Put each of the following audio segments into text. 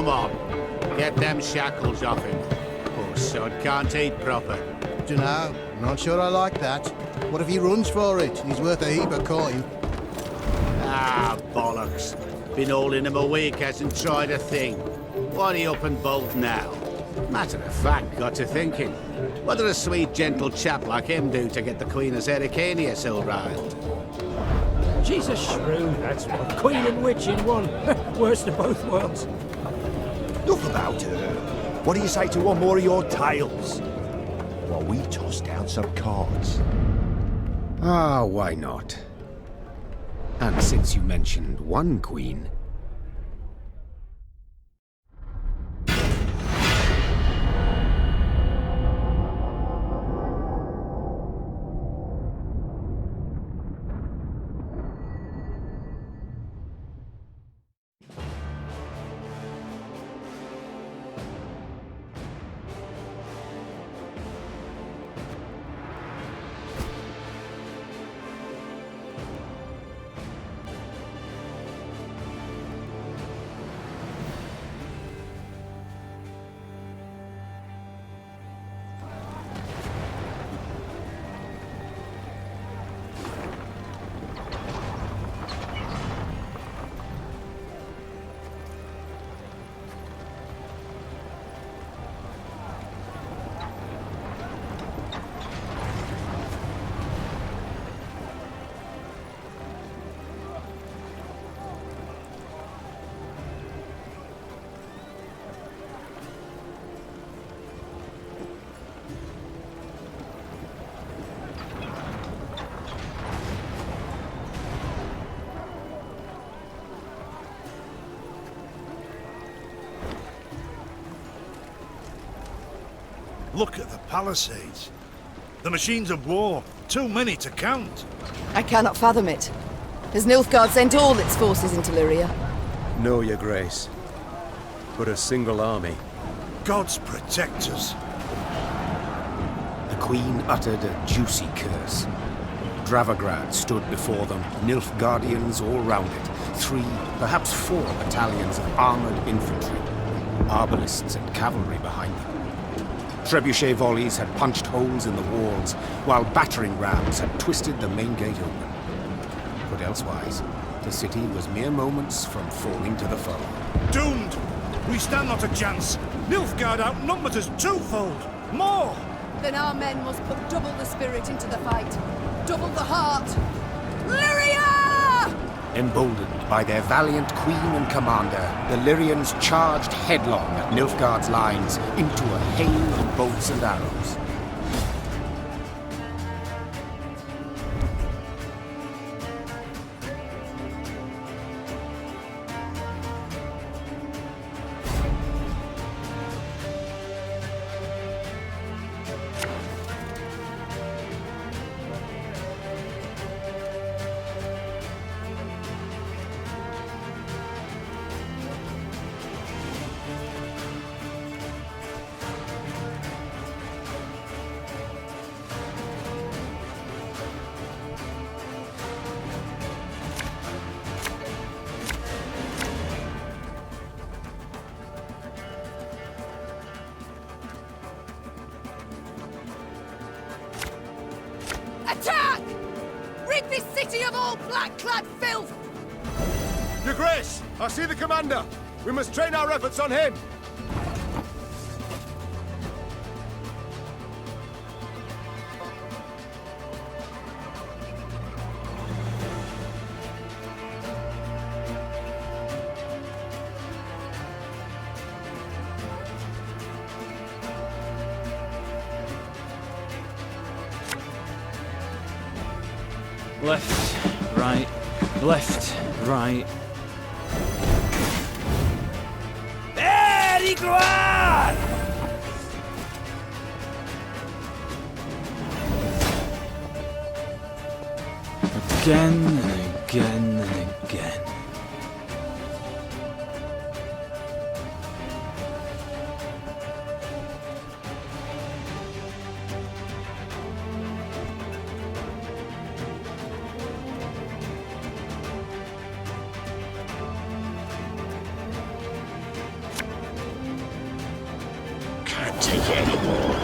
Come on, get them shackles off him. Poor sod can't eat proper. Dunno, not sure I like that. What if he runs for it? He's worth a heap of coin. Ah, bollocks. Been holding him a week, hasn't tried a thing. Why'd he up and bolt now? Matter of fact, got to thinking. What'd a sweet, gentle chap like him do to get the Queen of Zerrikania so riled? She's a shrew, that's what. Queen and witch in one. Worst of both worlds. Enough about her. What do you say to one more of your tales? While we toss down some cards. Ah, why not? And since you mentioned one queen... Look at the palisades. The machines of war. Too many to count. I cannot fathom it. Has Nilfgaard sent all its forces into Lyria? No, your grace. But a single army. Gods protect us. The Queen uttered a juicy curse. Dravograd stood before them, Nilfgaardians all round it. 3, perhaps 4 battalions of armoured infantry. Arbalists and cavalry behind them. Trebuchet volleys had punched holes in the walls, while battering rams had twisted the main gate open. But elsewise, the city was mere moments from falling to the foe. Doomed! We stand not a chance. Nilfgaard outnumbered us twofold. More! Then our men must put double the spirit into the fight. Double the heart. Lyria! Emboldened by their valiant queen and commander, the Lyrians charged headlong at Nilfgaard's lines into a hail of bolts and arrows. Attack! Rid this city of all black-clad filth! Your grace! I see the commander! We must train our efforts on him! Left, right, left, right. Very good! Again and again and again. take it anymore.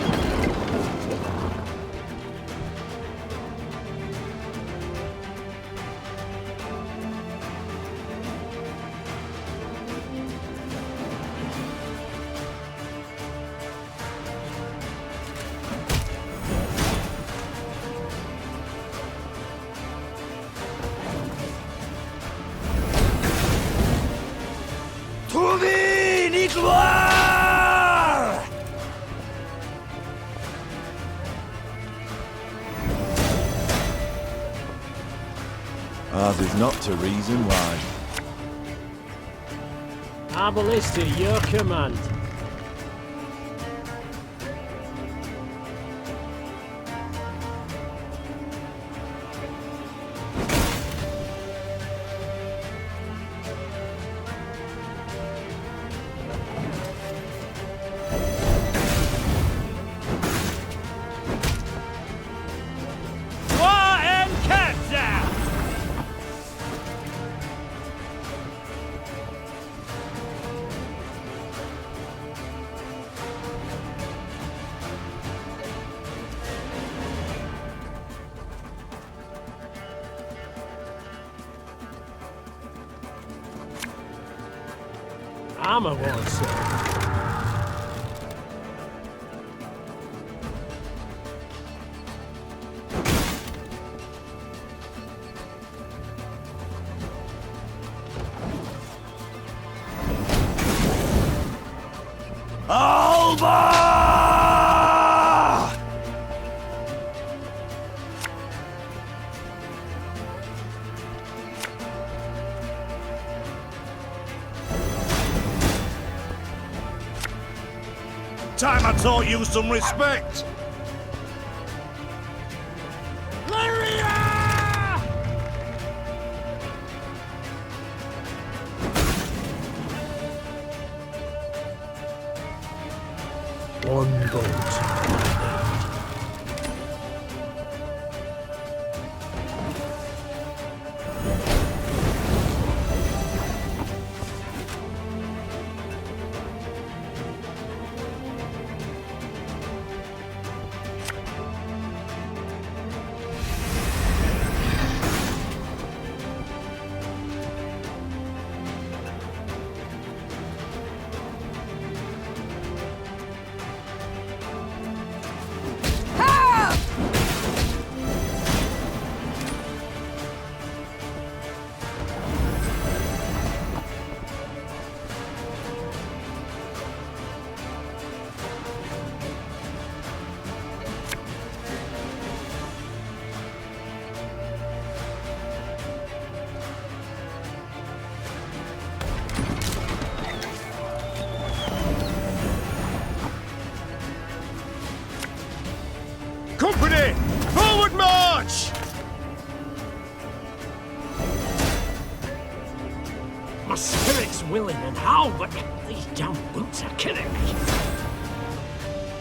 Ours is not to reason why. Our ballista, your command. Armor wars, sir. Time I taught you some respect. One bolt. Company! Forward march! My spirit's willing and how, but these damn boots are killing me.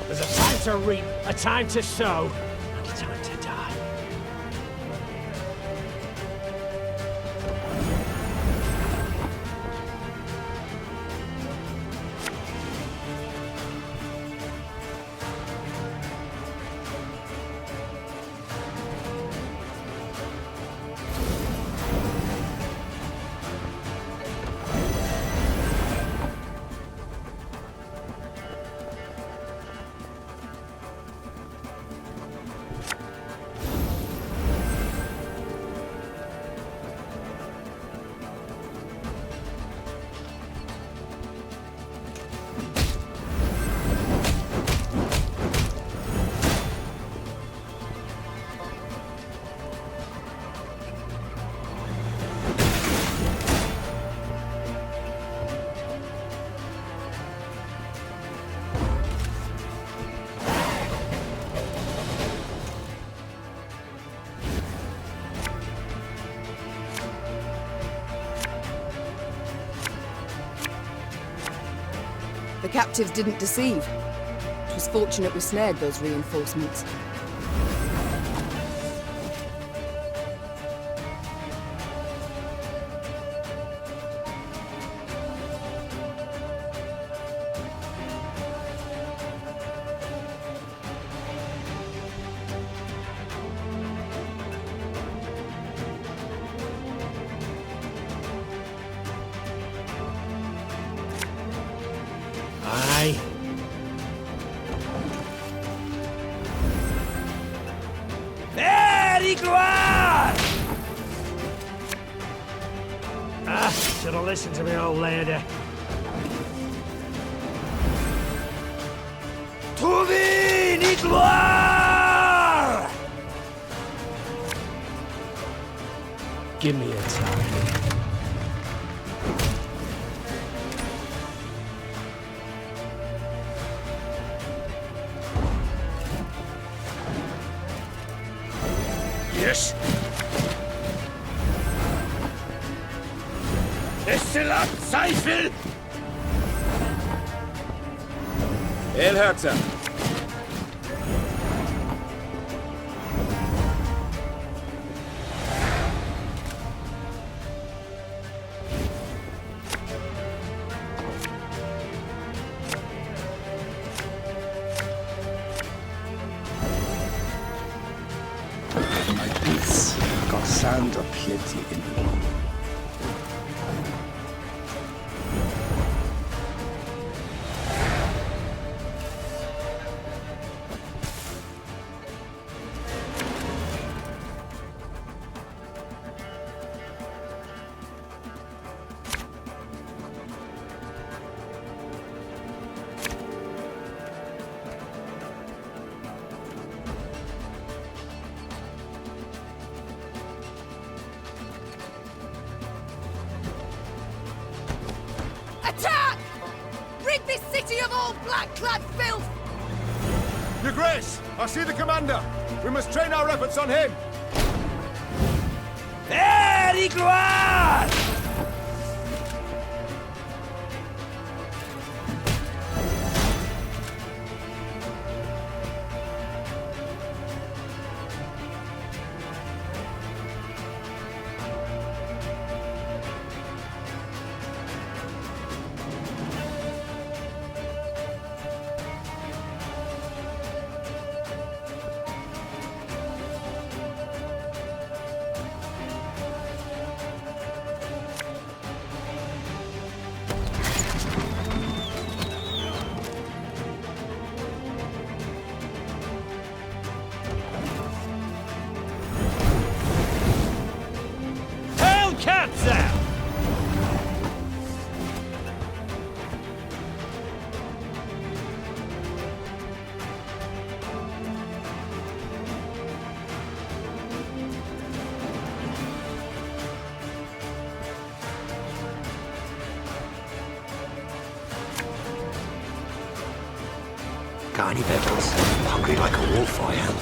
There's a time to reap, a time to sow, and a time to die. The captives didn't deceive. It was fortunate we snared those reinforcements. Aye. Very good! Should have listened to me old lady. To thee, gloire! Give me a time. Yes. Destillat Zweifel! Elhörter. My boots got sand aplenty in them. Attack! Rid this city of all black-clad filth! Your Grace, I see the commander. We must train our efforts on him. Very good! Cats out! Got any victuals? Hungry like a wolf, I am.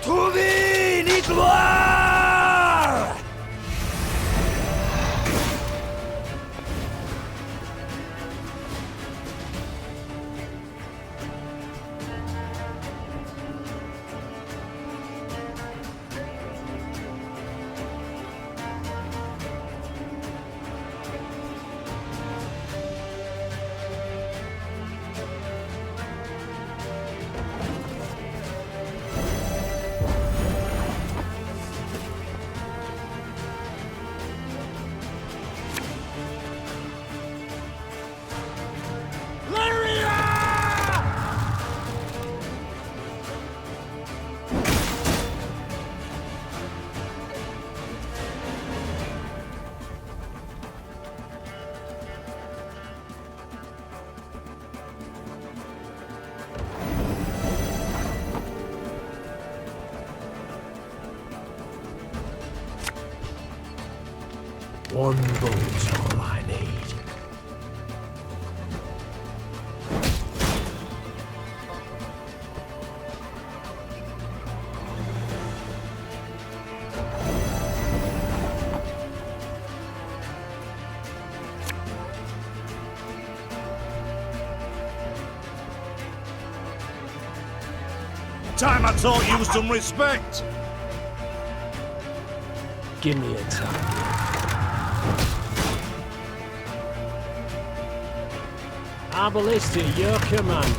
To thee, gloire! One boat's all I need. Time I taught you some respect. Give me a time. Our ballista, your command.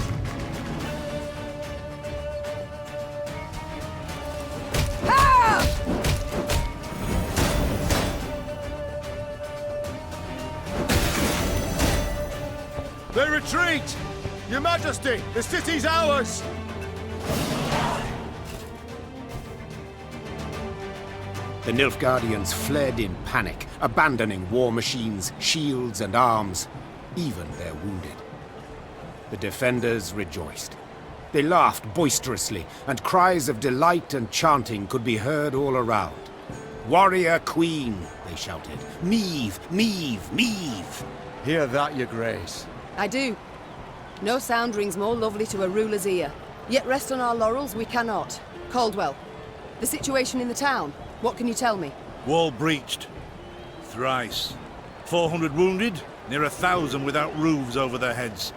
They retreat! Your Majesty, the city's ours! The Nilfgaardians fled in panic, abandoning war machines, shields and arms, even their wounded. The defenders rejoiced. They laughed boisterously, and cries of delight and chanting could be heard all around. "Warrior Queen!" they shouted. "Meve! Meve! Meve!" Hear that, your grace. I do. No sound rings more lovely to a ruler's ear. Yet rest on our laurels we cannot. Caldwell, the situation in the town, what can you tell me? Wall breached. Thrice. 400 wounded, near 1,000 without roofs over their heads.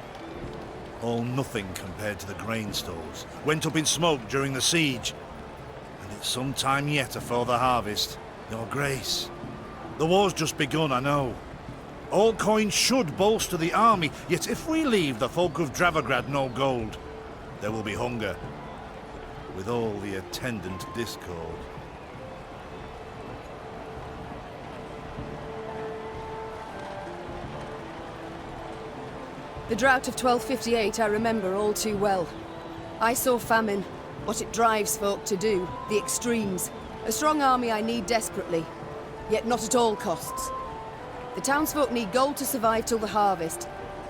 All nothing compared to the grain stores. Went up in smoke during the siege. And it's some time yet afore the harvest. Your grace. The war's just begun, I know. All coins should bolster the army, yet if we leave the folk of Dravograd no gold, there will be hunger, with all the attendant discord. The drought of 1258 I remember all too well. I saw famine, what it drives folk to do, the extremes. A strong army I need desperately, yet not at all costs. The townsfolk need gold to survive till the harvest.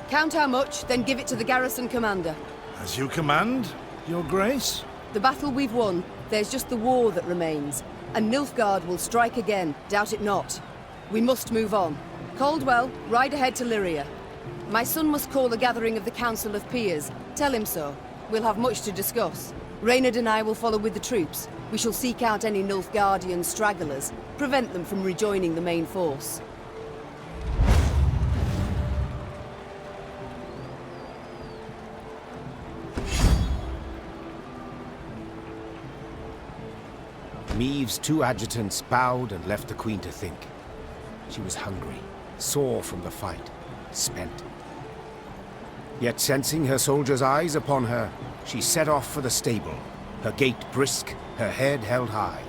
Count how much, then give it to the garrison commander. As you command, your grace? The battle we've won, there's just the war that remains. And Nilfgaard will strike again, doubt it not. We must move on. Caldwell, ride ahead to Lyria. My son must call a gathering of the Council of Peers. Tell him so. We'll have much to discuss. Reynard and I will follow with the troops. We shall seek out any Nilfgaardian stragglers, prevent them from rejoining the main force. Meve's two adjutants bowed and left the Queen to think. She was hungry, sore from the fight, spent. Yet sensing her soldiers' eyes upon her, she set off for the stable, her gait brisk, her head held high.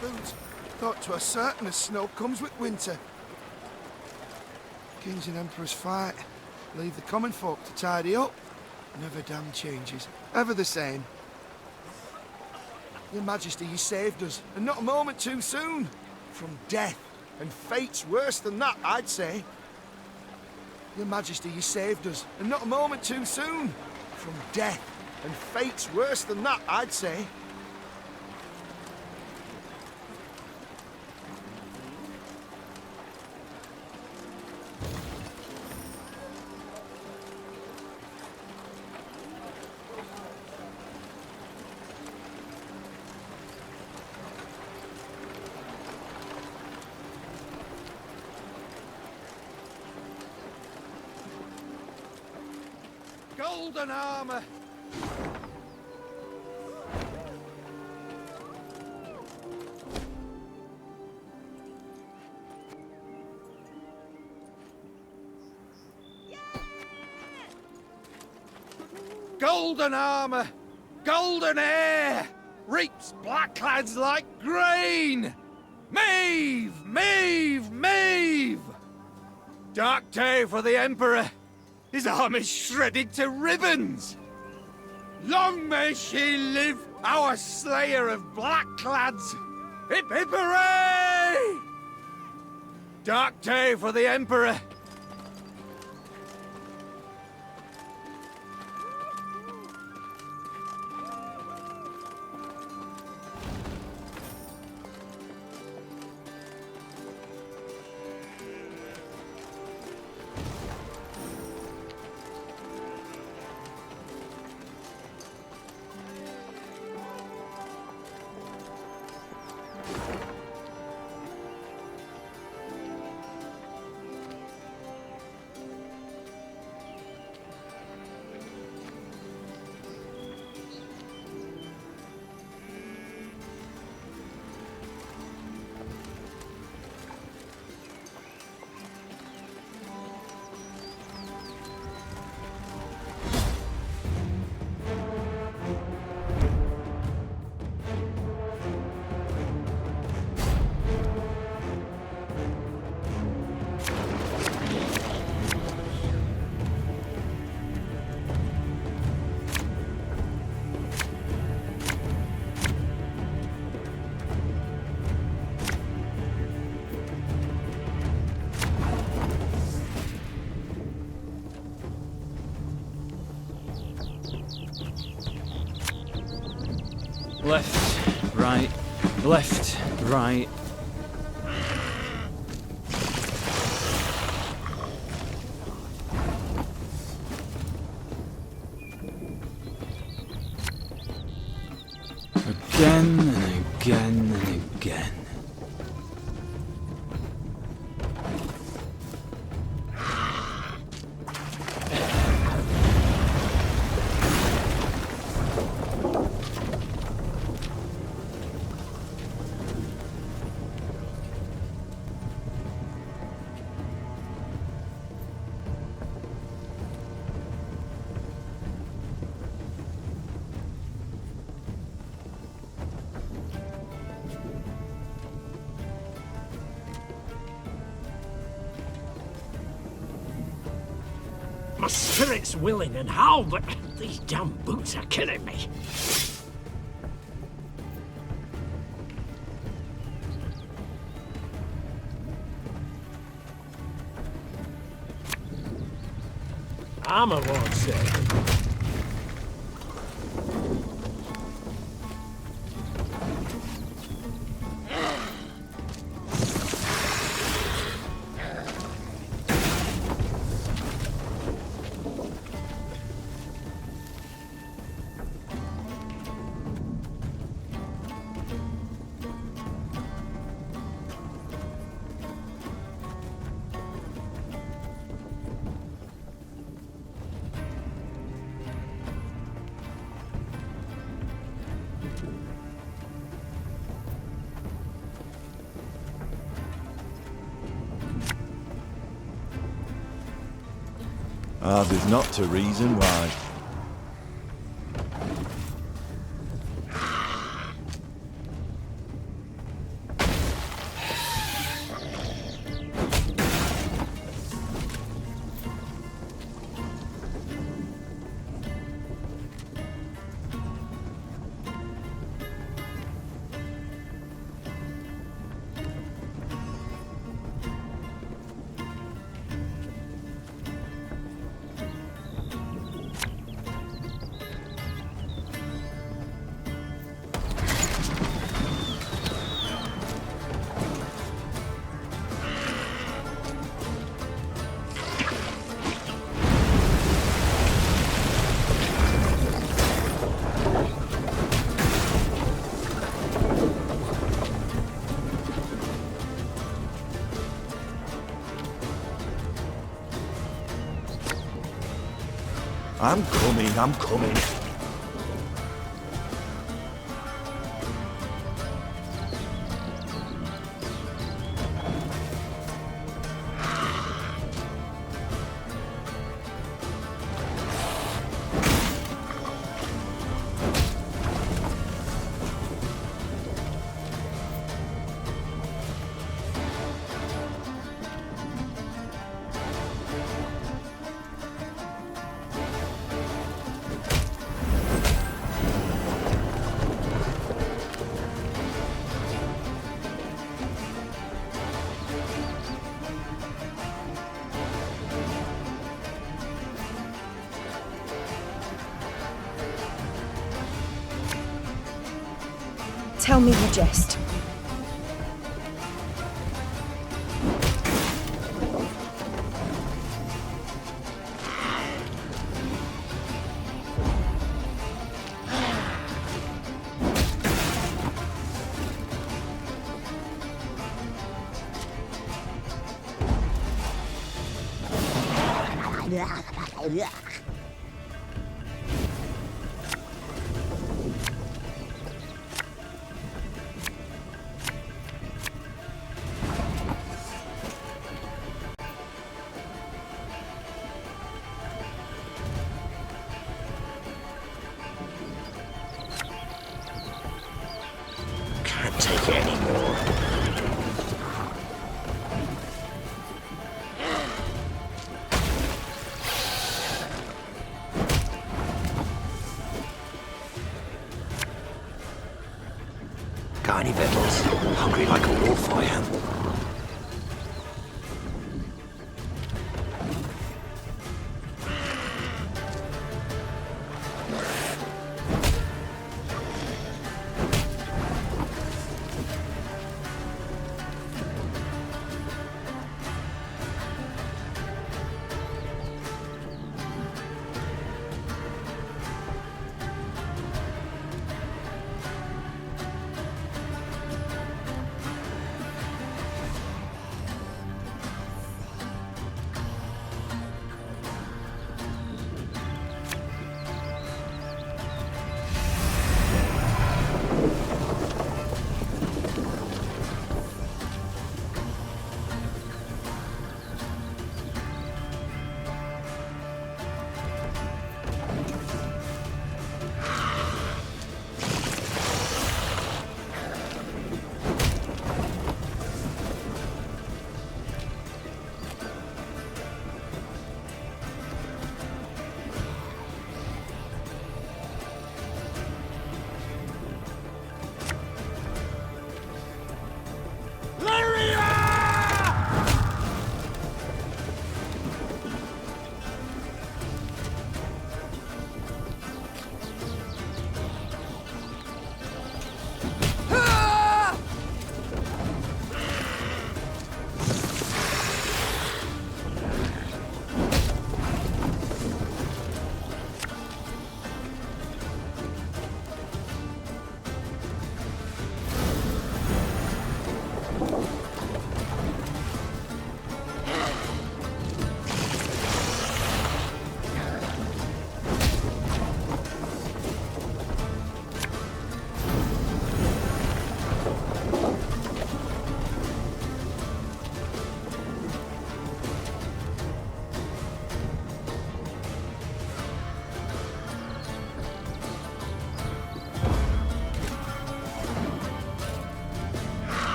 Boots. Thought 'twas certain as snow comes with winter. Kings and emperors fight. Leave the common folk to tidy up. Never damn changes. Ever the same. Your Majesty, you saved us, and not a moment too soon. From death, and fate's worse than that, I'd say. Your Majesty, you saved us, and not a moment too soon. From death, and fate's worse than that, I'd say. Golden armor! Golden armor! Golden air! reaps blackclads like grain! Mave! Mave! Mave! Dark day for the Emperor. His arm is shredded to ribbons. Long may she live, our slayer of blackclads! Hip hip hooray! Dark day for the Emperor. Left, right, left, right. Again and again and again. My spirit's willing and how, but these damn boots are killing me. Armor won't save. Ours is not to reason why. I'm coming. Tell me you jest. Can't take it anymore. Got any victuals? Hungry like a wolf, I am.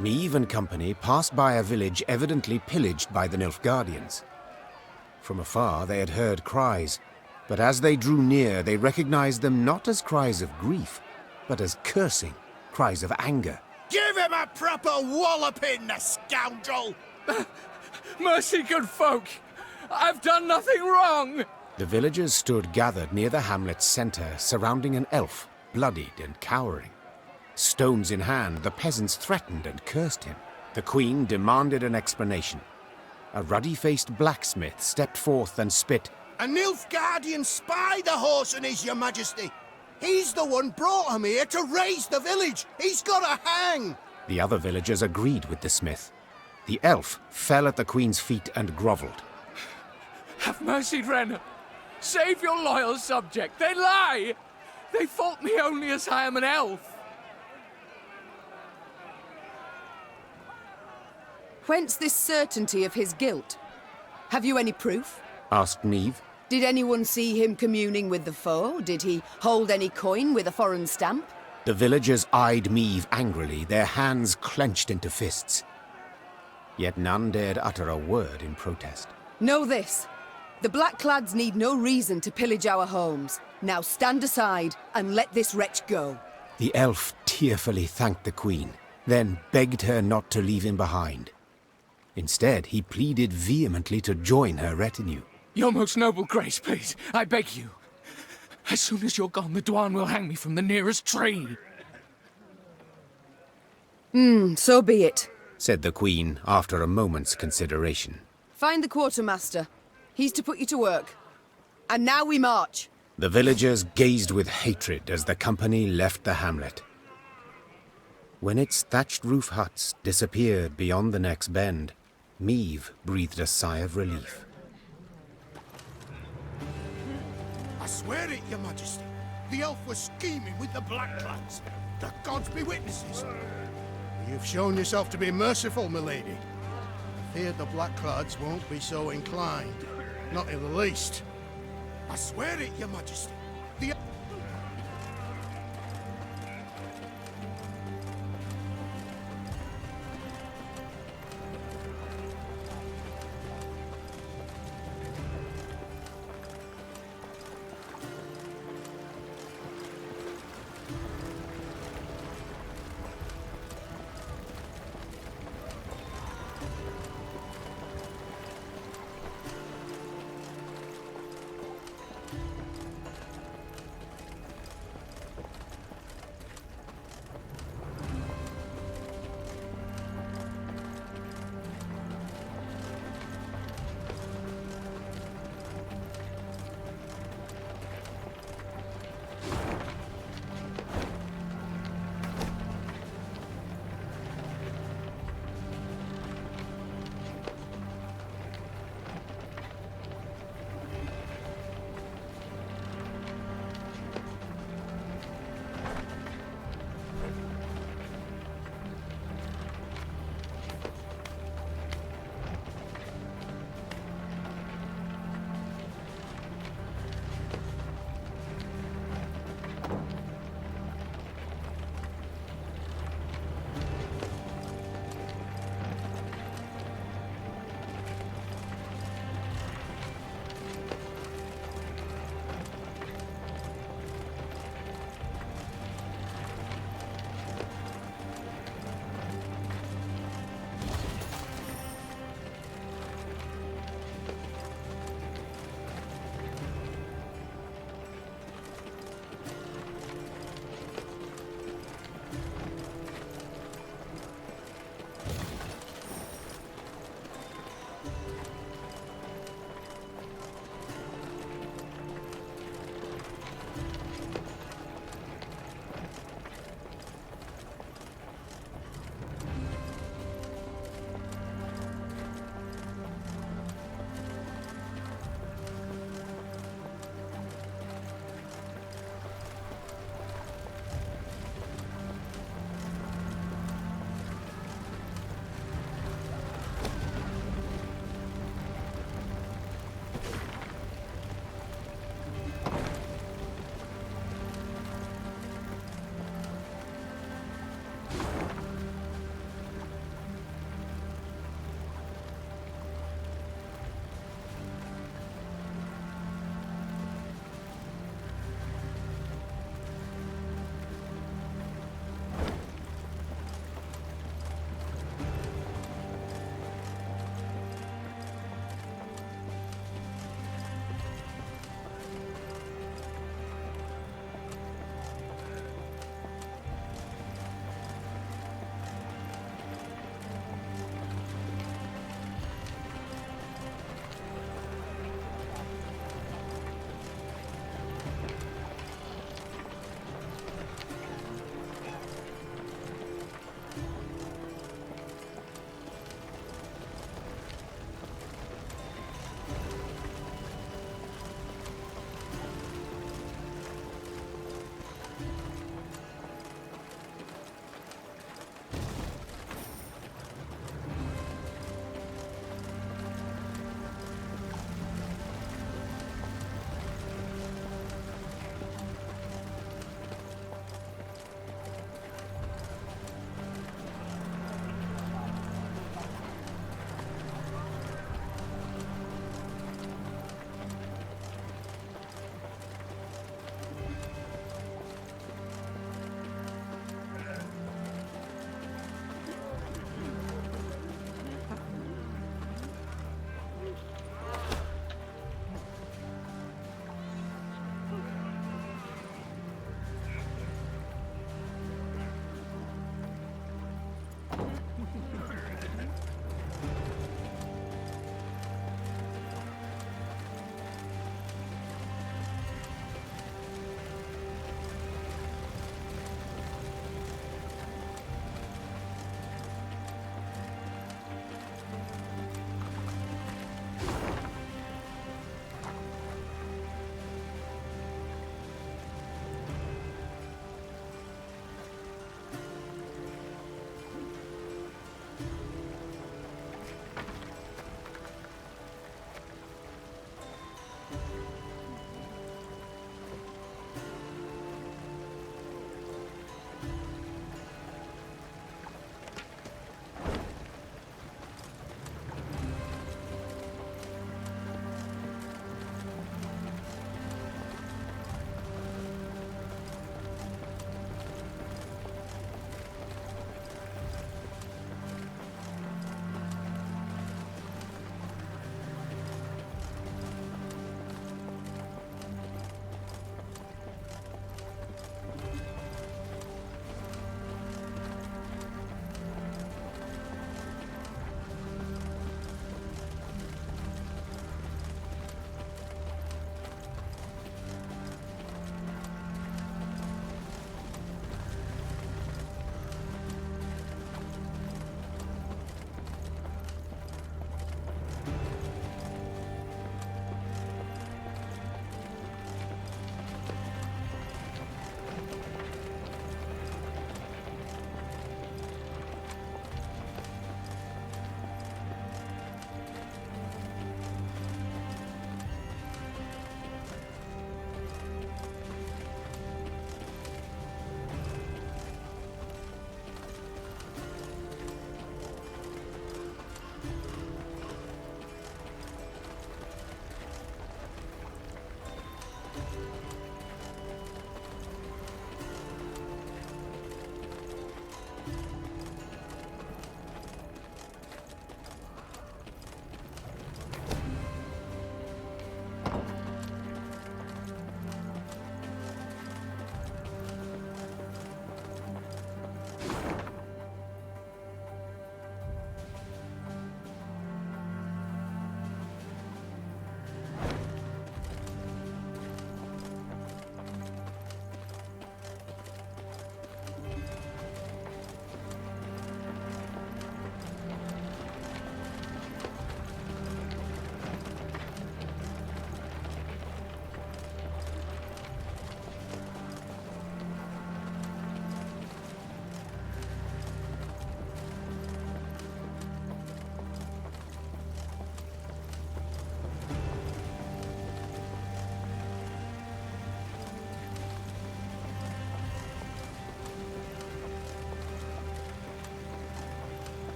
Niamh and company passed by a village evidently pillaged by the Nilfgaardians. From afar they had heard cries, but as they drew near they recognized them not as cries of grief, but as cursing, cries of anger. Give him a proper walloping, the scoundrel! Mercy, good folk! I've done nothing wrong! The villagers stood gathered near the hamlet's center, surrounding an elf, bloodied and cowering. Stones in hand, the peasants threatened and cursed him. The queen demanded an explanation. A ruddy-faced blacksmith stepped forth and spit. A Nilfgaardian spy the horse and is, your majesty. He's the one brought him here to raise the village. He's got to hang. The other villagers agreed with the smith. The elf fell at the queen's feet and grovelled. Have mercy, Renner. Save your loyal subject. They lie! They fault me only as I am an elf. Whence this certainty of his guilt? Have you any proof? Asked Niamh. Did anyone see him communing with the foe? Did he hold any coin with a foreign stamp? The villagers eyed Niamh angrily, their hands clenched into fists. Yet none dared utter a word in protest. Know this. The Blackclads need no reason to pillage our homes. Now stand aside and let this wretch go. The elf tearfully thanked the queen, then begged her not to leave him behind. Instead, he pleaded vehemently to join her retinue. Your most noble grace, please, I beg you. As soon as you're gone, the Dwan will hang me from the nearest tree. So be it, said the queen after a moment's consideration. Find the quartermaster. He's to put you to work. And now we march. The villagers gazed with hatred as the company left the hamlet. When its thatched roof huts disappeared beyond the next bend, Niamh breathed a sigh of relief. I swear it, your majesty. The elf was scheming with the Blackclads. The gods be witnesses. You've shown yourself to be merciful, milady. I fear the Blackclads won't be so inclined. Not in the least. I swear it, your majesty. The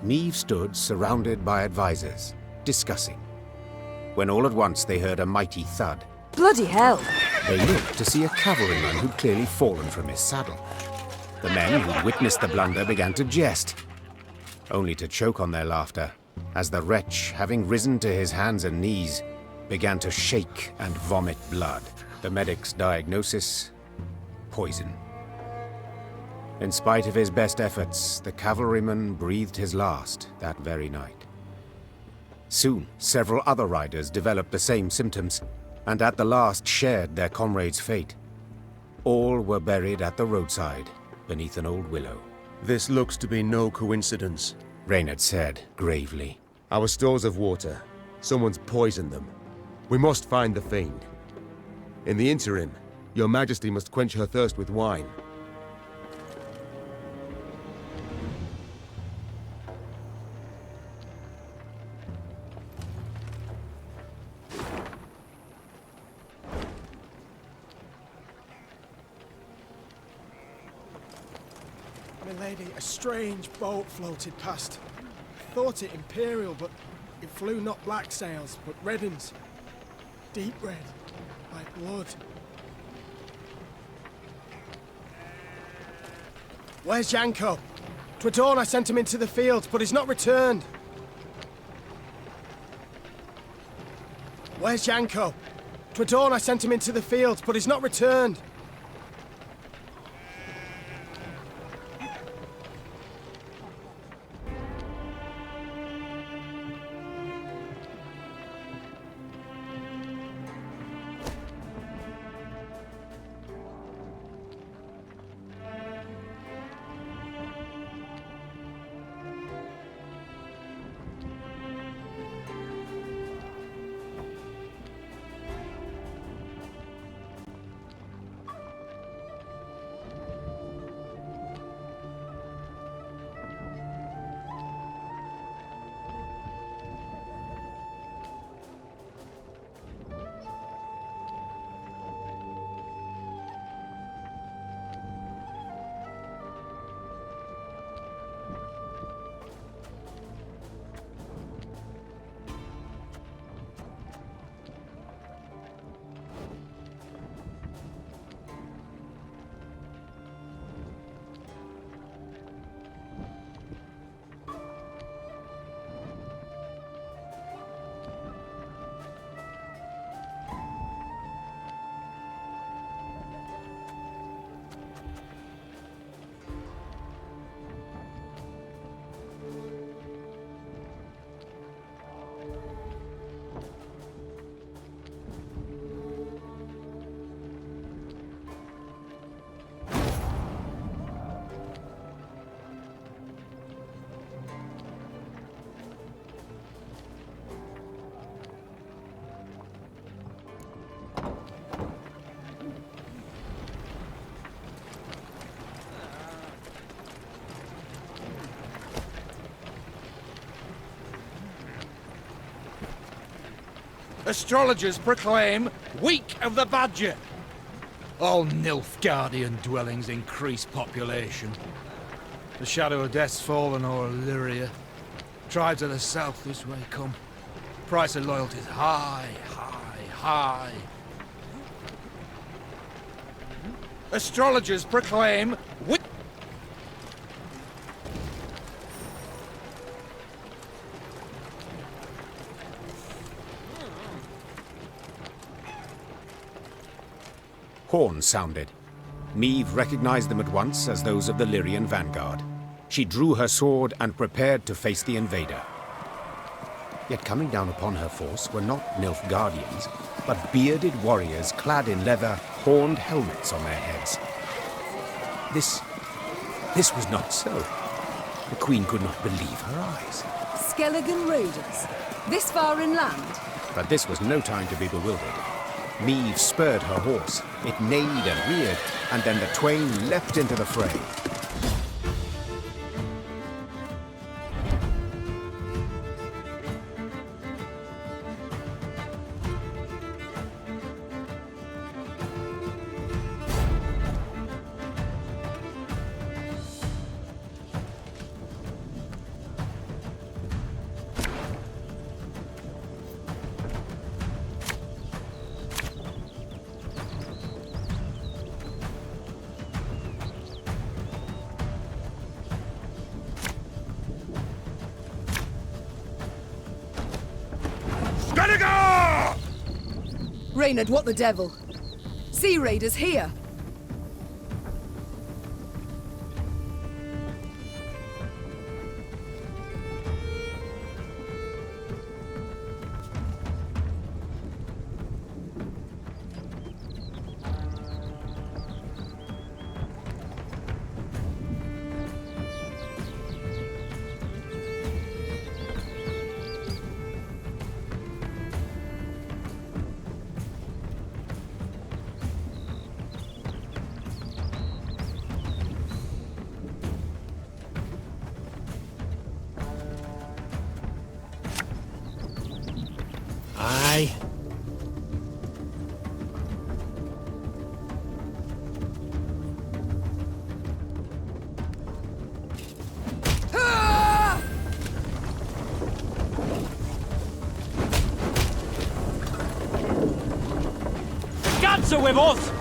Neve stood surrounded by advisors, discussing, when all at once they heard a mighty thud. Bloody hell! They looked to see a cavalryman who'd clearly fallen from his saddle. The men who'd witnessed the blunder began to jest, only to choke on their laughter, as the wretch, having risen to his hands and knees, began to shake and vomit blood. The medic's diagnosis: poison. In spite of his best efforts, the cavalryman breathed his last that very night. Soon, several other riders developed the same symptoms, and at the last shared their comrade's fate. All were buried at the roadside, beneath an old willow. This looks to be no coincidence, Reynard said gravely. Our stores of water. Someone's poisoned them. We must find the fiend. In the interim, your Majesty must quench her thirst with wine. Milady, a strange boat floated past. I thought it Imperial, but it flew not black sails, but red uns. Deep red, like blood. Where's Yanko? 'Twere dawn I sent him into the fields, but he's not returned. Where's Yanko? 'Twere dawn I sent him into the fields, but he's not returned. Astrologers proclaim Week of the Badger. All Nilfgaardian dwellings increase population. The shadow of death's fallen o'er Lyria. Tribes of the south this way come. Price of loyalty's high, high, high. Astrologers proclaim Week... Horns sounded. Meve recognized them at once as those of the Lyrian vanguard. She drew her sword and prepared to face the invader. Yet coming down upon her force were not Nilfgaardians, but bearded warriors clad in leather, horned helmets on their heads. This was not so. The Queen could not believe her eyes. Skelligan raiders? This far inland? But this was no time to be bewildered. Meve spurred her horse. It neighed and reared, and then the twain leapt into the fray. Reynard, what the devil? Sea raiders here! Aye. The gods are with us!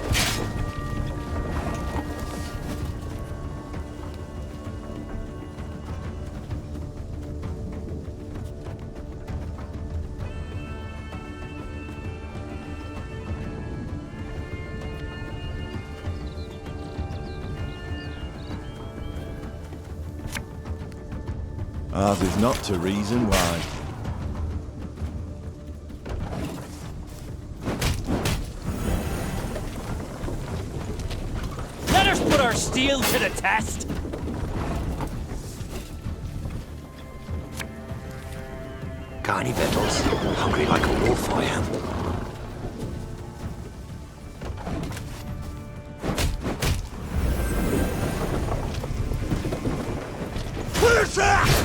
Ours is not to reason why. Let us put our steel to the test! Got any victuals? Hungry like a wolf I am. Where's that?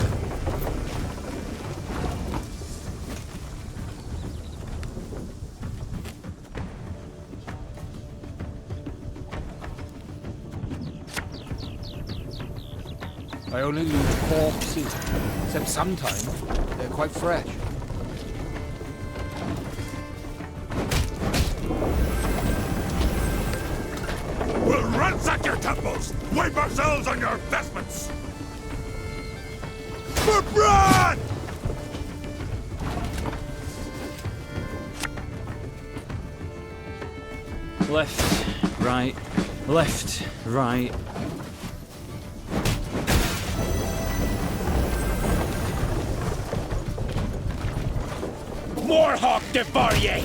I only loot corpses, except sometimes they're quite fresh. We'll ransack your temples! Wipe ourselves on your vestments! For blood! Left, right, left, right. Warhawk de Barrier!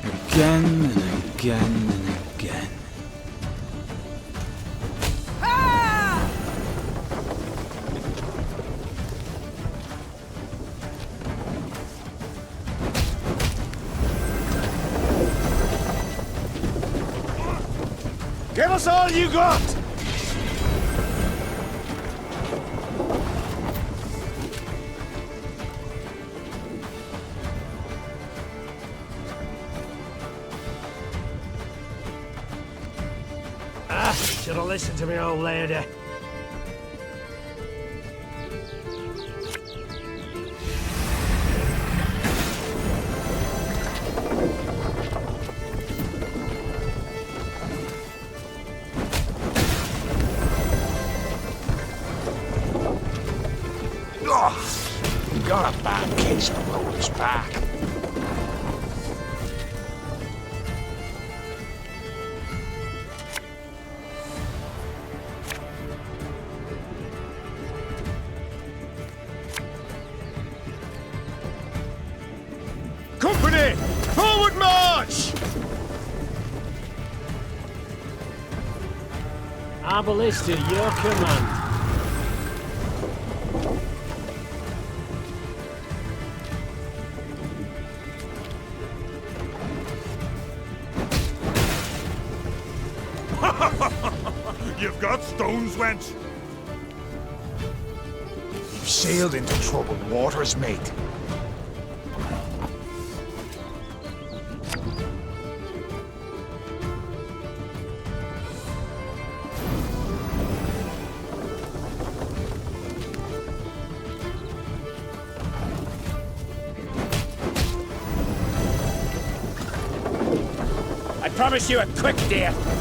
Again and again and again. us all you got! Should have listened to me old lady. You got a bad case of roller's back. Company! Forward march! Our ballista, your command. You've got stones, wench. You've sailed into troubled waters, mate. I promise you a quick death.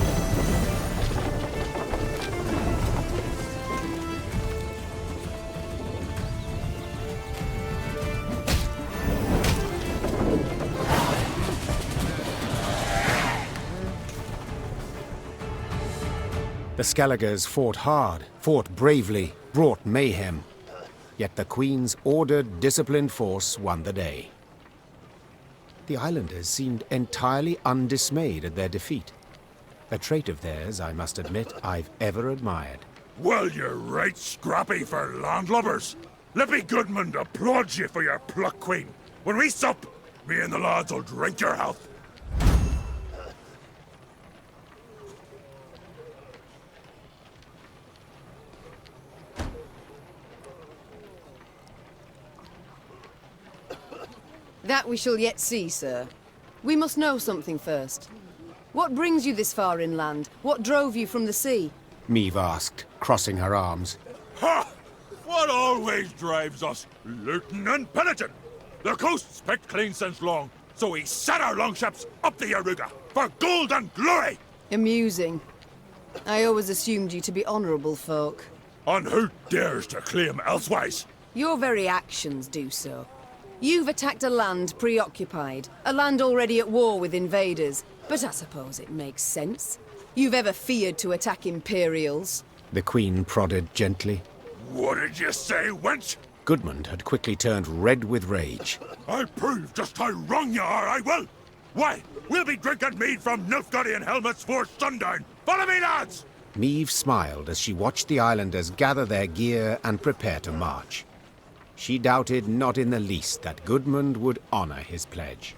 The Skelligers fought hard, fought bravely, brought mayhem. Yet the Queen's ordered, disciplined force won the day. The islanders seemed entirely undismayed at their defeat. A trait of theirs, I must admit, I've ever admired. Well, you're right scrappy for landlubbers. Lippy Goodman applauds you for your pluck, Queen. When we sup, me and the lads will drink your health. That we shall yet see, sir. We must know something first. What brings you this far inland? What drove you from the sea? Meve asked, crossing her arms. Ha! What always drives us? Looting and pillaging. The coast's picked clean since long, so we set our longships up the Yaruga for gold and glory! Amusing. I always assumed you to be honourable folk. And who dares to claim elsewise? Your very actions do so. You've attacked a land preoccupied, a land already at war with invaders, but I suppose it makes sense. You've ever feared to attack Imperials? The Queen prodded gently. What did you say, wench? Goodmund had quickly turned red with rage. I'll prove just how wrong you are, I will! Why, we'll be drinking mead from Nilfgaardian helmets for sundown! Follow me, lads! Meve smiled as she watched the islanders gather their gear and prepare to march. She doubted not in the least that Goodmund would honor his pledge.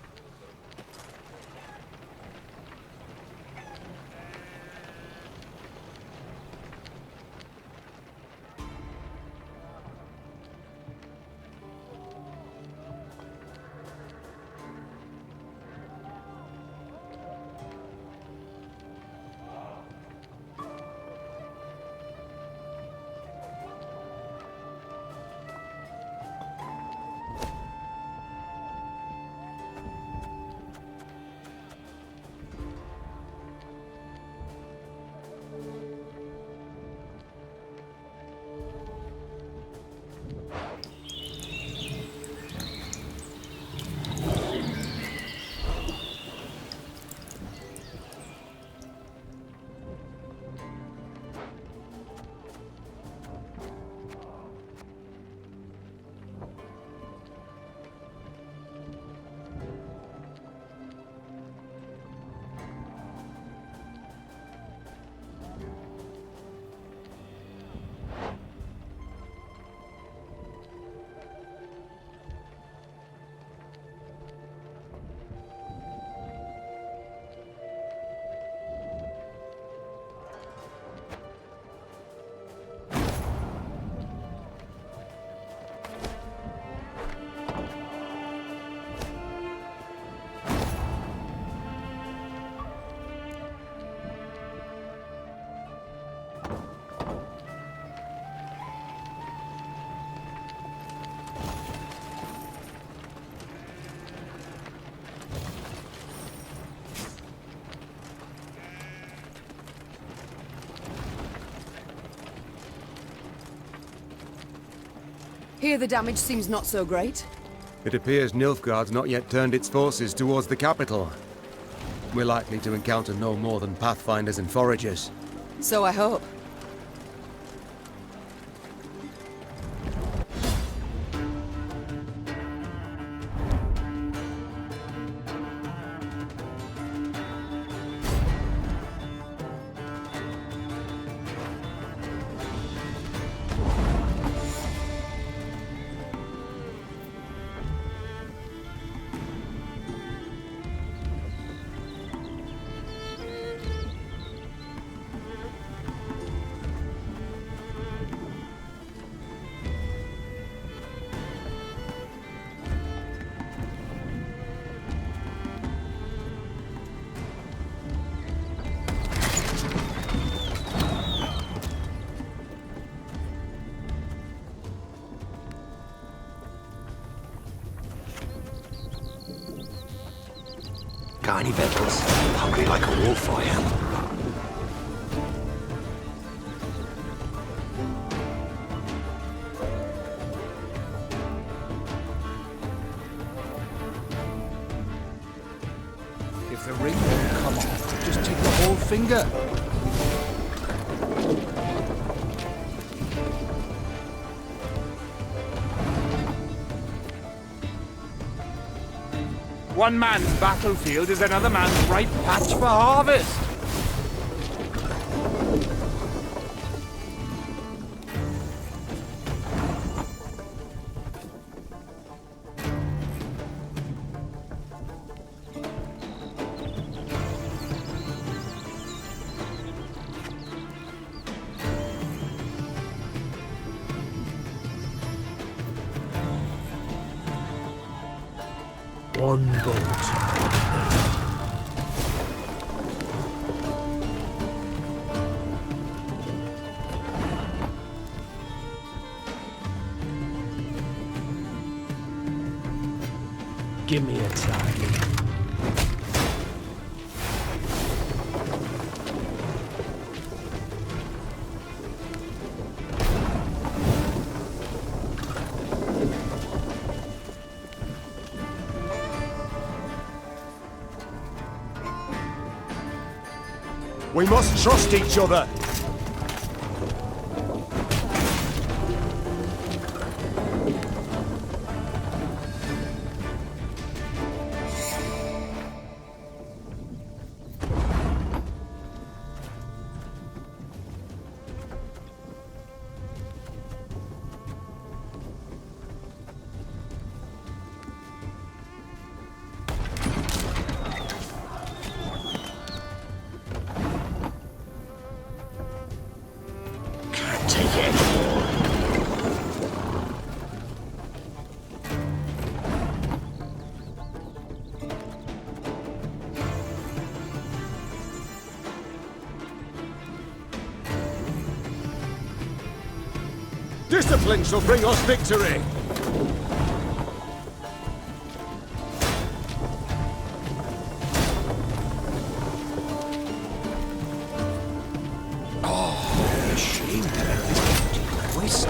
Here the damage seems not so great. It appears Nilfgaard's not yet turned its forces towards the capital. We're likely to encounter no more than pathfinders and foragers. So I hope. Got any victuals? Hungry like a wolf, I am. If the ring won't come off, just take the whole finger. One man's battlefield is another man's ripe patch for harvest. One bolt. Give me a target. We must trust each other! Discipline shall bring us victory! Oh, a shame to let this twist.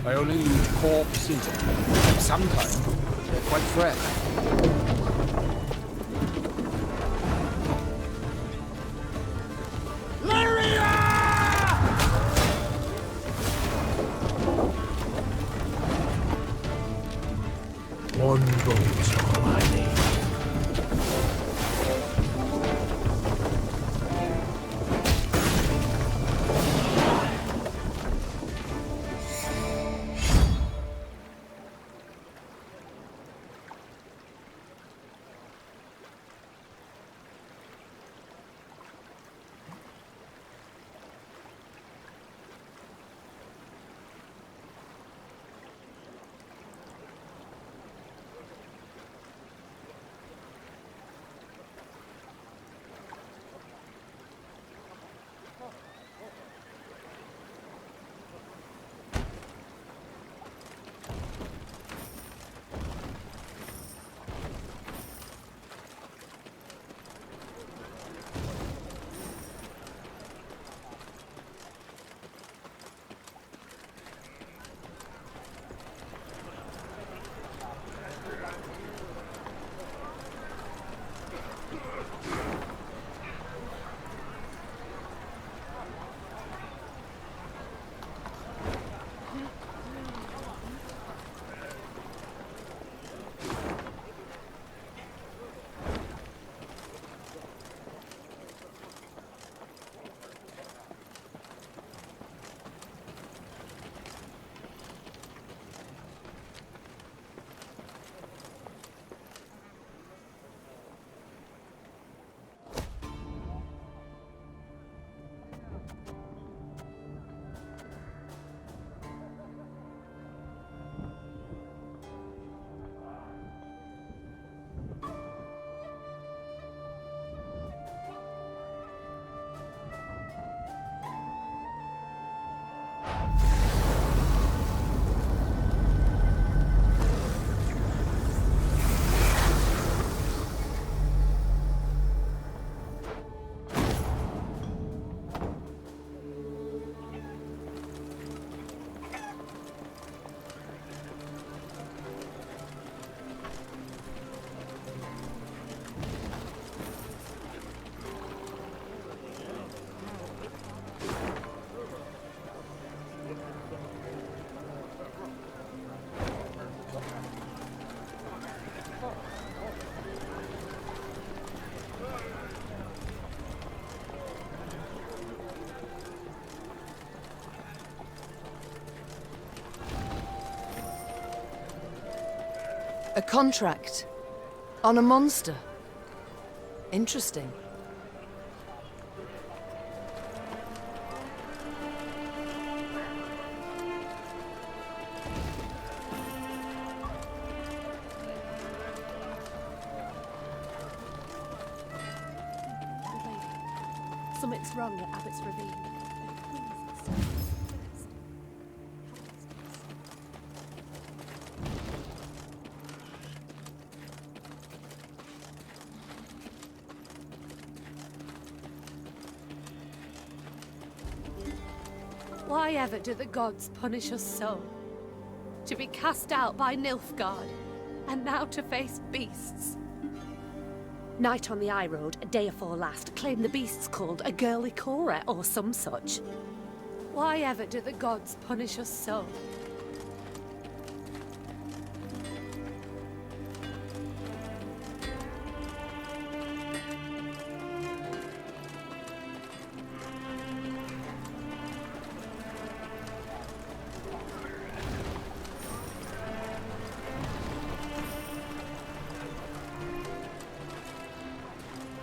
I only loot corpses. Sometimes they're quite fresh. One bolt, all I need. A contract. On a monster. Interesting. Something's wrong at Abbott's Ravine. Why ever do the gods punish us so? To be cast out by Nilfgaard, and now to face beasts. Night on the High Road, a day afore last, claimed the beast's called a girly Cora or some such. Why ever do the gods punish us so?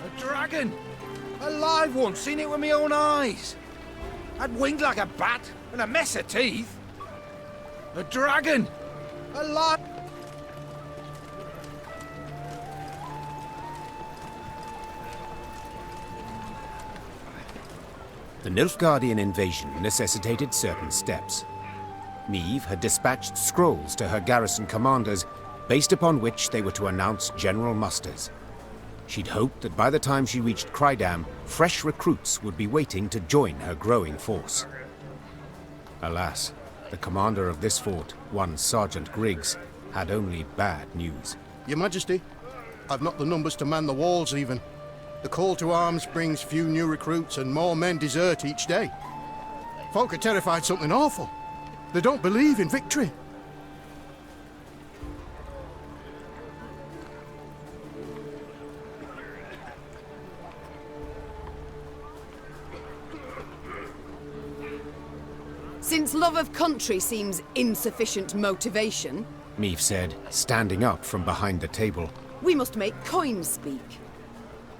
A dragon! A live one, seen it with my own eyes. Had winged like a bat and a mess of teeth. A dragon! A live... The Nilfgaardian invasion necessitated certain steps. Niamh had dispatched scrolls to her garrison commanders, based upon which they were to announce general musters. She'd hoped that by the time she reached Crydam, fresh recruits would be waiting to join her growing force. Alas, the commander of this fort, one Sergeant Griggs, had only bad news. Your Majesty, I've not the numbers to man the walls even. The call to arms brings few new recruits and more men desert each day. Folk are terrified something awful. They don't believe in victory. Since love of country seems insufficient motivation, Niamh said, standing up from behind the table. we must make coins speak.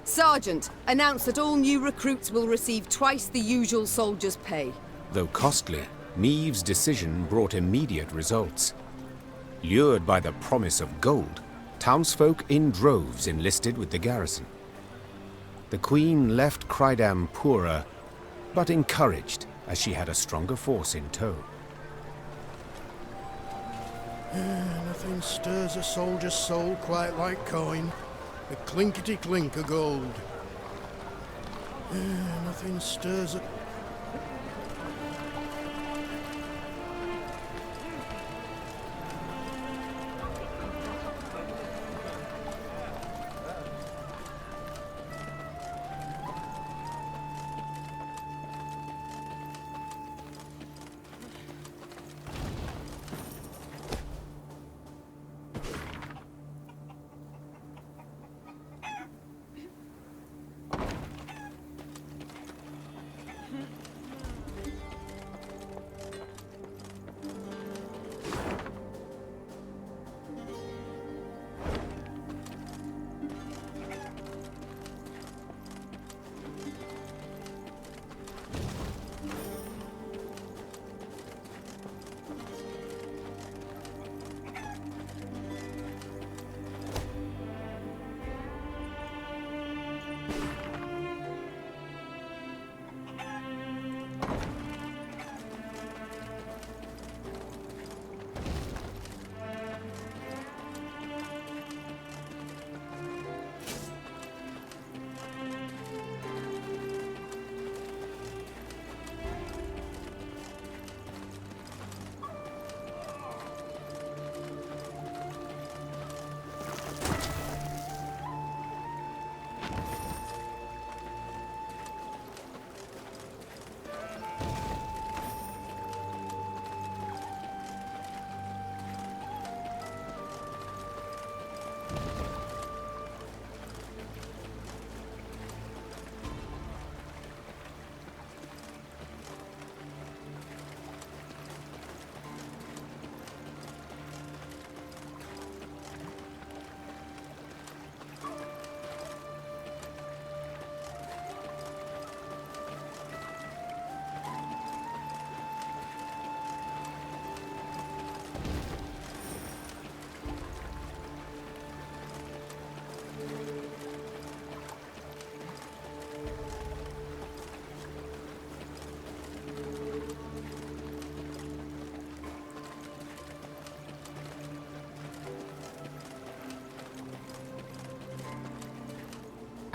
Sergeant, announce that all new recruits will receive twice the usual soldier's pay. Though costly, Niamh's decision brought immediate results. Lured by the promise of gold, townsfolk in droves enlisted with the garrison. The Queen left Crydam poorer, but encouraged, as she had a stronger force in tow. Nothing stirs a soldier's soul quite like coin. The clinkety-clink of gold. Nothing stirs a...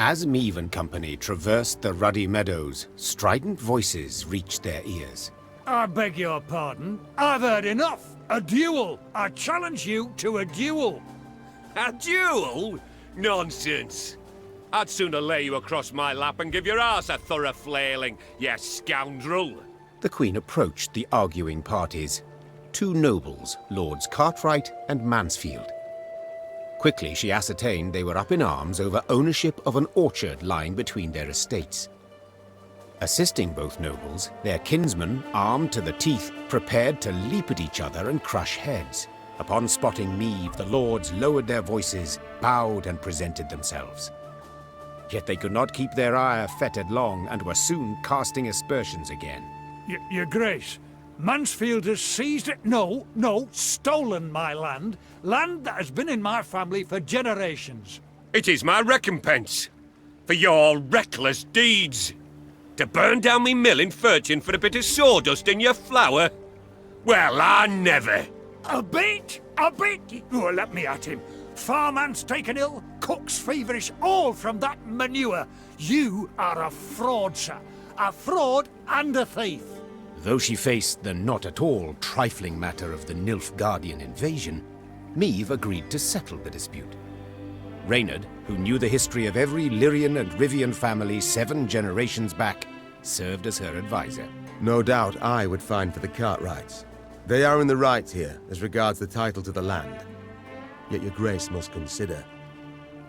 As Meave and company traversed the ruddy meadows, strident voices reached their ears. I beg your pardon. I've heard enough. A duel. I challenge you to a duel. A duel? Nonsense. I'd sooner lay you across my lap and give your arse a thorough flailing, you scoundrel. The Queen approached the arguing parties. Two nobles, Lords Cartwright and Mansfield. Quickly she ascertained they were up in arms over ownership of an orchard lying between their estates. Assisting both nobles, their kinsmen, armed to the teeth, prepared to leap at each other and crush heads. Upon spotting Meave, the lords lowered their voices, bowed and presented themselves. Yet they could not keep their ire fettered long, and were soon casting aspersions again. Your Grace, Mansfield has seized it. No, stolen my land. Land that has been in my family for generations. It is my recompense for your reckless deeds. To burn down me mill in Furchin for a bit of sawdust in your flour? Well, I never. A bit? Oh, let me at him. Farmhands taken ill, cooks feverish, all from that manure. You are a fraud, sir. A fraud and a thief. Though she faced the not at all trifling matter of the Nilfgaardian invasion, Meave agreed to settle the dispute. Reynard, who knew the history of every Lyrian and Rivian family 7 generations back, served as her advisor. No doubt I would find for the Cartwrights. They are in the right here, as regards the title to the land. Yet your grace must consider,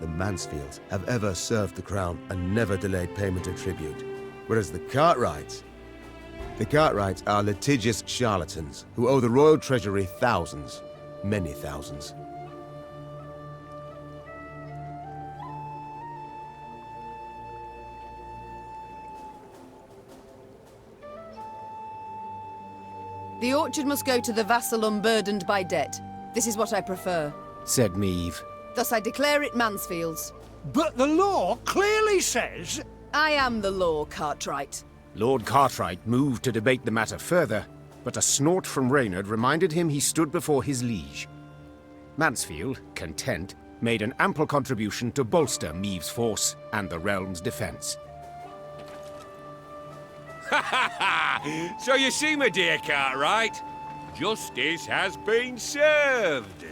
the Mansfields have ever served the crown and never delayed payment of tribute. Whereas the Cartwrights are litigious charlatans who owe the royal treasury thousands, many thousands. The orchard must go to the vassal unburdened by debt. This is what I prefer, said Meave. Thus I declare it Mansfield's. But the law clearly says... I am the law, Cartwright. Lord Cartwright moved to debate the matter further, but a snort from Reynard reminded him he stood before his liege. Mansfield, content, made an ample contribution to bolster Meave's force and the realm's defense. So you see, my dear Cartwright, justice has been served.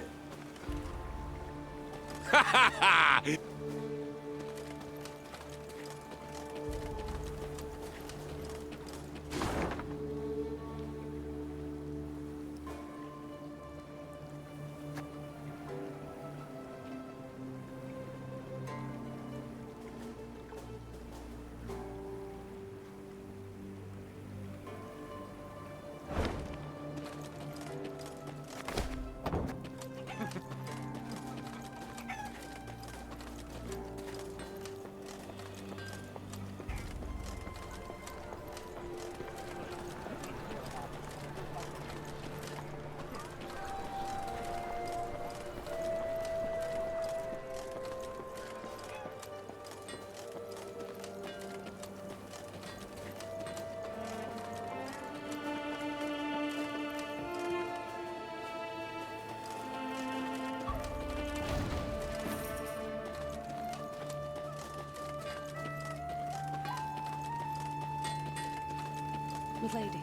Milady.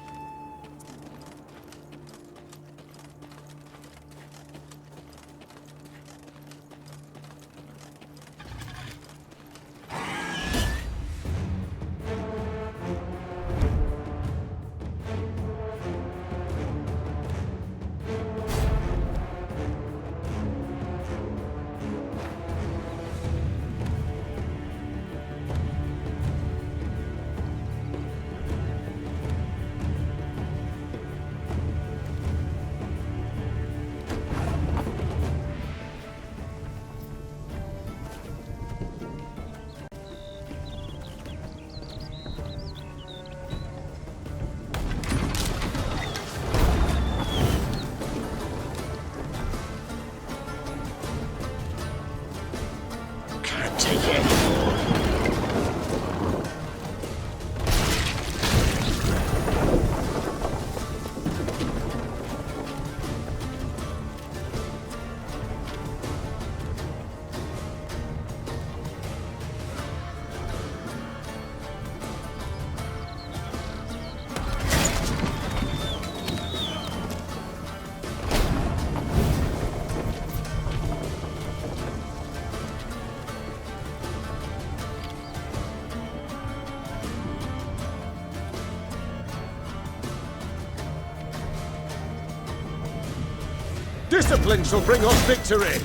Discipline shall bring us victory!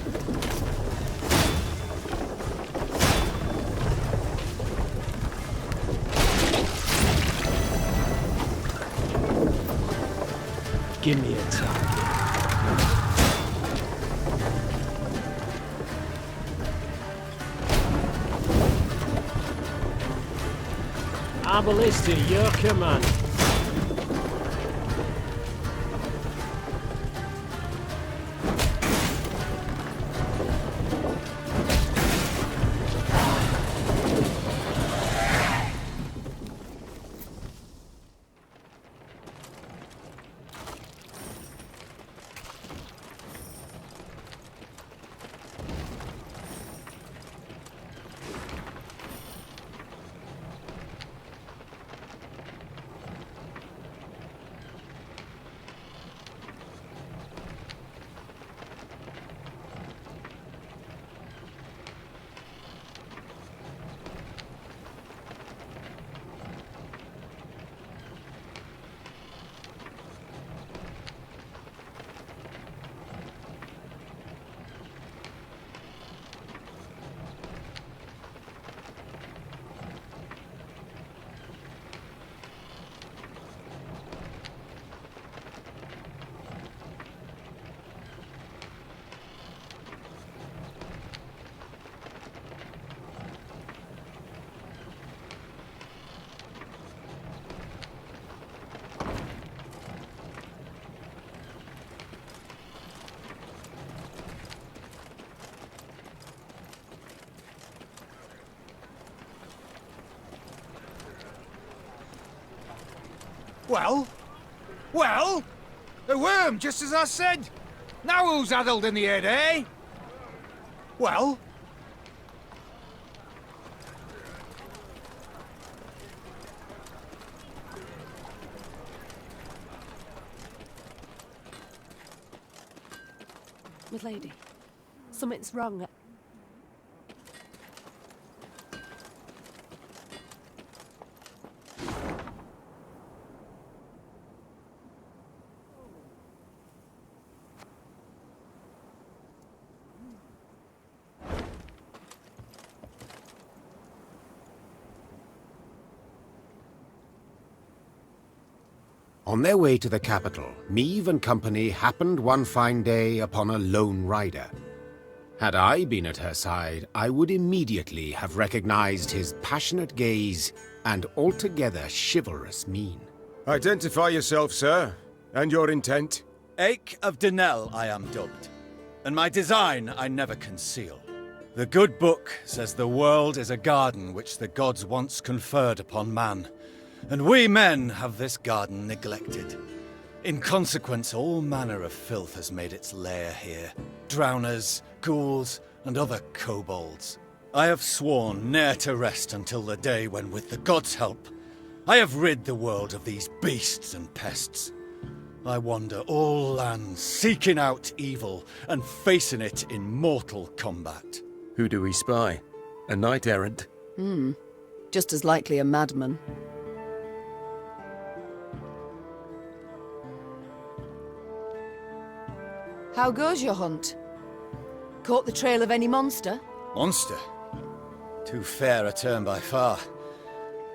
Give me a target. Our ballista, your command. Well? Well? The worm, just as I said. Now who's addled in the head, eh? Well? Milady, something's wrong. On their way to the capital, Meave and company happened one fine day upon a lone rider. Had I been at her side, I would immediately have recognized his passionate gaze and altogether chivalrous mien. Identify yourself, sir, and your intent. Ache of Denel I am dubbed, and my design I never conceal. The good book says the world is a garden which the gods once conferred upon man, and we men have this garden neglected. In consequence, all manner of filth has made its lair here. Drowners, ghouls, and other kobolds. I have sworn ne'er to rest until the day when, with the gods' help, I have rid the world of these beasts and pests. I wander all lands, seeking out evil and facing it in mortal combat. Who do we spy? A knight-errant? Just as likely a madman. How goes your hunt? Caught the trail of any monster? Monster? Too fair a term by far.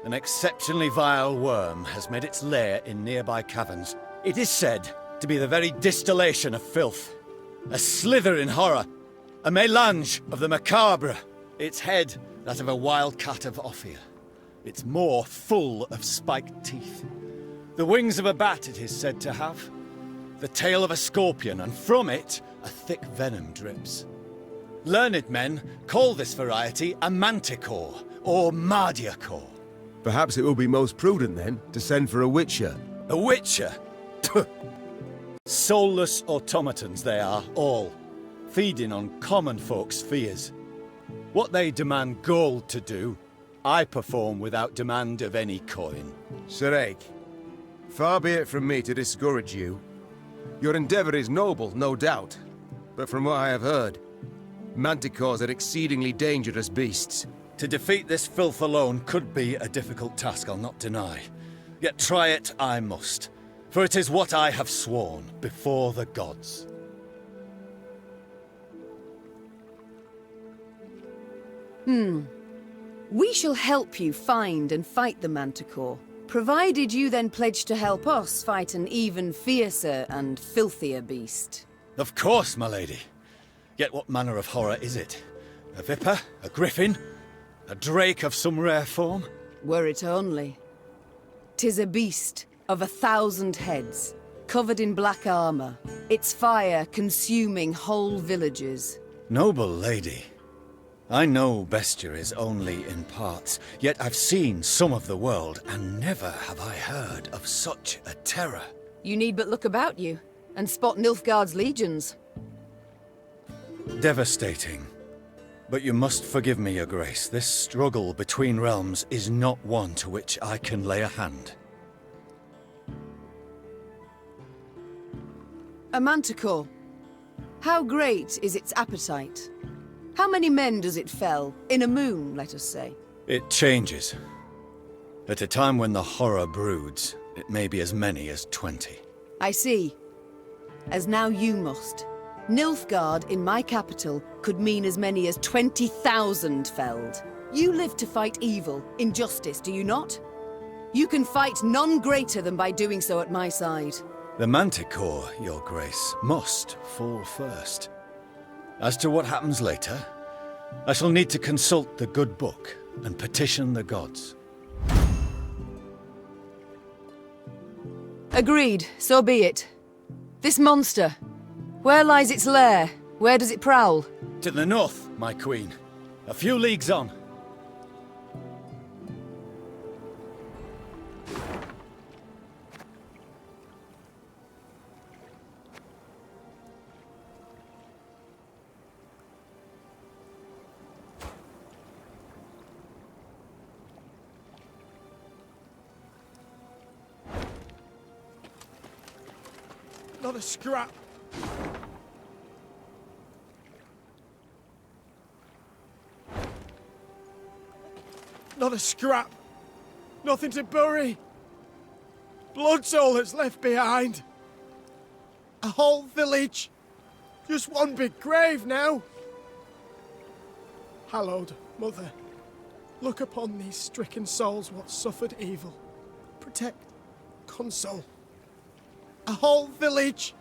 An exceptionally vile worm has made its lair in nearby caverns. It is said to be the very distillation of filth. A slithering horror. A mélange of the macabre. Its head, that of a wild cat of Ophir. Its maw full of spiked teeth. The wings of a bat it is said to have. The tail of a scorpion, and from it, a thick venom drips. Learned men call this variety a manticore, or mardiacore. Perhaps it will be most prudent, then, to send for a witcher. A witcher? Soulless automatons they are, all, feeding on common folks' fears. What they demand gold to do, I perform without demand of any coin. Sir Ake, far be it from me to discourage you. Your endeavor is noble, no doubt, but from what I have heard, manticores are exceedingly dangerous beasts. To defeat this filth alone could be a difficult task, I'll not deny. Yet try it I must, for it is what I have sworn before the gods. We shall help you find and fight the Manticore, provided you then pledge to help us fight an even fiercer and filthier beast. Of course, my lady. Yet what manner of horror is it? A viper? A griffin? A drake of some rare form? Were it only. 'Tis a beast of 1,000 heads, covered in black armor, its fire consuming whole villages. Noble lady. I know bestiary is only in parts, yet I've seen some of the world, and never have I heard of such a terror. You need but look about you, and spot Nilfgaard's legions. Devastating. But you must forgive me, Your Grace. This struggle between realms is not one to which I can lay a hand. A Manticore. How great is its appetite? How many men does it fell? In a moon, let us say. It changes. At a time when the horror broods, it may be as many as 20. I see. As now you must. Nilfgaard in my capital could mean as many as 20,000 felled. You live to fight evil, injustice, do you not? You can fight none greater than by doing so at my side. The Manticore, Your Grace, must fall first. As to what happens later, I shall need to consult the good book and petition the gods. Agreed, so be it. This monster, where lies its lair? Where does it prowl? To the north, my queen. A few leagues on. Not a scrap. Not a scrap. Nothing to bury. Blood's all that's left behind. A whole village. Just one big grave now. Hallowed Mother, look upon these stricken souls what suffered evil. Protect, console. A whole village.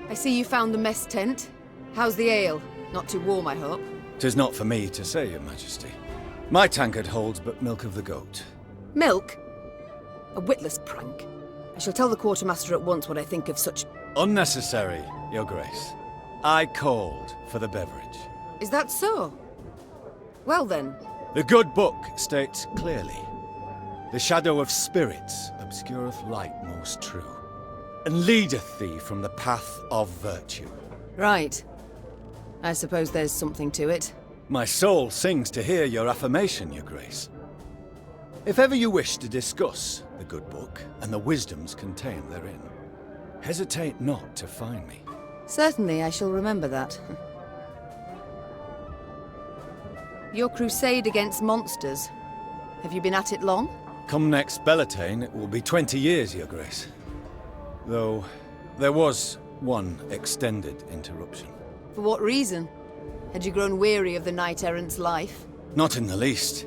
I see you found the mess tent. How's the ale? Not too warm, I hope. 'Tis not for me to say, Your Majesty. My tankard holds but milk of the goat. Milk? A witless prank. I shall tell the quartermaster at once what I think of such... Unnecessary, Your Grace. I called for the beverage. Is that so? Well then. The good book states clearly, the shadow of spirits obscureth light most true, and leadeth thee from the path of virtue. Right. I suppose there's something to it. My soul sings to hear your affirmation, Your Grace. If ever you wish to discuss the good book and the wisdoms contained therein, hesitate not to find me. Certainly, I shall remember that. Your crusade against monsters. Have you been at it long? Come next Bellatane, it will be 20 years, Your Grace. Though, there was one extended interruption. For what reason? Had you grown weary of the knight-errant's life? Not in the least.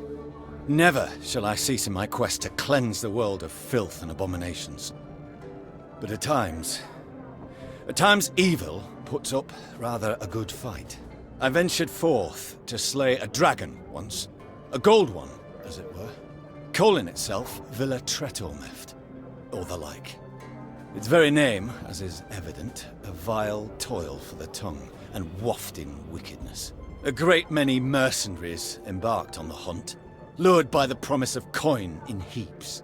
Never shall I cease in my quest to cleanse the world of filth and abominations. But at times, At times evil puts up rather a good fight. I ventured forth to slay a dragon once. A gold one, as it were. Calling itself Villa Tretormeft, or the like. Its very name, as is evident, a vile toil for the tongue and wafting wickedness. A great many mercenaries embarked on the hunt, lured by the promise of coin in heaps.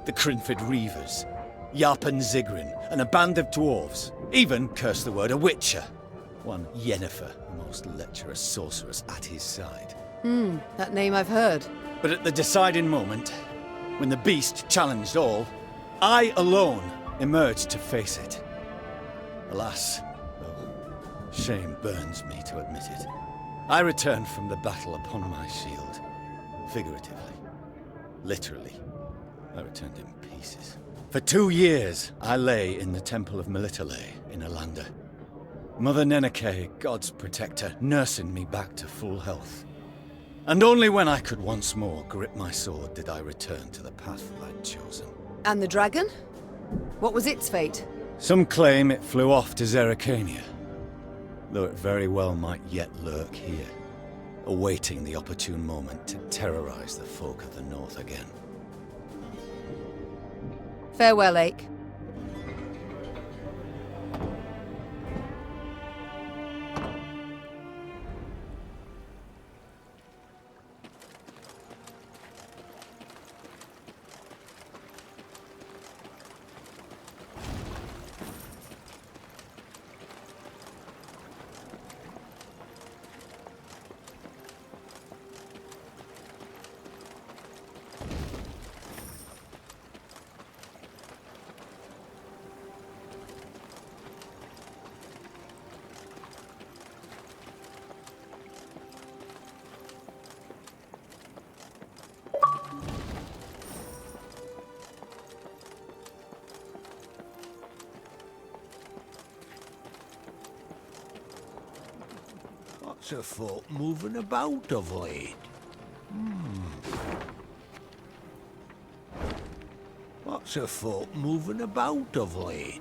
The Crinford Reavers, Yarpen Zigrin, and a band of dwarves. Even, curse the word, a witcher. One Yennefer, a most lecherous sorceress, at his side. That name I've heard. But at the deciding moment, when the beast challenged all, I alone emerged to face it. Alas, oh, shame burns me to admit it. I returned from the battle upon my shield. Figuratively. Literally. I returned in pieces. For 2 years, I lay in the Temple of Melitele in Alanda. Mother Neneke, God's protector, nursing me back to full health. And only when I could once more grip my sword did I return to the path I'd chosen. And the dragon? What was its fate? Some claim it flew off to Zerrikania, though it very well might yet lurk here, awaiting the opportune moment to terrorize the folk of the north again. Farewell, Ake. What's a folk moving about of late? What's a folk moving about of late?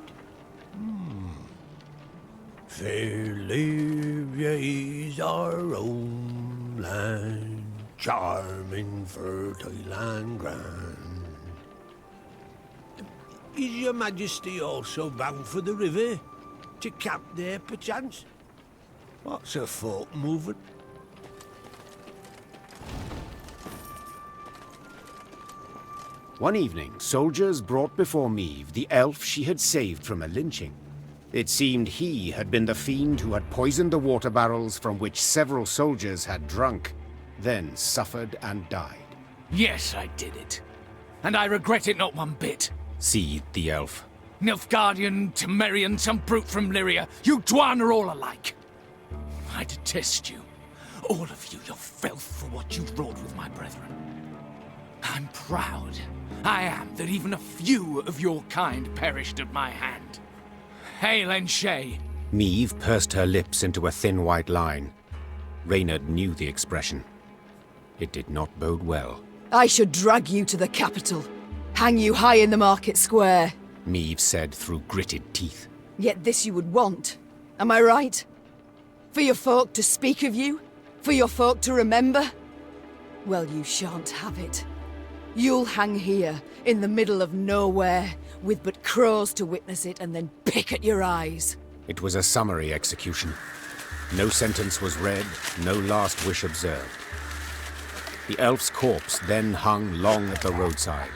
Fair Libya is our own land, charming, fertile and grand. Is your Majesty also bound for the river? To camp there, perchance? What's a folk moving? One evening, soldiers brought before Meve the elf she had saved from a lynching. It seemed he had been the fiend who had poisoned the water barrels from which several soldiers had drunk, then suffered and died. Yes, I did it. And I regret it not one bit. Seethed the elf. Nilfgaardian, Temerian, some brute from Lyria, you Dwan are all alike. I detest you. All of you, your filth for what you wrought with my brethren. I'm proud. I am that even a few of your kind perished at my hand. Hail Enshay! Meve pursed her lips into a thin white line. Reynard knew the expression. It did not bode well. I should drag you to the capital. Hang you high in the market square. Meve said through gritted teeth. Yet this you would want. Am I right? For your folk to speak of you? For your folk to remember? Well, you shan't have it. You'll hang here, in the middle of nowhere, with but crows to witness it and then pick at your eyes. It was a summary execution. No sentence was read, no last wish observed. The elf's corpse then hung long at the roadside,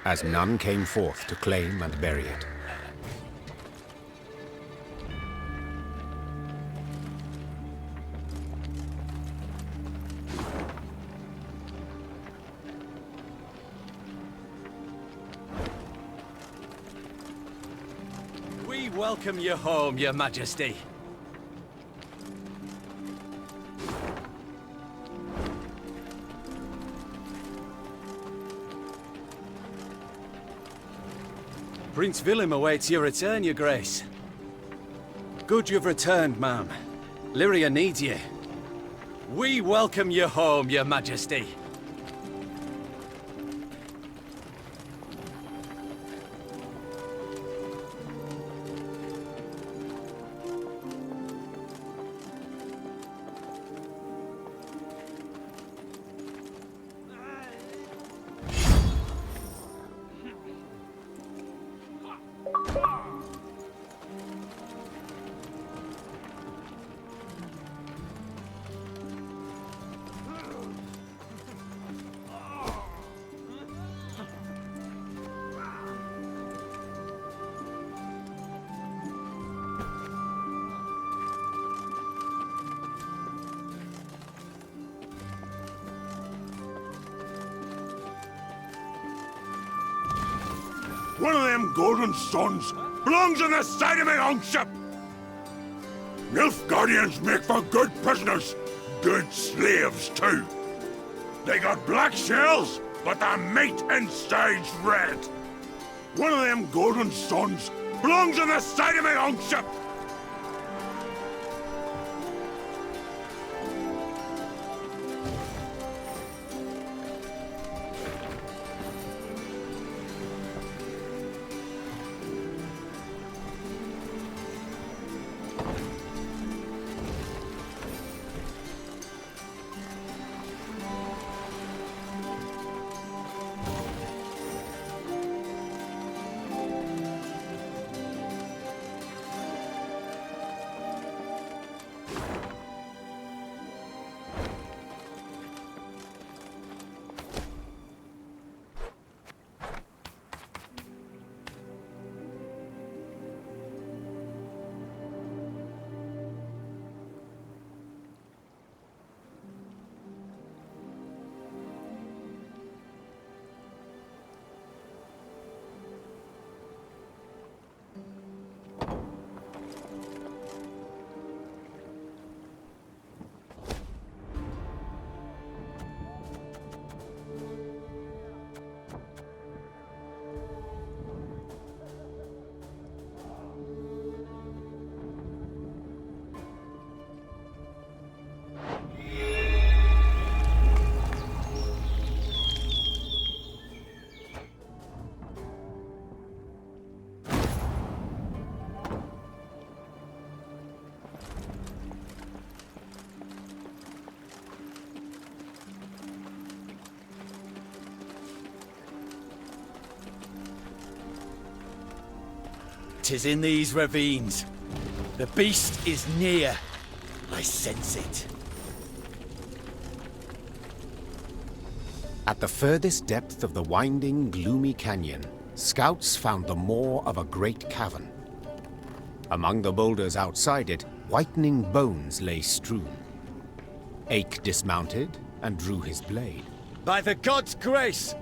as none came forth to claim and bury it. We welcome you home, Your Majesty. Prince Willem awaits your return, Your Grace. Good you've returned, ma'am. Lyria needs you. We welcome you home, Your Majesty. One of them golden sons belongs on the side of my own ship. Nilfgaardians make for good prisoners, good slaves too. They got black shells, but the meat inside's red. One of them golden sons belongs on the side of my own ship. "'Tis in these ravines. The beast is near. I sense it." At the furthest depth of the winding, gloomy canyon, scouts found the maw of a great cavern. Among the boulders outside it, whitening bones lay strewn. Ache dismounted and drew his blade. "By the god's grace,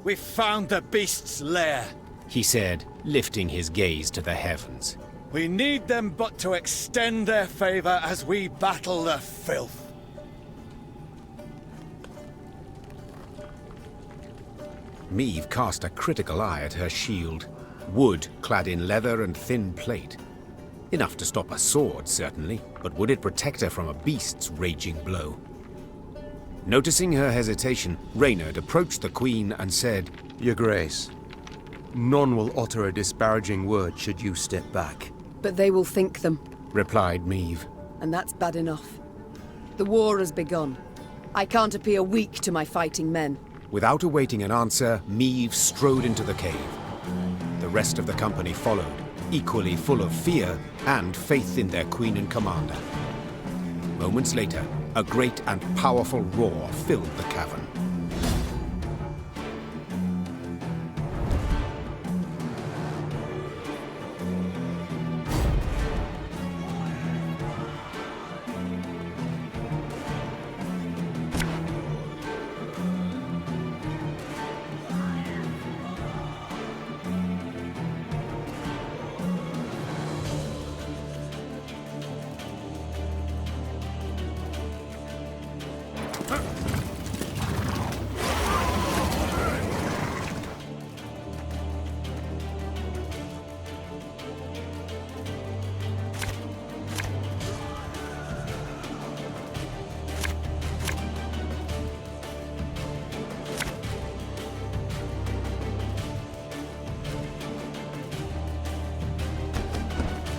we've found the beast's lair," he said, lifting his gaze to the heavens. "We need them but to extend their favor as we battle the filth." Meve cast a critical eye at her shield, wood clad in leather and thin plate. Enough to stop a sword, certainly, but would it protect her from a beast's raging blow? Noticing her hesitation, Reynard approached the Queen and said, "Your Grace, none will utter a disparaging word should you step back." But they will think them, replied Meve. And that's bad enough. The war has begun. I can't appear weak to my fighting men. Without awaiting an answer, Meve strode into the cave. The rest of the company followed, equally full of fear and faith in their queen and commander. Moments later, a great and powerful roar filled the cavern.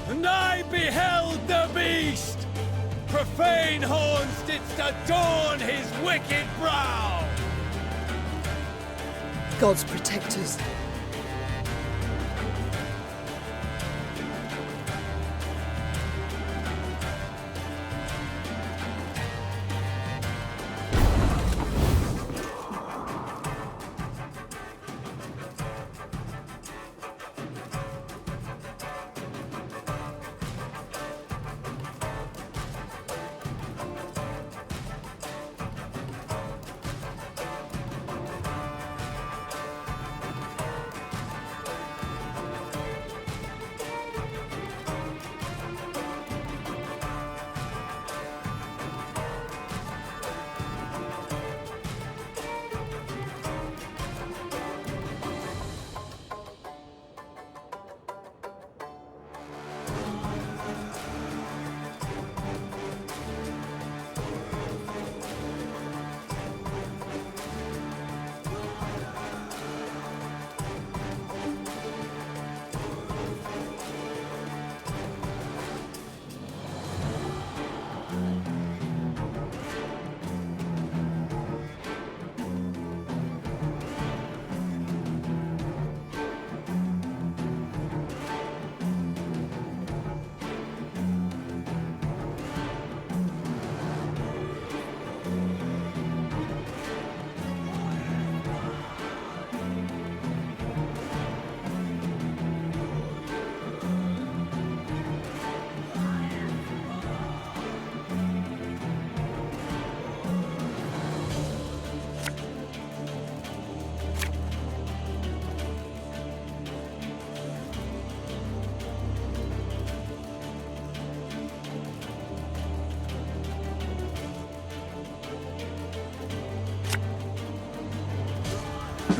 "And I beheld the beast! Profane horns didst adorn his wicked brow!" God's protectors.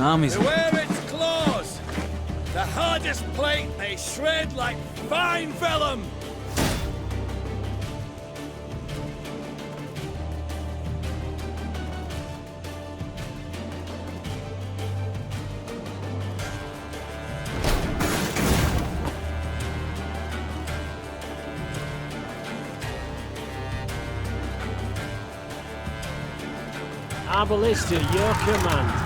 Army's... Beware its claws! The hardest plate they shred like fine vellum! Our ballista, your command.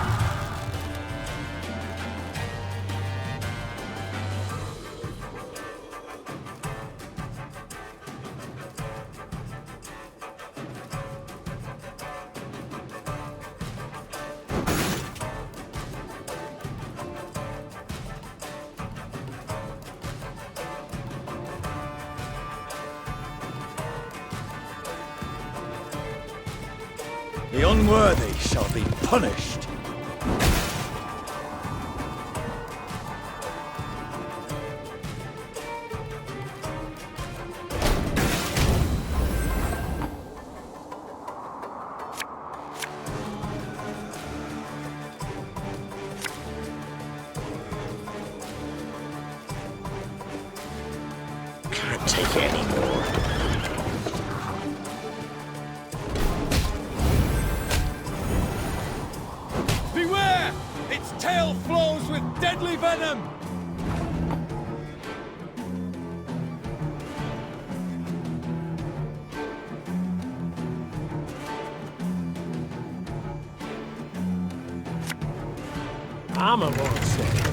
The unworthy shall be punished. Can't take it anymore. Beware! Its tail flows with deadly venom! Armor won't say.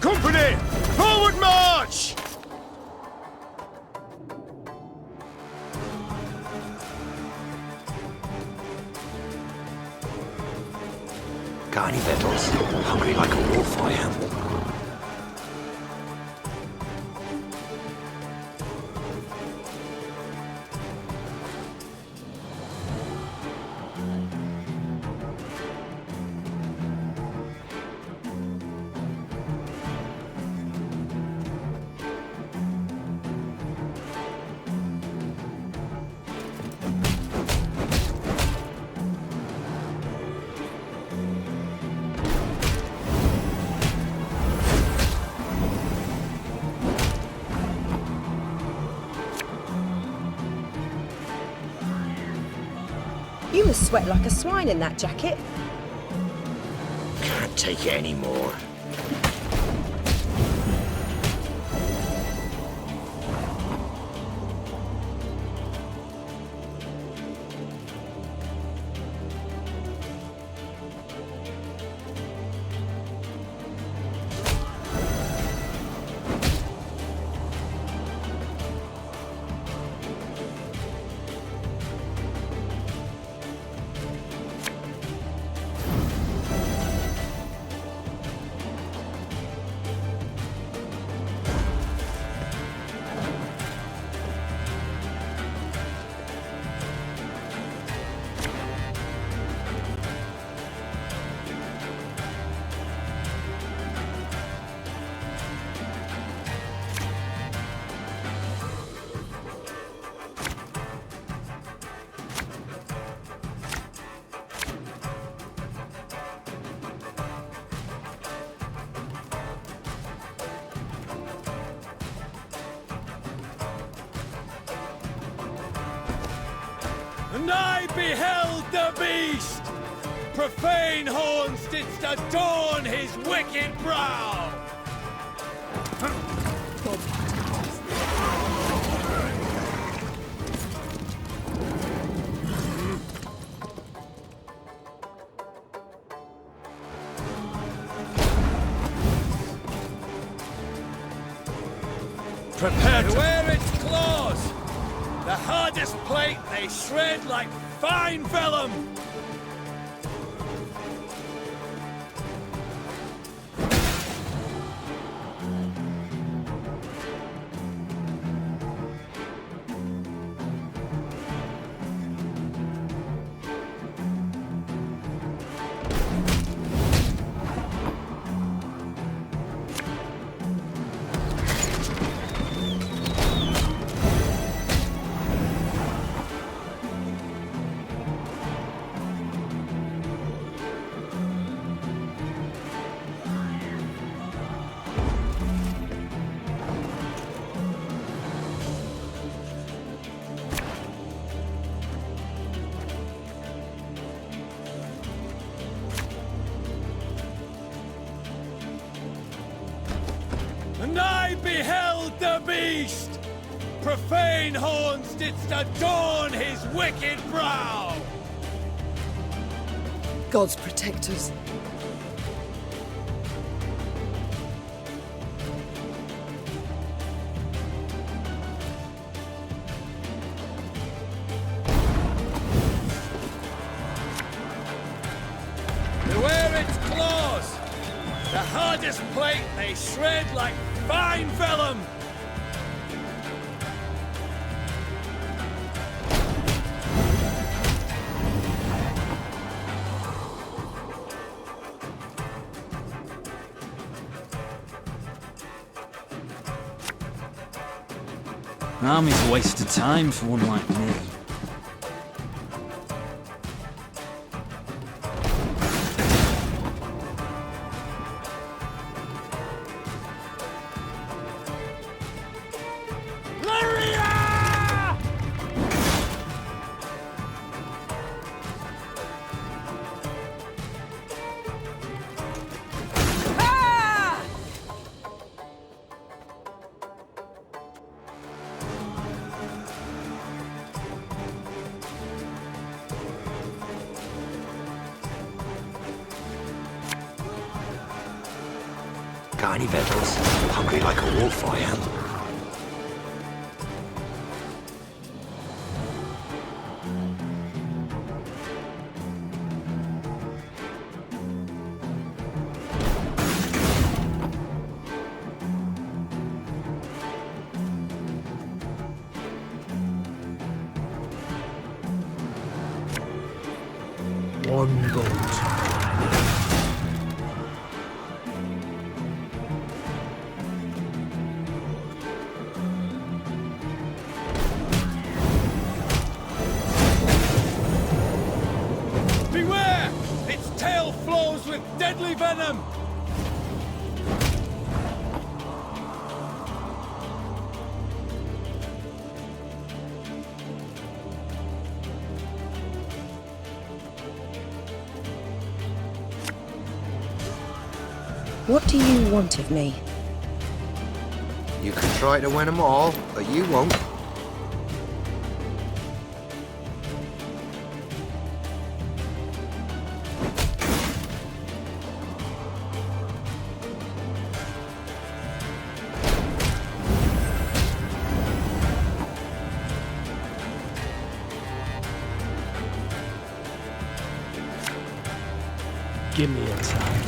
Company! Forward march! Got any victuals? Hungry like a wolf I am. You must sweat like a swine in that jacket. Can't take it anymore. And I beheld the beast! Profane horns didst adorn his wicked brow! Prepare to wear its claws! The hardest plate they shred like fine vellum! And I beheld the beast! Profane horns didst adorn his wicked brow! Gods protect us. Beware its claws! The hardest plate they shred like fine vellum! Army's a waste of time for one like me. Got any victuals? Hungry like a wolf, I am. One goat. Beware! Its tail flows with deadly venom! What do you want of me? You can try to win them all, but you won't. Give me a time.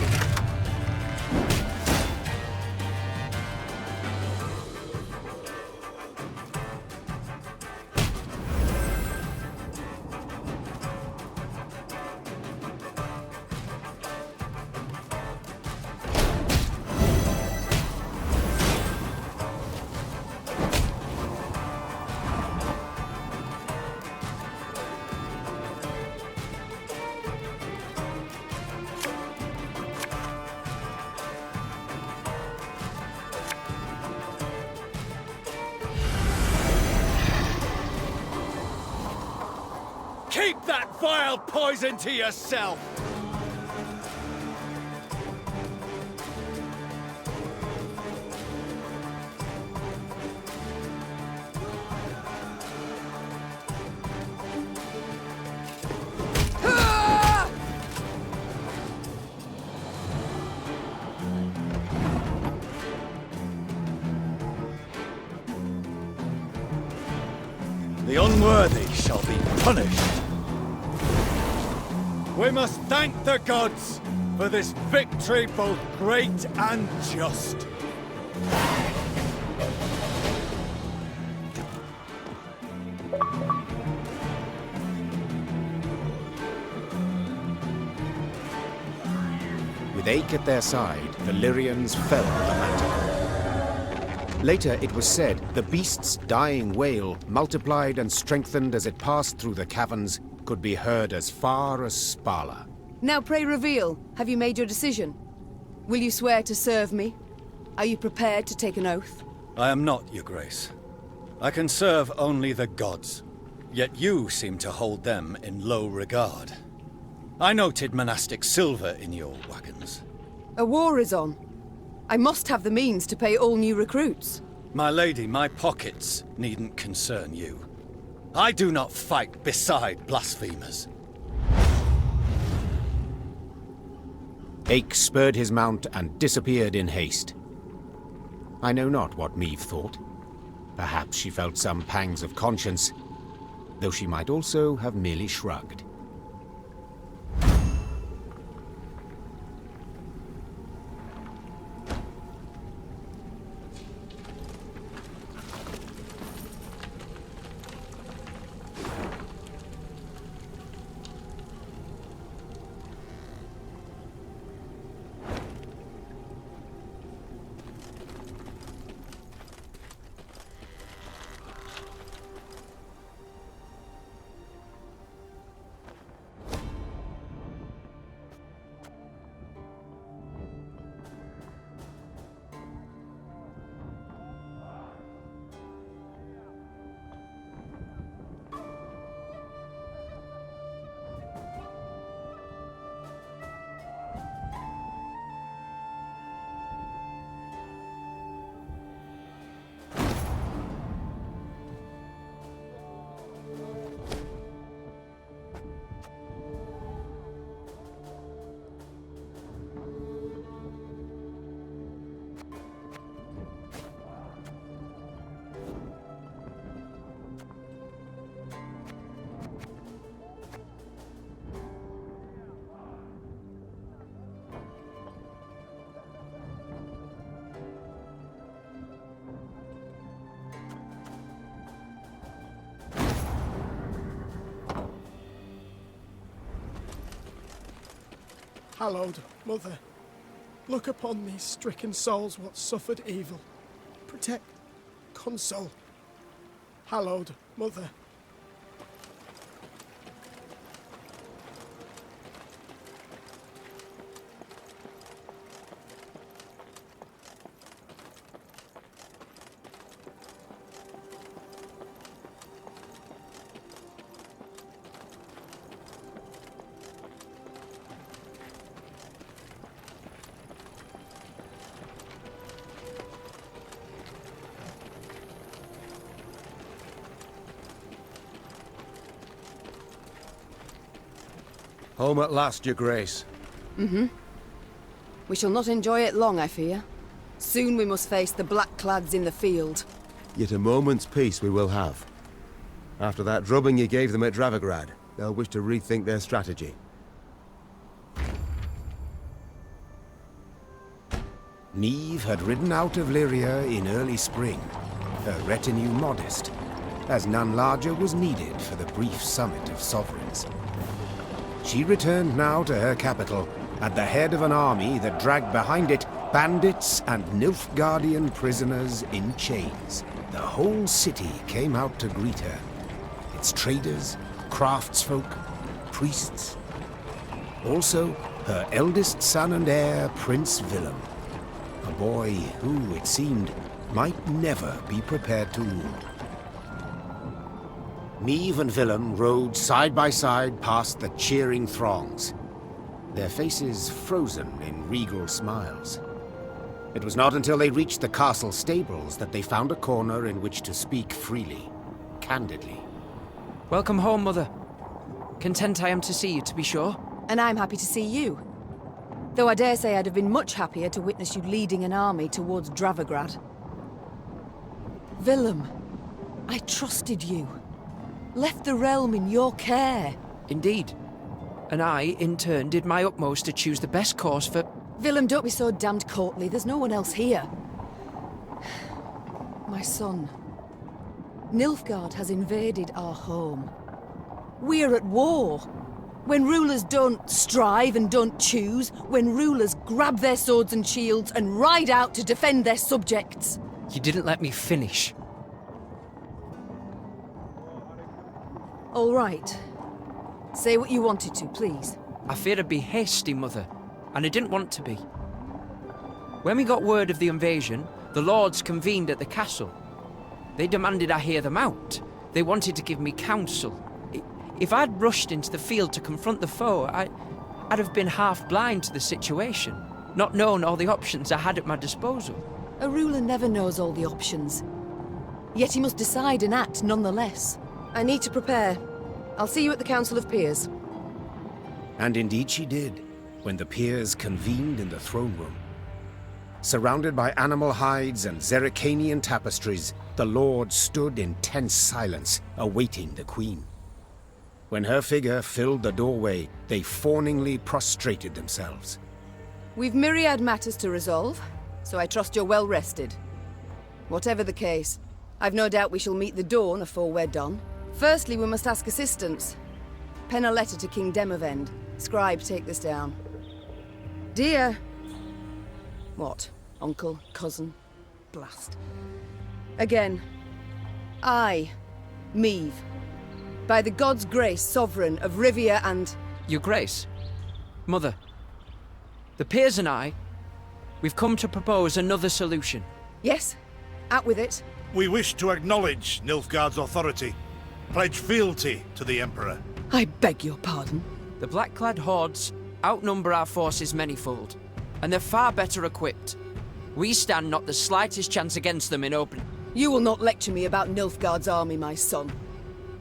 smell poison to yourself! The unworthy shall be punished. We must thank the gods for this victory both great and just. With Ache at their side, the Lyrians fell the mountain. Later, it was said, the beast's dying wail, multiplied and strengthened as it passed through the caverns, could be heard as far as Spala. Now pray reveal, have you made your decision? Will you swear to serve me? Are you prepared to take an oath? I am not, Your Grace. I can serve only the gods. Yet you seem to hold them in low regard. I noted monastic silver in your wagons. A war is on. I must have the means to pay all new recruits. My lady, my pockets needn't concern you. I do not fight beside blasphemers. Ache spurred his mount and disappeared in haste. I know not what Meve thought. Perhaps she felt some pangs of conscience, though she might also have merely shrugged. Hallowed Mother, look upon these stricken souls what suffered evil. Protect, console. Hallowed Mother. Home at last, Your Grace. Mm-hmm. We shall not enjoy it long, I fear. Soon we must face the black-clads in the field. Yet a moment's peace we will have. After that drubbing you gave them at Dravagrad, they'll wish to rethink their strategy. Neve had ridden out of Lyria in early spring, her retinue modest, as none larger was needed for the brief summit of sovereigns. She returned now to her capital, at the head of an army that dragged behind it bandits and Nilfgaardian prisoners in chains. The whole city came out to greet her. Its traders, craftsfolk, priests. Also, her eldest son and heir, Prince Willem. A boy who, it seemed, might never be prepared to rule. Meve and Willem rode side by side past the cheering throngs, their faces frozen in regal smiles. It was not until they reached the castle stables that they found a corner in which to speak freely, candidly. Welcome home, Mother. Content I am to see you, to be sure. And I'm happy to see you. Though I dare say I'd have been much happier to witness you leading an army towards Dravigrad. Willem, I trusted you. Left the realm in your care. Indeed. And I, in turn, did my utmost to choose the best course for... Willem, don't be so damned courtly. There's no one else here. My son. Nilfgaard has invaded our home. We're at war. When rulers don't strive and don't choose, when rulers grab their swords and shields and ride out to defend their subjects. You didn't let me finish. All right. Say what you wanted to, please. I feared I'd be hasty, Mother, and I didn't want to be. When we got word of the invasion, the lords convened at the castle. They demanded I hear them out. They wanted to give me counsel. If I'd rushed into the field to confront the foe, I'd have been half blind to the situation, not known all the options I had at my disposal. A ruler never knows all the options. Yet he must decide and act nonetheless. I need to prepare. I'll see you at the Council of Peers. And indeed she did, when the peers convened in the throne room. Surrounded by animal hides and Zerrikanian tapestries, the lords stood in tense silence, awaiting the queen. When her figure filled the doorway, they fawningly prostrated themselves. We've myriad matters to resolve, so I trust you're well rested. Whatever the case, I've no doubt we shall meet the dawn afore we're done. Firstly, we must ask assistance. Pen a letter to King Demavend. Scribe, take this down. Dear... What? Uncle? Cousin? Blast. Again. I, Meve, by the God's grace, sovereign of Rivia and... Your Grace. Mother. The peers and I, we've come to propose another solution. Yes? Out with it. We wish to acknowledge Nilfgaard's authority. Pledge fealty to the Emperor. I beg your pardon. The black-clad hordes outnumber our forces manyfold, and they're far better equipped. We stand not the slightest chance against them in open... You will not lecture me about Nilfgaard's army, my son.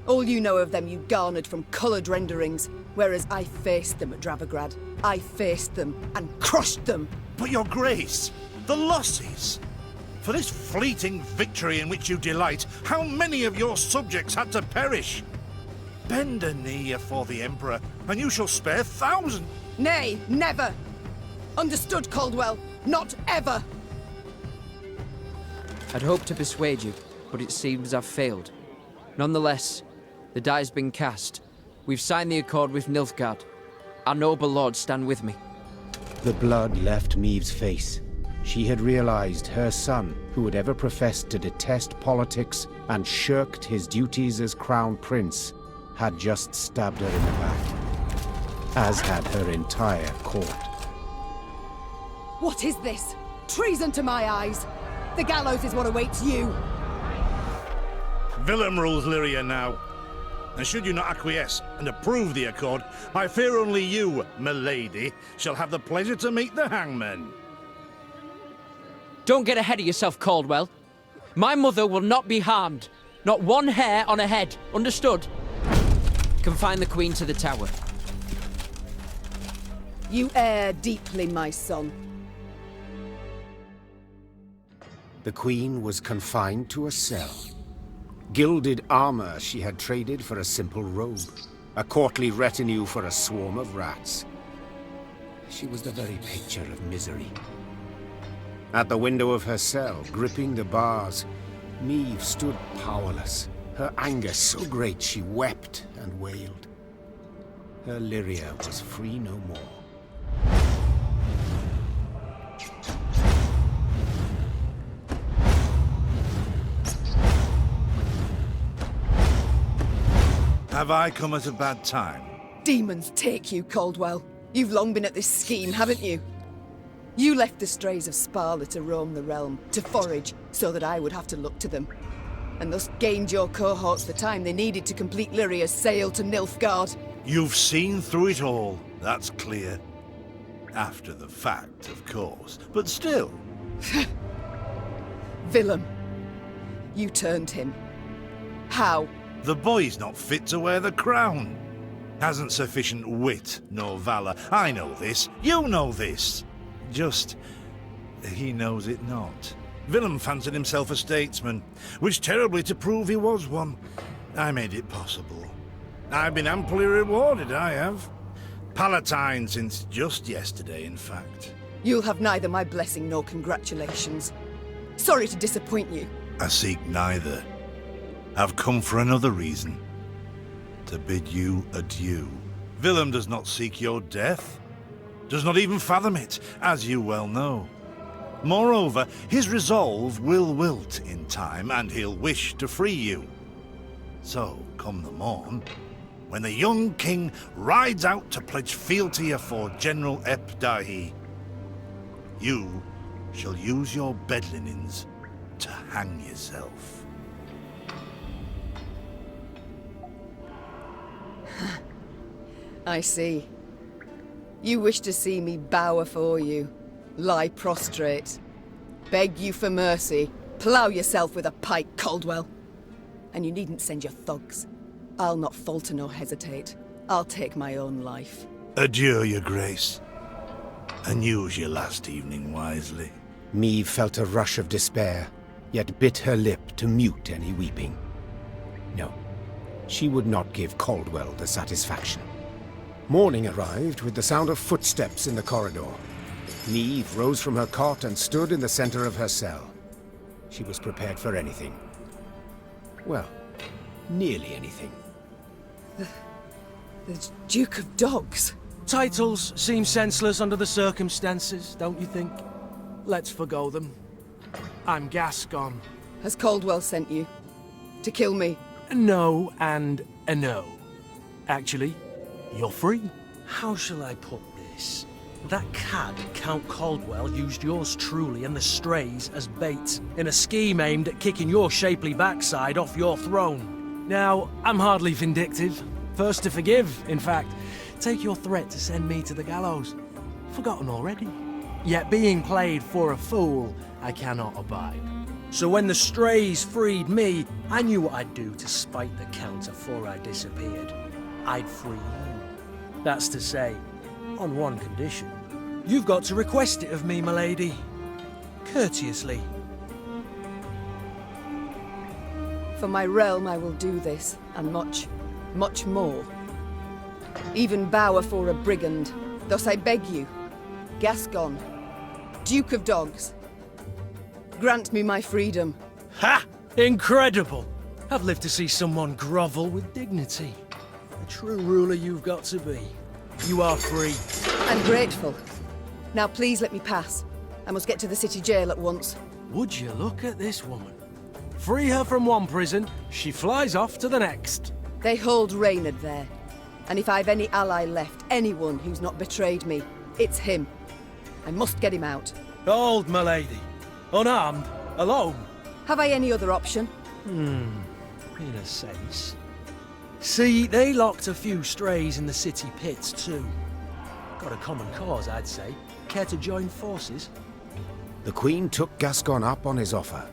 All you know of them you garnered from coloured renderings, whereas I faced them at Dravigrad. I faced them and crushed them. But your grace, the losses. For this fleeting victory in which you delight, how many of your subjects had to perish? Bend a knee afore the Emperor, and you shall spare thousands. Nay, never! Understood, Caldwell? Not ever! I'd hoped to persuade you, but it seems I've failed. Nonetheless, the die's been cast. We've signed the accord with Nilfgaard. Our noble lords stand with me. The blood left Meve's face. She had realized her son, who had ever professed to detest politics and shirked his duties as crown prince, had just stabbed her in the back, as had her entire court. What is this? Treason to my eyes! The gallows is what awaits you! Willem rules Lyria now. And should you not acquiesce and approve the accord, I fear only you, milady, shall have the pleasure to meet the hangman. Don't get ahead of yourself, Caldwell. My mother will not be harmed. Not one hair on her head. Understood? Confine the Queen to the tower. You err deeply, my son. The Queen was confined to a cell. Gilded armor she had traded for a simple robe. A courtly retinue for a swarm of rats. She was the very picture of misery. At the window of her cell, gripping the bars, Meve stood powerless, her anger so great she wept and wailed. Her Lyria was free no more. Have I come at a bad time? Demons take you, Caldwell. You've long been at this scheme, haven't you? You left the strays of Sparla to roam the realm, to forage, so that I would have to look to them. and thus gained your cohorts the time they needed to complete Lyria's sail to Nilfgaard. You've seen through it all, that's clear. After the fact, of course, but still. Willem, you turned him. How? The boy's not fit to wear the crown. Hasn't sufficient wit nor valour. I know this. You know this. Just, he knows it not. Willem fancied himself a statesman. Wished terribly to prove he was one. I made it possible. I've been amply rewarded, I have. Palatine since just yesterday, in fact. You'll have neither my blessing nor congratulations. Sorry to disappoint you. I seek neither. I've come for another reason. To bid you adieu. Willem does not seek your death. Does not even fathom it, as you well know. Moreover, his resolve will wilt in time, and he'll wish to free you. So, come the morn, when the young king rides out to pledge fealty afore General Ep Dahi, you shall use your bed linens to hang yourself. I see. You wish to see me bow afore you, lie prostrate, beg you for mercy, plough yourself with a pike, Caldwell. And you needn't send your thugs. I'll not falter nor hesitate. I'll take my own life. Adieu, your grace, and use your last evening wisely. Meve felt a rush of despair, yet bit her lip to mute any weeping. No, she would not give Caldwell the satisfaction. Morning arrived with the sound of footsteps in the corridor. Meve rose from her cot and stood in the center of her cell. She was prepared for anything. Well, nearly anything. The Duke of Dogs. Titles seem senseless under the circumstances, don't you think? Let's forgo them. I'm Gascon. Has Caldwell sent you? To kill me? No and a no. Actually, you're free. How shall I put this? That cad, Count Caldwell, used yours truly and the strays as bait in a scheme aimed at kicking your shapely backside off your throne. Now, I'm hardly vindictive. First to forgive, in fact. Take your threat to send me to the gallows. Forgotten already. Yet being played for a fool, I cannot abide. So when the strays freed me, I knew what I'd do to spite the Count afore I disappeared. I'd free you. That's to say, on one condition. You've got to request it of me, my lady. Courteously. For my realm I will do this, and much, much more. Even bow afore a brigand. Thus I beg you, Gascon, Duke of Dogs, grant me my freedom. Ha! Incredible! I've lived to see someone grovel with dignity. The true ruler you've got to be. You are free. I'm grateful. Now please let me pass. I must get to the city jail at once. Would you look at this woman? Free her from one prison, she flies off to the next. They hold Reynard there. And if I've any ally left, anyone who's not betrayed me, it's him. I must get him out. Hold, my lady. Unarmed, alone. Have I any other option? In a sense. See, they locked a few strays in the city pits too. Got a common cause, I'd say. Care to join forces? The Queen took Gascon up on his offer.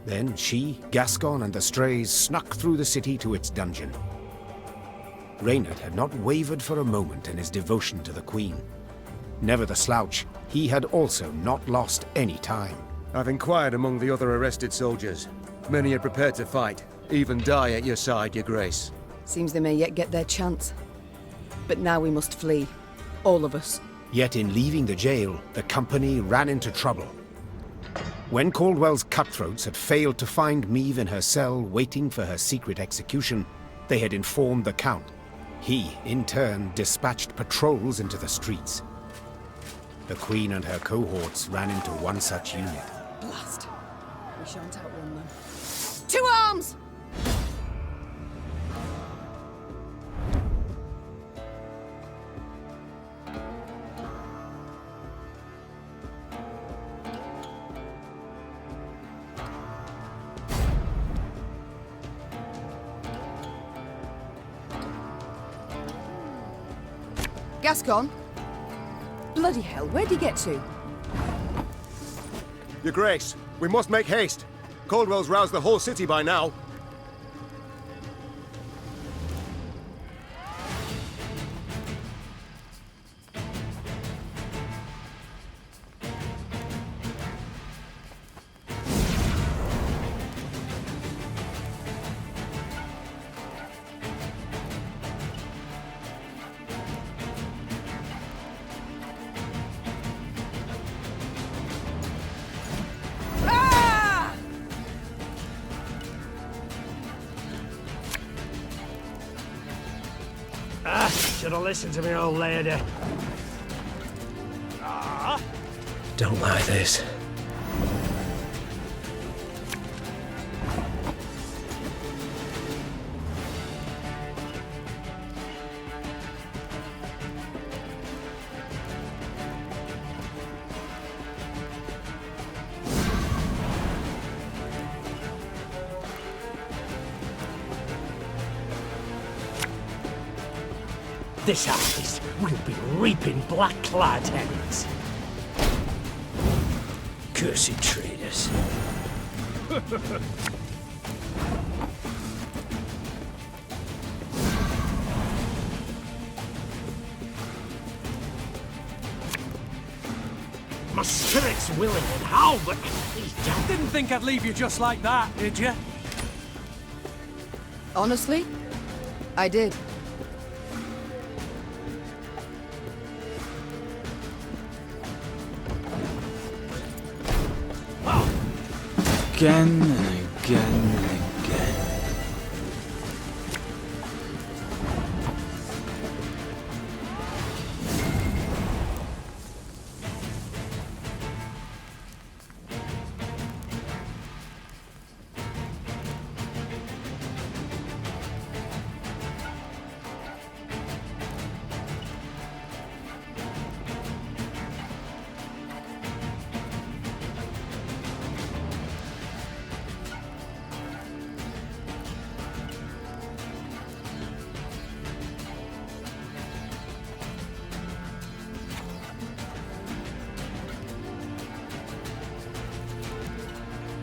Then she, Gascon, and the strays snuck through the city to its dungeon. Reynard had not wavered for a moment in his devotion to the Queen. Never the slouch, he had also not lost any time. I've inquired among the other arrested soldiers. Many are prepared to fight, even die at your side, your grace. Seems they may yet get their chance. But now we must flee. All of us. Yet in leaving the jail, the company ran into trouble. When Caldwell's cutthroats had failed to find Meve in her cell waiting for her secret execution, they had informed the Count. He, in turn, dispatched patrols into the streets. The Queen and her cohorts ran into one such unit. Blast. We shan't outrun them. To arms! Gascon? Bloody hell, where'd he get to? Your Grace, we must make haste. Caldwell's roused the whole city by now. Should have listened to me, old lady. Don't like this. This harvest will be reaping black-clad heads. Cursed traitors. My spirit's willing and how, but didn't think I'd leave you just like that, did you? Honestly, I did. Again and again and again.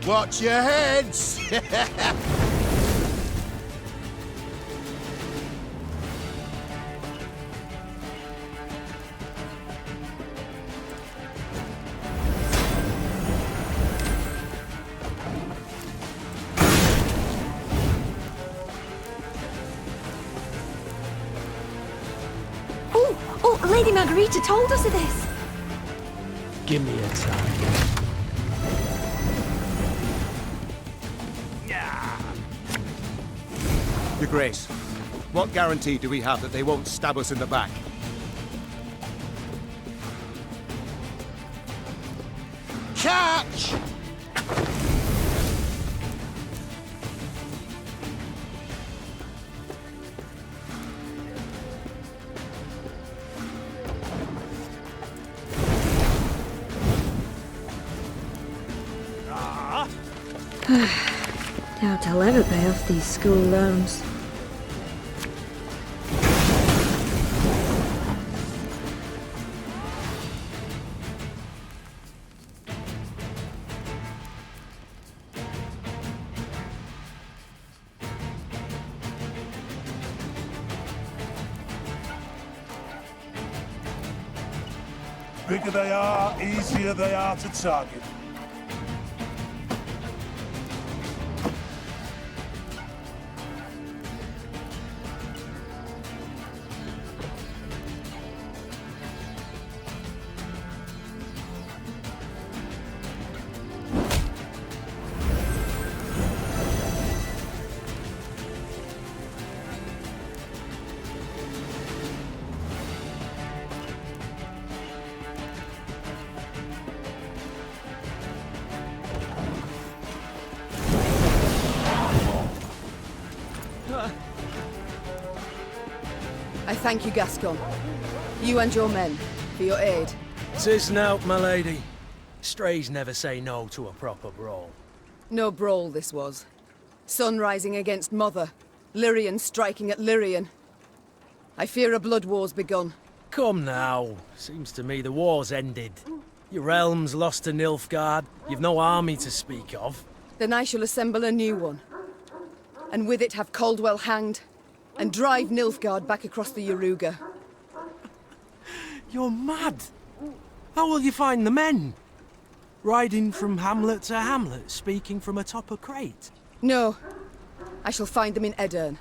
Watch your heads! Oh, Lady Margarita told us of this. Give me a time. Your Grace, what guarantee do we have that they won't stab us in the back? Catch! Doubt I'll ever pay off these school loans. Bigger they are, easier they are to target. I thank you, Gascon. You and your men, for your aid. 'Tis nought, my lady. Strays never say no to a proper brawl. No brawl this was. Sun rising against Mother. Lyrian striking at Lyrian. I fear a blood war's begun. Come now. Seems to me the war's ended. Your realm's lost to Nilfgaard. You've no army to speak of. Then I shall assemble a new one. And with it have Caldwell hanged, and drive Nilfgaard back across the Yaruga. You're mad. How will you find the men? Riding from hamlet to hamlet, speaking from atop a crate? No. I shall find them in Edirn.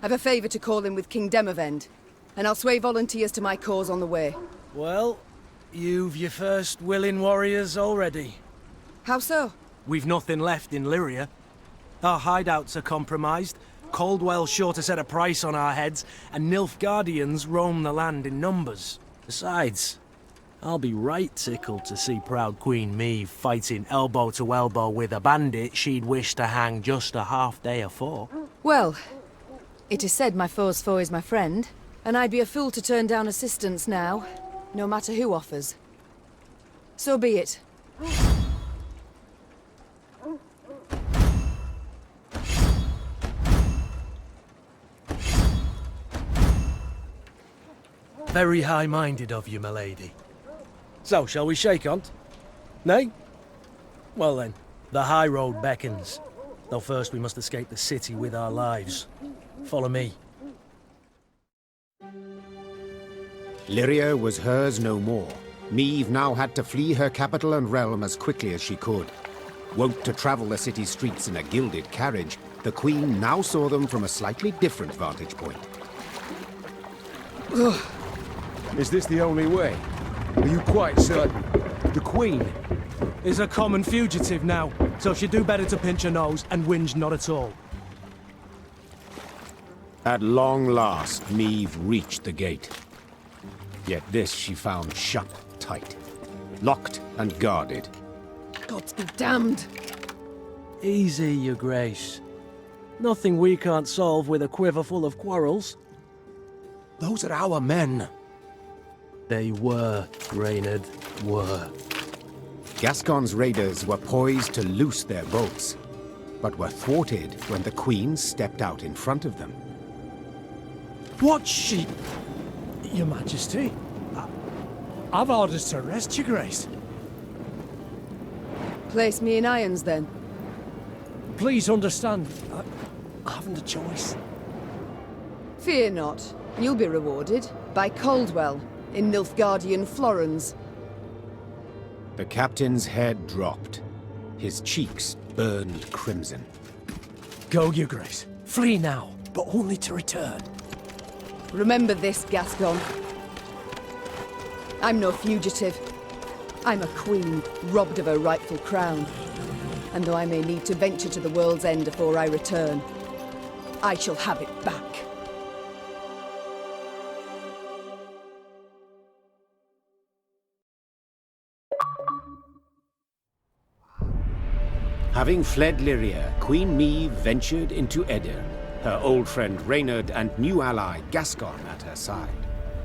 I've a favour to call in with King Demavend, and I'll sway volunteers to my cause on the way. Well, you've your first willing warriors already. How so? We've nothing left in Lyria. Our hideouts are compromised, Caldwell's sure to set a price on our heads, and Nilfgaardians roam the land in numbers. Besides, I'll be right tickled to see proud Queen Meve fighting elbow to elbow with a bandit she'd wish to hang just a half day afore. Well, it is said my foe's foe is my friend, and I'd be a fool to turn down assistance now, no matter who offers. So be it. Very high-minded of you, milady. So, shall we shake on't? Nay? Well then, the high road beckons. Though first we must escape the city with our lives. Follow me. Lyria was hers no more. Meve now had to flee her capital and realm as quickly as she could. Wont to travel the city streets in a gilded carriage, the Queen now saw them from a slightly different vantage point. Is this the only way? Are you quite certain? The Queen is a common fugitive now, so she'd do better to pinch her nose and whinge not at all. At long last, Meve reached the gate. Yet this she found shut tight, locked and guarded. Gods be damned! Easy, your grace. Nothing we can't solve with a quiver full of quarrels. Those are our men. They were, Reynard, were. Gascon's raiders were poised to loose their bolts, but were thwarted when the Queen stepped out in front of them. What she... Your Majesty? I've orders to arrest your grace. Place me in irons, then. Please understand, I haven't a choice. Fear not. You'll be rewarded by Caldwell in Nilfgaardian Florens. The captain's head dropped. His cheeks burned crimson. Go, your grace. Flee now, but only to return. Remember this, Gascon. I'm no fugitive. I'm a queen, robbed of her rightful crown. And though I may need to venture to the world's end before I return, I shall have it back. Having fled Lyria, Queen Meve ventured into Edirn, her old friend Reynard and new ally Gascon at her side.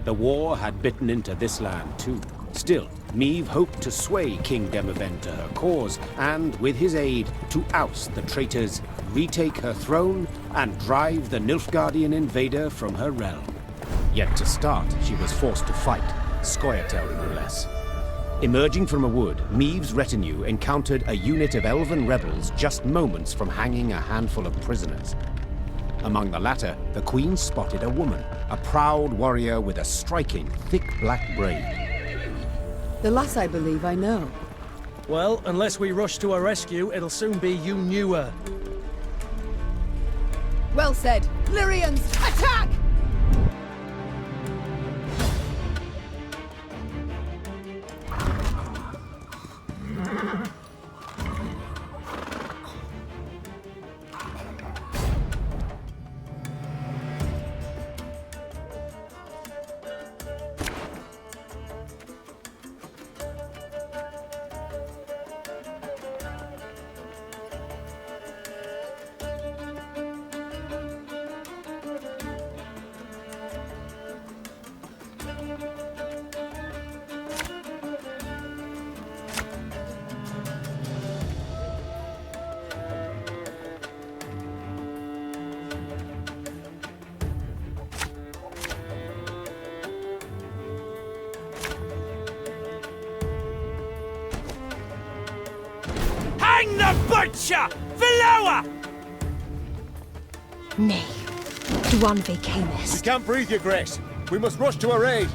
The war had bitten into this land too. Still, Meve hoped to sway King Demavend to her cause, and, with his aid, to oust the traitors, retake her throne, and drive the Nilfgaardian invader from her realm. Yet to start, she was forced to fight, Scoia'tael no less. Emerging from a wood, Meve's retinue encountered a unit of elven rebels just moments from hanging a handful of prisoners. Among the latter, the Queen spotted a woman, a proud warrior with a striking, thick black braid. The lass I believe I know. Well, unless we rush to her rescue, it'll soon be you knew her. Well said. Lyrians, attack! Hang the butcher! Valoa! Nay. Duan vacamus. We can't breathe, Your Grace. We must rush to her aid.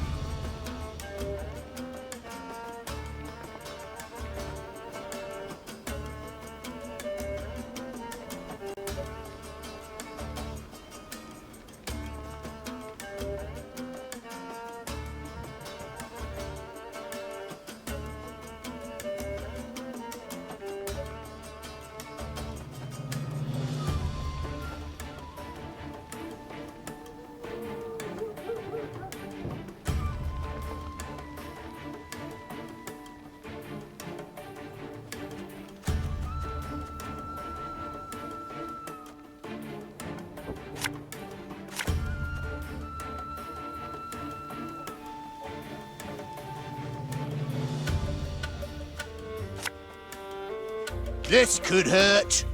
This could hurt.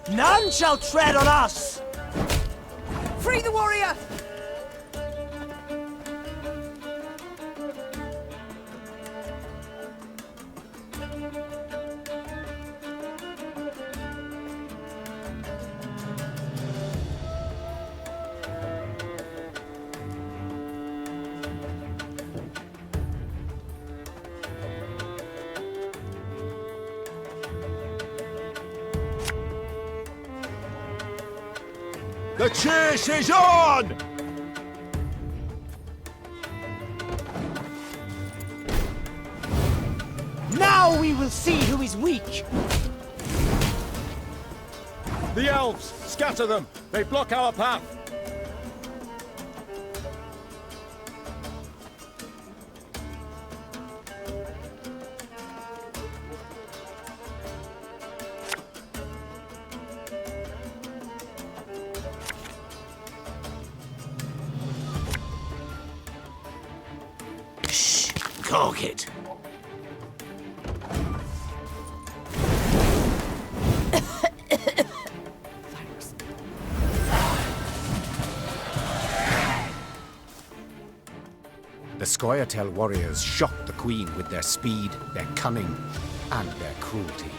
None shall tread on us! Free the warrior! The chase is on! Now we will see who is weak! The elves! Scatter them! They block our path! Cork it. The Scoia'tael warriors shocked the Queen with their speed, their cunning, and their cruelty.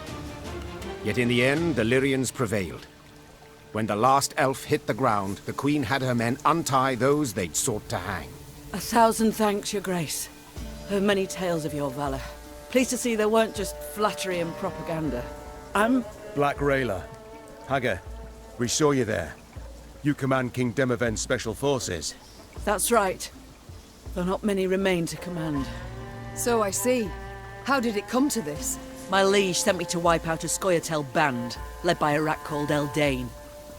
Yet in the end, the Lyrians prevailed. When the last elf hit the ground, the Queen had her men untie those they'd sought to hang. 1,000 thanks, Your Grace. Heard many tales of your valor. Pleased to see they weren't just flattery and propaganda. Black Rayla. Haga, we saw you there. You command King Demoven's special forces. That's right. Though not many remain to command. So I see. How did it come to this? My liege sent me to wipe out a Scoia'tael band, led by a rat called Eldane.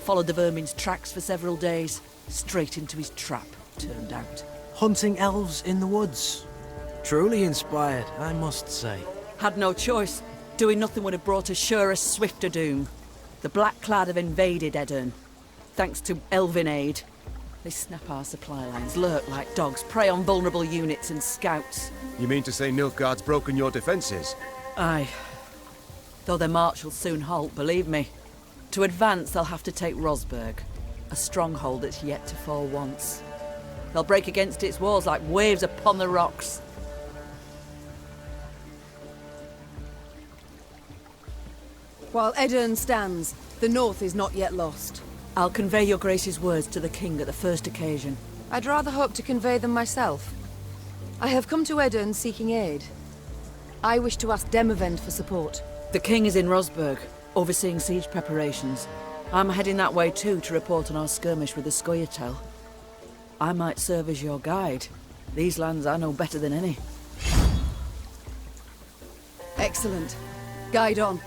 Followed the vermin's tracks for several days. Straight into his trap, turned out. Hunting elves in the woods. Truly inspired, I must say. Had no choice. Doing nothing would have brought us surer, swifter doom. The Black Clad have invaded Edirn. Thanks to elven aid. They snap our supply lines, lurk like dogs, prey on vulnerable units and scouts. You mean to say Nilfgaard's broken your defenses? Aye. Though their march will soon halt, believe me. To advance, they'll have to take Rosberg. A stronghold that's yet to fall once. They'll break against its walls like waves upon the rocks. While Edirn stands, the north is not yet lost. I'll convey your grace's words to the king at the first occasion. I'd rather hope to convey them myself. I have come to Edirn seeking aid. I wish to ask Demavend for support. The king is in Rosberg, overseeing siege preparations. I'm heading that way too to report on our skirmish with the Scoia'tael. I might serve as your guide. These lands I know better than any. Excellent. Guide on.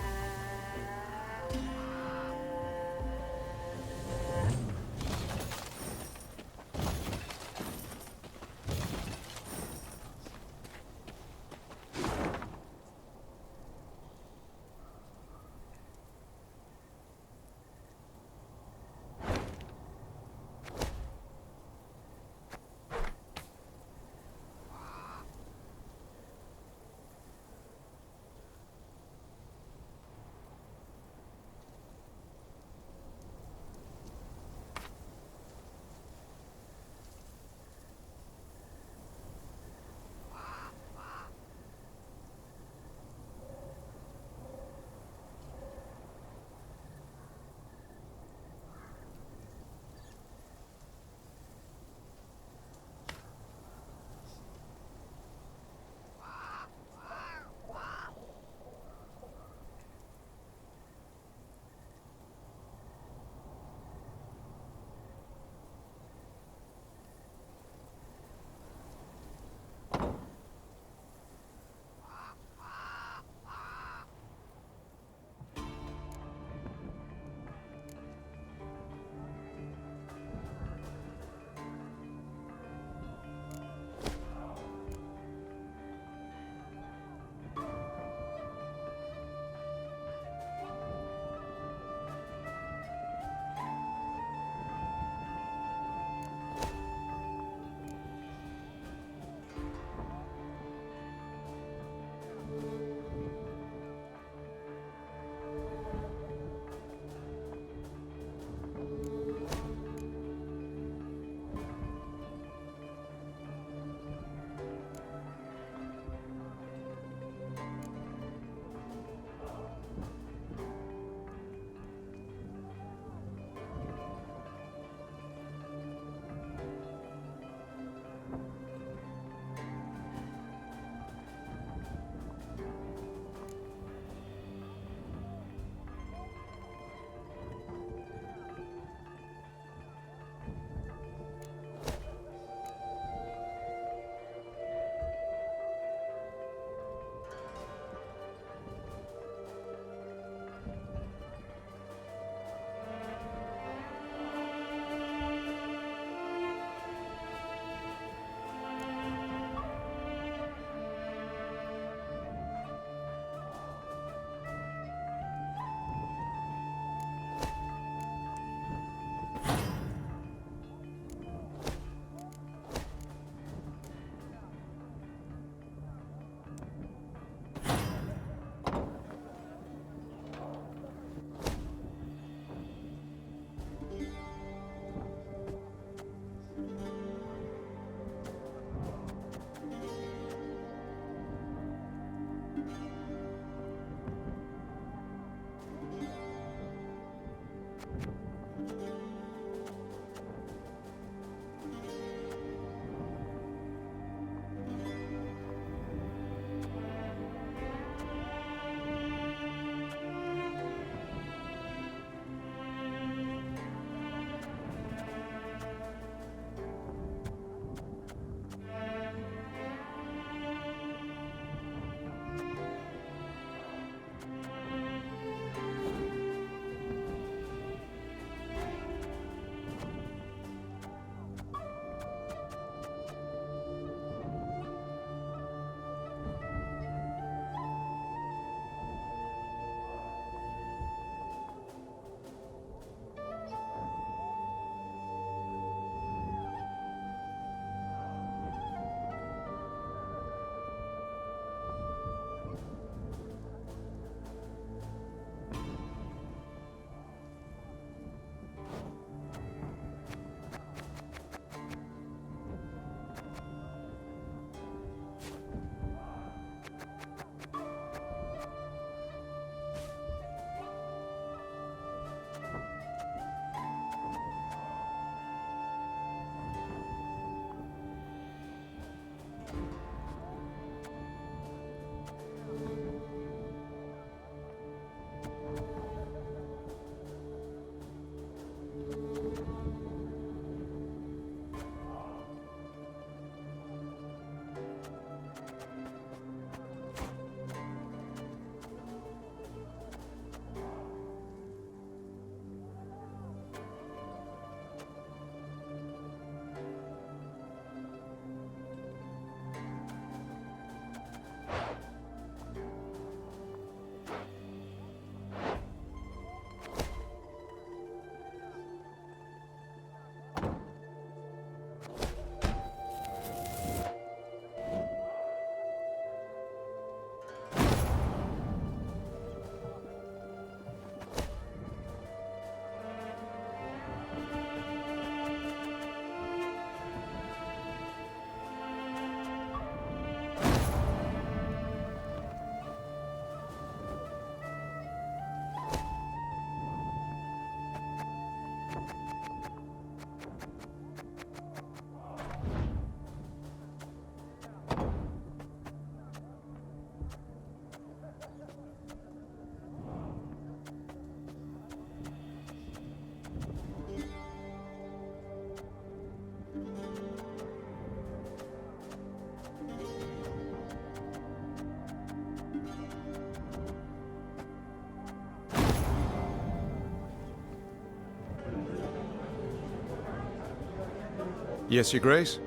Yes, Your Grace?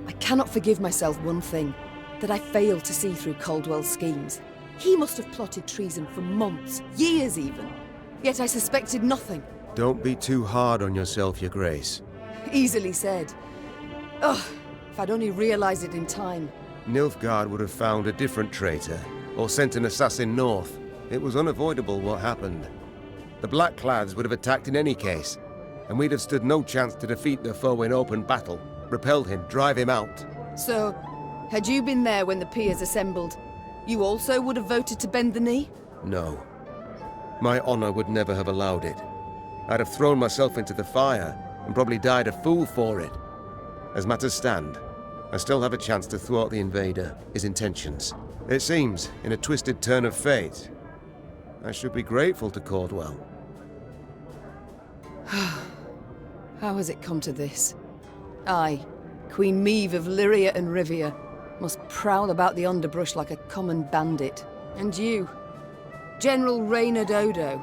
I cannot forgive myself one thing, that I failed to see through Caldwell's schemes. He must have plotted treason for months, years even. Yet I suspected nothing. Don't be too hard on yourself, Your Grace. Easily said. Ugh, if I'd only realized it in time. Nilfgaard would have found a different traitor, or sent an assassin north. It was unavoidable what happened. The Blackclads would have attacked in any case, and we'd have stood no chance to defeat the foe in open battle, repel him, drive him out. So, had you been there when the peers assembled, you also would have voted to bend the knee? No. My honor would never have allowed it. I'd have thrown myself into the fire, and probably died a fool for it. As matters stand, I still have a chance to thwart the invader, his intentions. It seems, in a twisted turn of fate, I should be grateful to Caldwell. How has it come to this? I, Queen Meve of Lyria and Rivia, must prowl about the underbrush like a common bandit. And you, General Reynard Odo,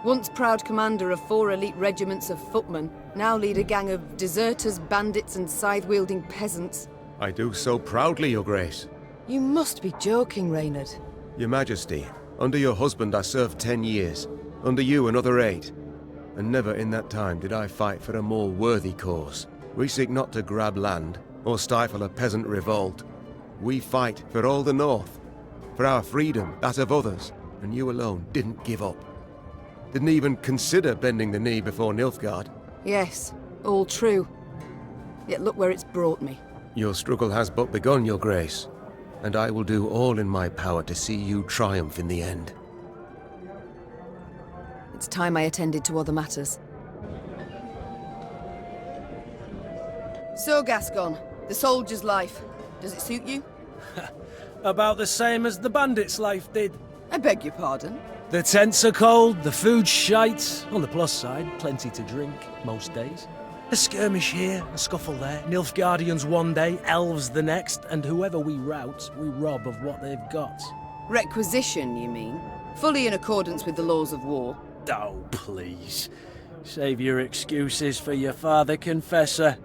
once proud commander of 4 elite regiments of footmen, now lead a gang of deserters, bandits and scythe-wielding peasants. I do so proudly, Your Grace. You must be joking, Reynard. Your Majesty, under your husband I served 10 years, under you another 8. And never in that time did I fight for a more worthy cause. We seek not to grab land, or stifle a peasant revolt. We fight for all the North, for our freedom, that of others, and you alone didn't give up. Didn't even consider bending the knee before Nilfgaard. Yes, all true. Yet look where it's brought me. Your struggle has but begun, Your Grace, and I will do all in my power to see you triumph in the end. It's time I attended to other matters. So, Gascon, the soldier's life, does it suit you? About the same as the bandit's life did. I beg your pardon? The tents are cold, the food's shite. On the plus side, plenty to drink, most days. A skirmish here, a scuffle there. Nilfgaardians one day, elves the next, and whoever we rout, we rob of what they've got. Requisition, you mean? Fully in accordance with the laws of war. Oh, please. Save your excuses for your father confessor.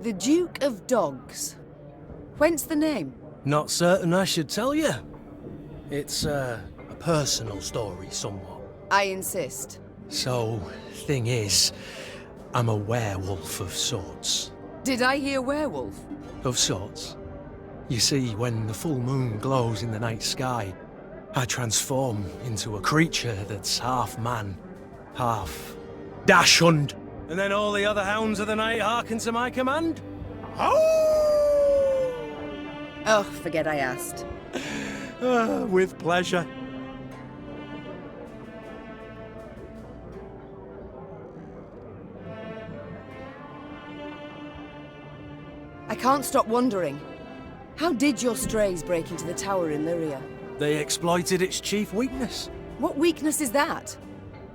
The Duke of Dogs. Whence the name? Not certain I should tell you. It's a personal story, somewhat. I insist. So, thing is, I'm a werewolf of sorts. Did I hear werewolf? Of sorts. You see, when the full moon glows in the night sky, I transform into a creature that's half man, half dachshund. And then all the other hounds of the night hearken to my command. Oh, forget I asked. With pleasure. I can't stop wondering. How did your strays break into the tower in Lyria? They exploited its chief weakness. What weakness is that?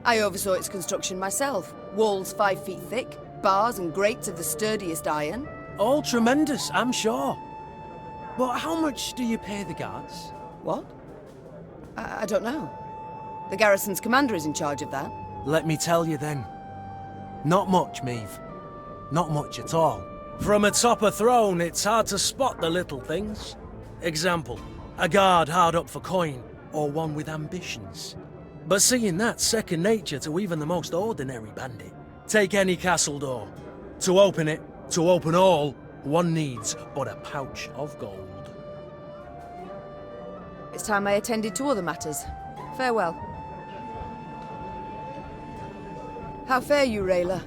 I oversaw its construction myself. Walls 5 feet thick, bars and grates of the sturdiest iron. All tremendous, I'm sure. But how much do you pay the guards? What? I don't know. The garrison's commander is in charge of that. Let me tell you then. Not much, Meve. Not much at all. From atop a throne, it's hard to spot the little things. Example, a guard hard up for coin, or one with ambitions. But seeing that's second nature to even the most ordinary bandit. Take any castle door. To open it, to open all, one needs but a pouch of gold. It's time I attended to other matters. Farewell. How fare you, Rayla?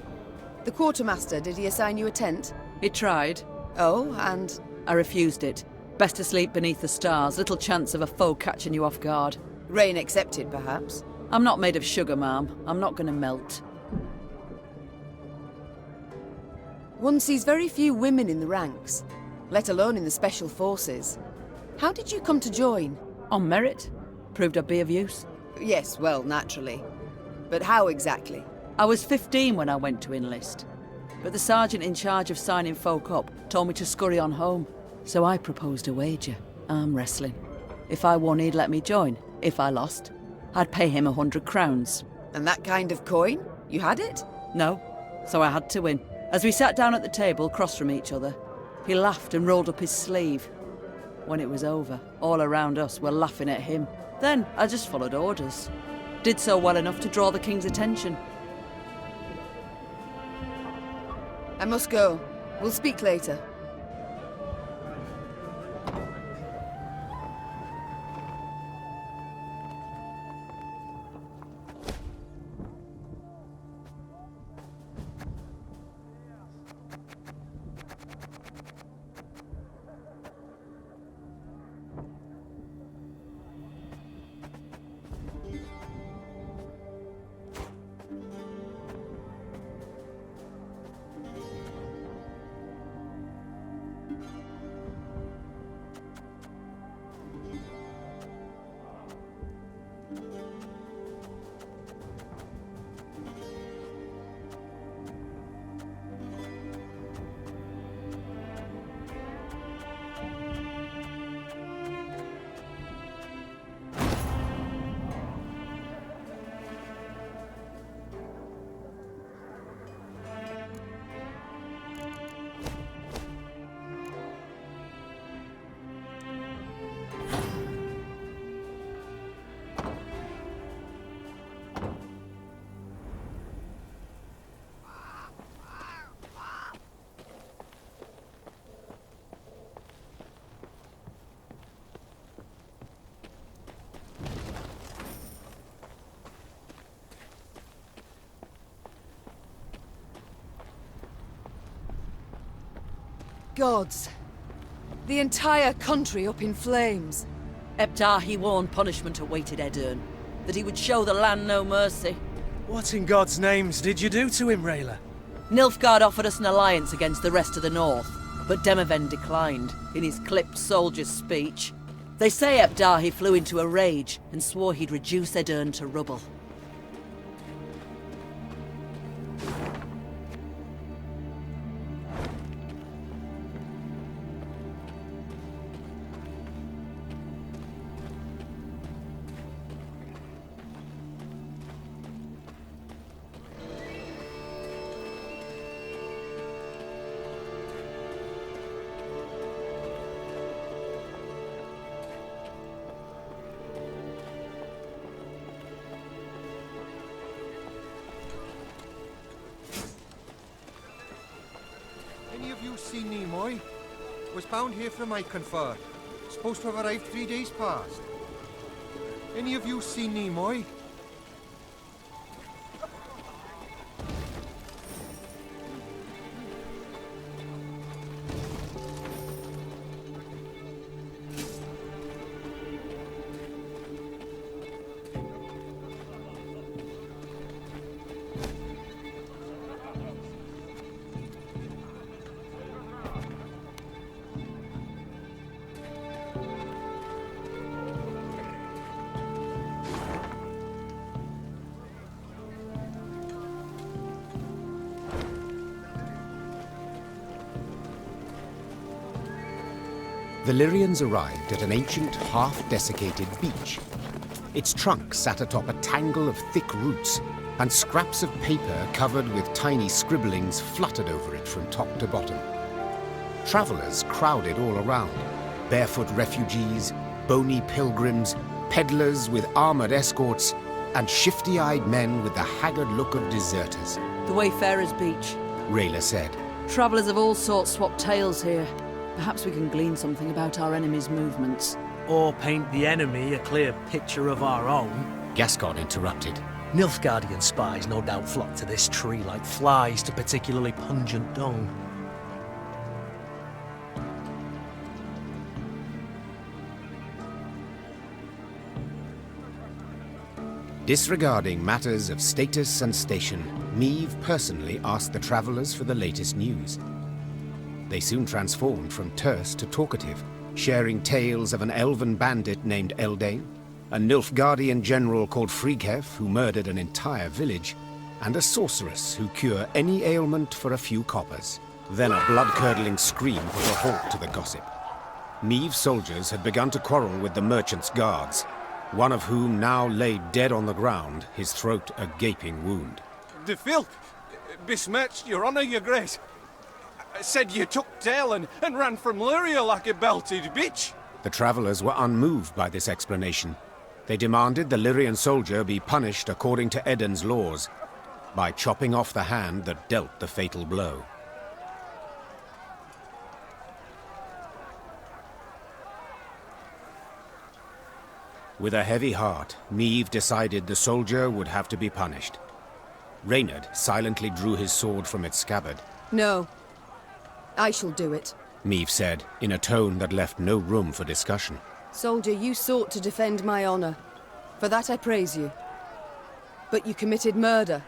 The quartermaster, did he assign you a tent? He tried. Oh, and? I refused it. Best to sleep beneath the stars, little chance of a foe catching you off guard. Rain accepted, perhaps? I'm not made of sugar, ma'am. I'm not gonna melt. One sees very few women in the ranks, let alone in the special forces. How did you come to join? On merit. Proved I'd be of use. Yes, well, naturally. But how exactly? I was 15 when I went to enlist. But the sergeant in charge of signing folk up told me to scurry on home. So I proposed a wager. Arm wrestling. If I won, he'd let me join. If I lost, I'd pay him 100 crowns. And that kind of coin? You had it? No, so I had to win. As we sat down at the table, across from each other, he laughed and rolled up his sleeve. When it was over, all around us were laughing at him. Then I just followed orders. Did so well enough to draw the king's attention. I must go. We'll speak later. Gods. The entire country up in flames. Ebdahi warned punishment awaited Edern, that he would show the land no mercy. What in God's names did you do to him, Rayla? Nilfgaard offered us an alliance against the rest of the north, but Demoven declined, in his clipped soldier's speech. They say Ebdahi flew into a rage and swore he'd reduce Edern to rubble. Any of you seen Nimoy? Was bound here from Iconford. Supposed to have arrived 3 days past. Any of you seen Nimoy? The Lyrians arrived at an ancient, half-desiccated beach. Its trunk sat atop a tangle of thick roots, and scraps of paper covered with tiny scribblings fluttered over it from top to bottom. Travelers crowded all around. Barefoot refugees, bony pilgrims, peddlers with armored escorts, and shifty-eyed men with the haggard look of deserters. The Wayfarer's Beach. Rayla said. Travellers of all sorts swap tales here. Perhaps we can glean something about our enemy's movements. Or paint the enemy a clear picture of our own. Gascon interrupted. Nilfgaardian spies no doubt flock to this tree like flies to particularly pungent dung. Disregarding matters of status and station, Niamh personally asked the travellers for the latest news. They soon transformed from terse to talkative, sharing tales of an elven bandit named Eldain, a Nilfgaardian general called Frighev who murdered an entire village, and a sorceress who cure any ailment for a few coppers. Then a blood-curdling scream put a halt to the gossip. Niamh's soldiers had begun to quarrel with the merchants' guards. one of whom now lay dead on the ground, his throat a gaping wound. The filth besmirched your honour, your grace. Said you took tail and ran from Lyria like a belted bitch. The travellers were unmoved by this explanation. They demanded the Lyrian soldier be punished according to Eden's laws, by chopping off the hand that dealt the fatal blow. With a heavy heart, Niamh decided the soldier would have to be punished. Reynard silently drew his sword from its scabbard. No. I shall do it. Niamh said, in a tone that left no room for discussion. Soldier, you sought to defend my honor. For that I praise you. But you committed murder.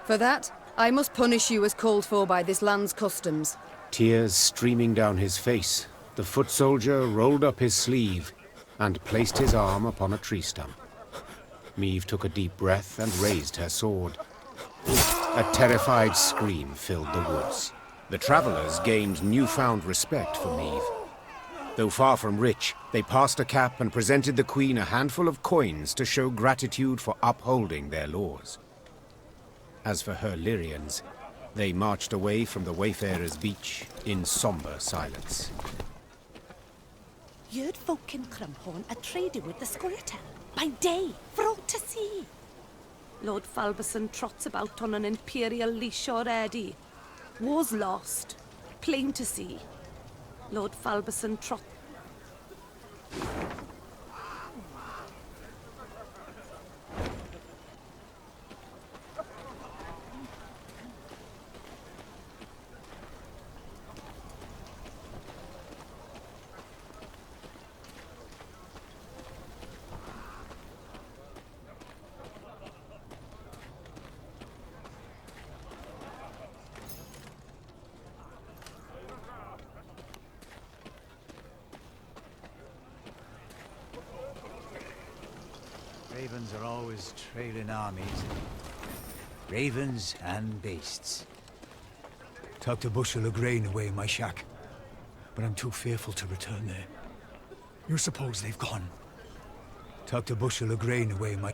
For that, I must punish you as called for by this land's customs. Tears streaming down his face, the foot soldier rolled up his sleeve and placed his arm upon a tree stump. Niamh took a deep breath and raised her sword. A terrified scream filled the woods. The travellers gained newfound respect for Niamh. Though far from rich, they passed a cap and presented the Queen a handful of coins to show gratitude for upholding their laws. As for her Lyrians, they marched away from the Wayfarer's Beach in sombre silence. You'd folk in Crumhorn are trading with the Squirtle by day for all to see. Lord Falberson trots about on an imperial leash already. War's lost, plain to see. Lord Falberson trot. Ravens are always trailing armies. Ravens and beasts. Tucked a bushel of grain away in my shack, but I'm too fearful to return there. You suppose they've gone? Tucked a bushel of grain away in my...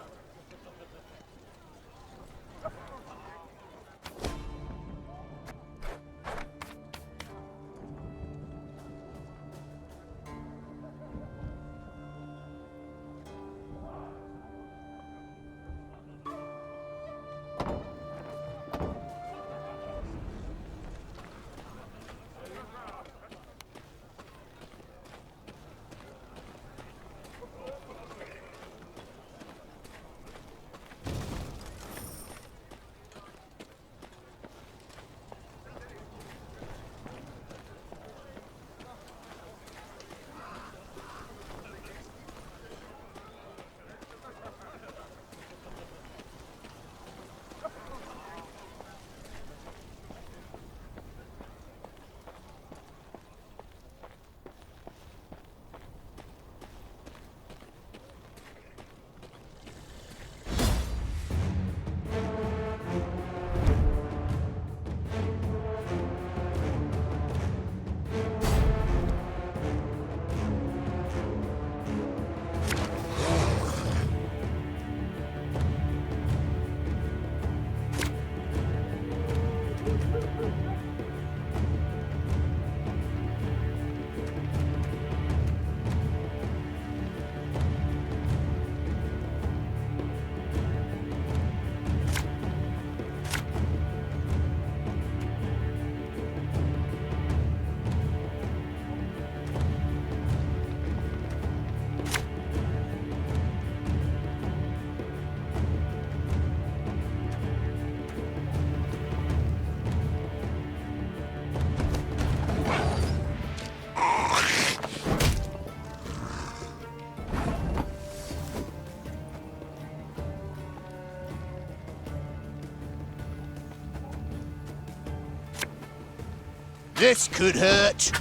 This could hurt.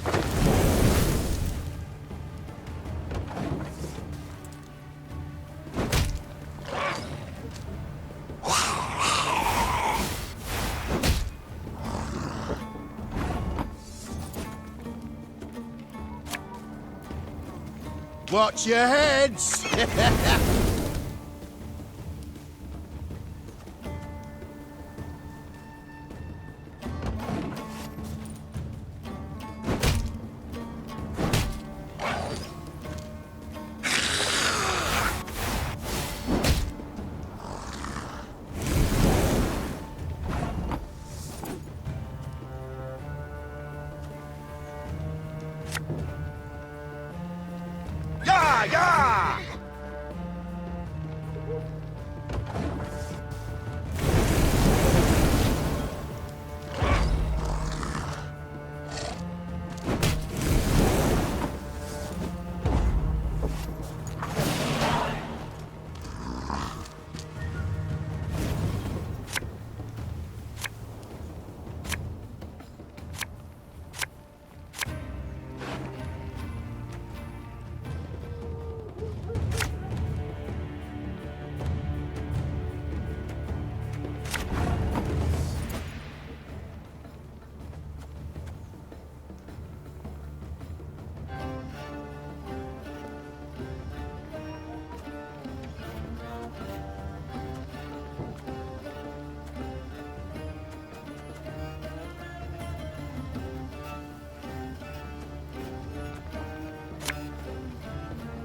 Watch your heads! Yeah, yeah!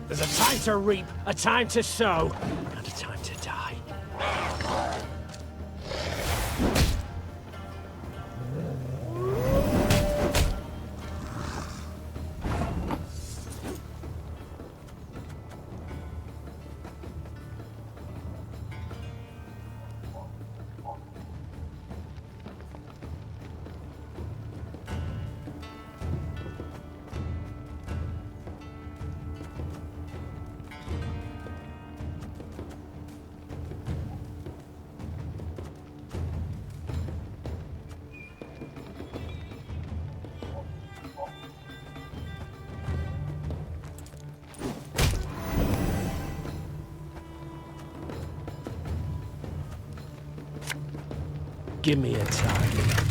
There's a time to reap, a time to sow, and a time to die. Give me a target.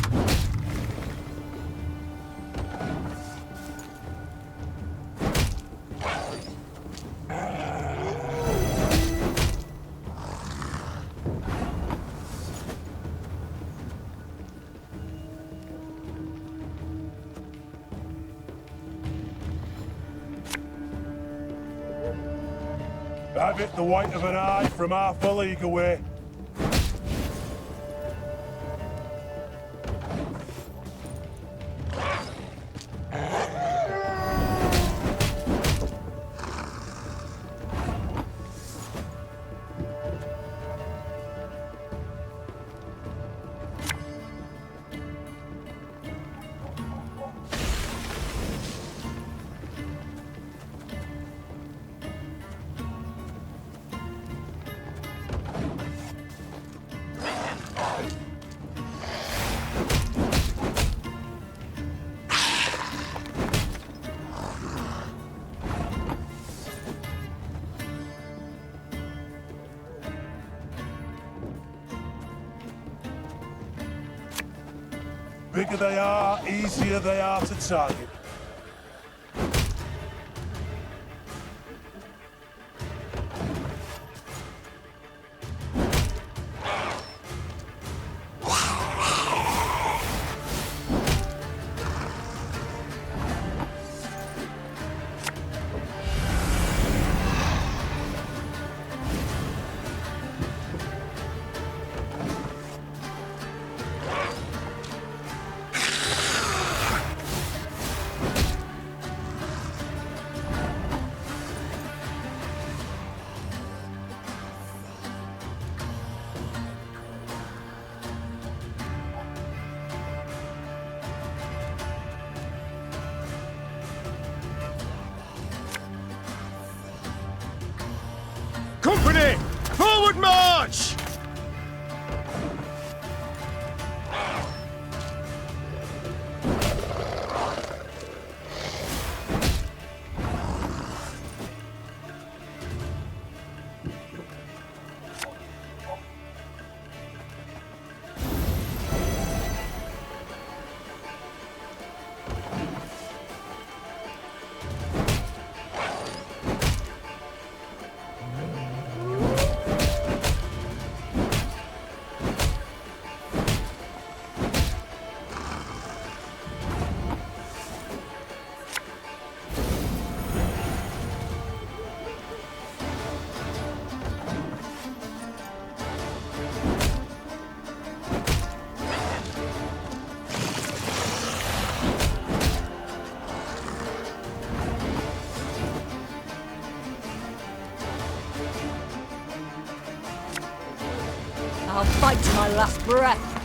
Have it the white of an eye from half a league away. Bigger they are, easier they are to target. last breath.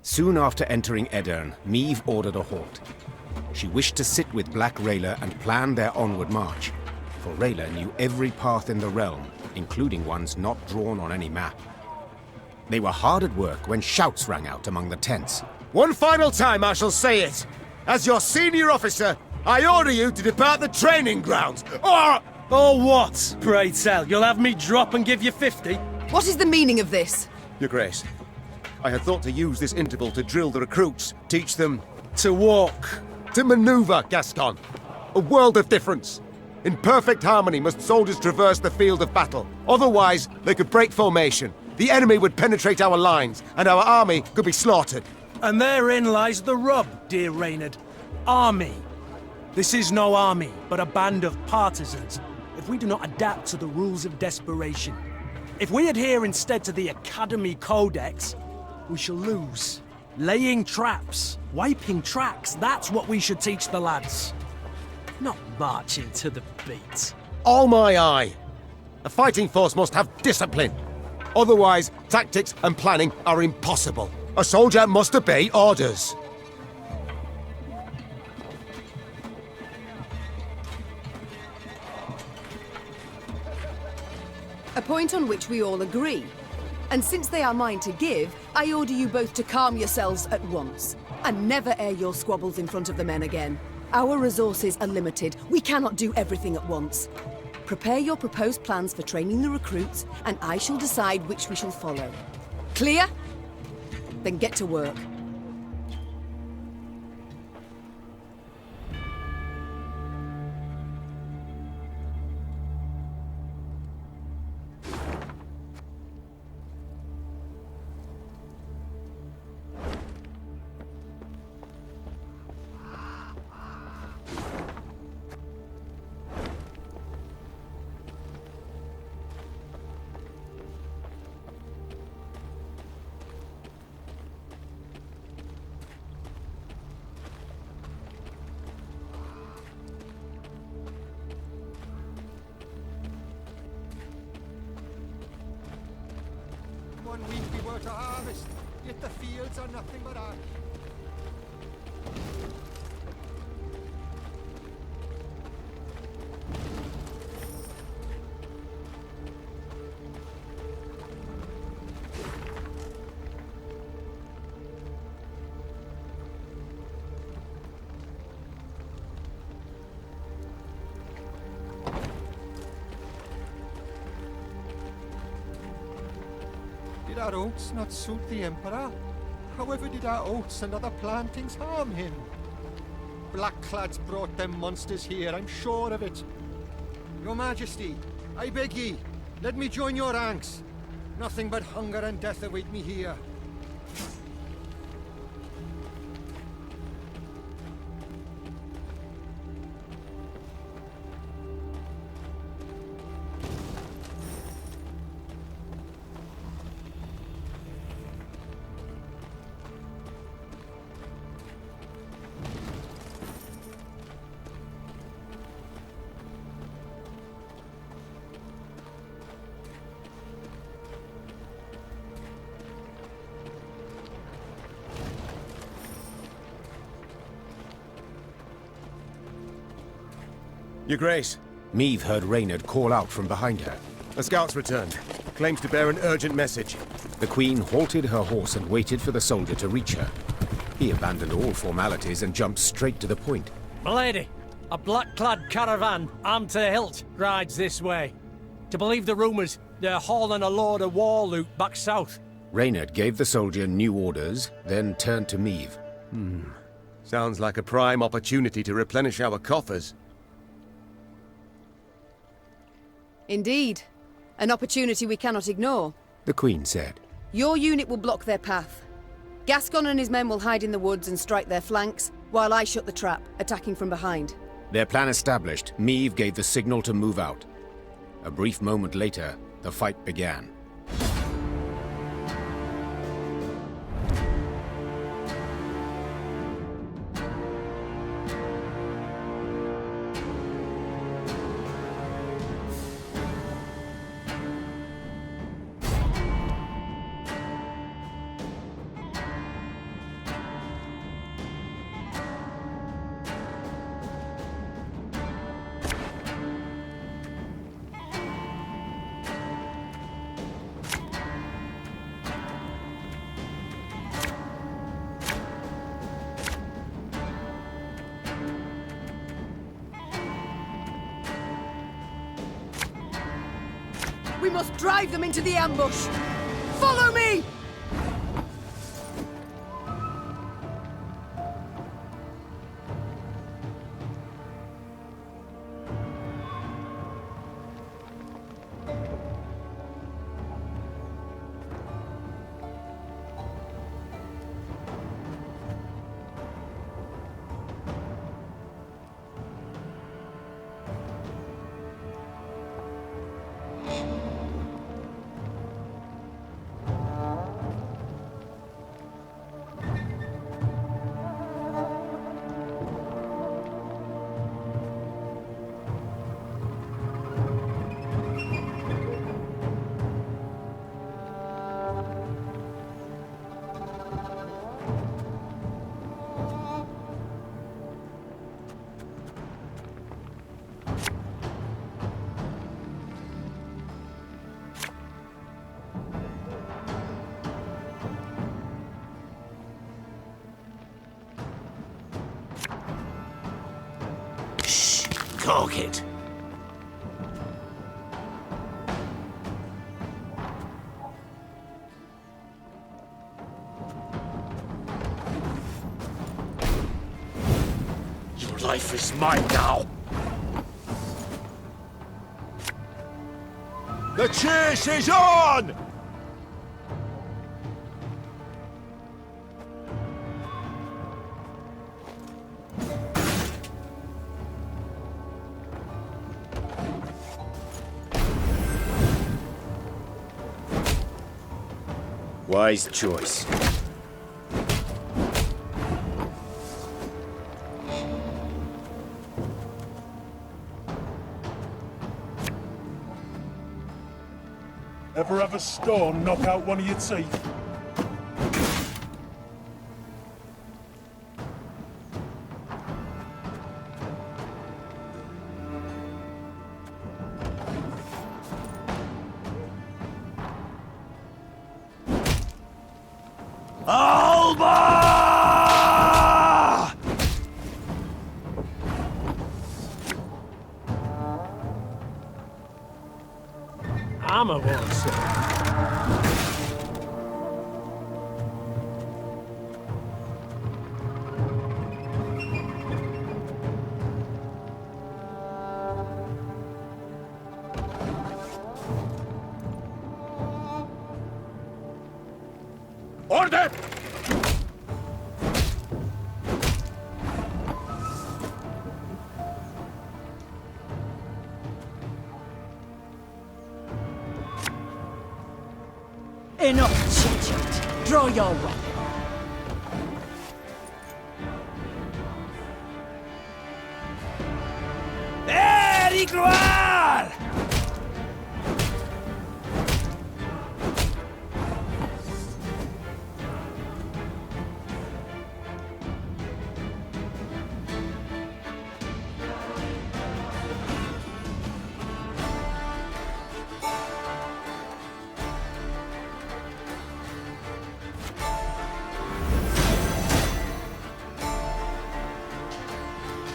Soon after entering Edirn, Meve ordered a halt. She wished to sit with Black Rayla and plan their onward march, for Rayla knew every path in the realm, including ones not drawn on any map. They were hard at work when shouts rang out among the tents. One final time I shall say it. As your senior officer, I order you to depart the training grounds, or... Or what, pray tell? You'll have me drop and give you 50? What is the meaning of this? Your Grace, I had thought to use this interval to drill the recruits, teach them... To walk. To maneuver, Gascon. A world of difference. In perfect harmony must soldiers traverse the field of battle. Otherwise, they could break formation. The enemy would penetrate our lines, and our army could be slaughtered. And therein lies the rub, dear Reynard. Army. This is no army, but a band of partisans. If we do not adapt to the rules of desperation, if we adhere instead to the Academy Codex, we shall lose. Laying traps, wiping tracks, that's what we should teach the lads. Not marching to the beat. All my eye. A fighting force must have discipline. Otherwise, tactics and planning are impossible. A soldier must obey orders. A point on which we all agree. And since they are mine to give, I order you both to calm yourselves at once. And never air your squabbles in front of the men again. Our resources are limited. We cannot do everything at once. Prepare your proposed plans for training the recruits, and I shall decide which we shall follow. Clear? Then get to work. One week we were to harvest, yet the fields are nothing but ash. Did our oaths not suit the Emperor? However did our oaths and other plantings harm him? Blackclads brought them monsters here, I'm sure of it. Your Majesty, I beg ye, let me join your ranks. Nothing but hunger and death await me here. Your Grace, Meve heard Reynard call out from behind her. a scout's returned. Claims to bear an urgent message. The Queen halted her horse and waited for the soldier to reach her. He abandoned all formalities and jumped straight to the point. Milady, a black-clad caravan, armed to the hilt, rides this way. To believe the rumours, they're hauling a load of war loot back south. Reynard gave the soldier new orders, then turned to Meve. Sounds like a prime opportunity to replenish our coffers. Indeed. An opportunity we cannot ignore. The Queen said. Your unit will block their path. Gascon and his men will hide in the woods and strike their flanks, while I shut the trap, attacking from behind. Their plan established, Meve gave the signal to move out. A brief moment later, the fight began. We must drive them into the ambush! Follow me! Talk it. Your life is mine now. The chase is on! Wise choice. Ever have a stone knock out one of your teeth? Alba! I'm a one, sir. for them! Enough chit-chat. Draw your weapon. Gloire!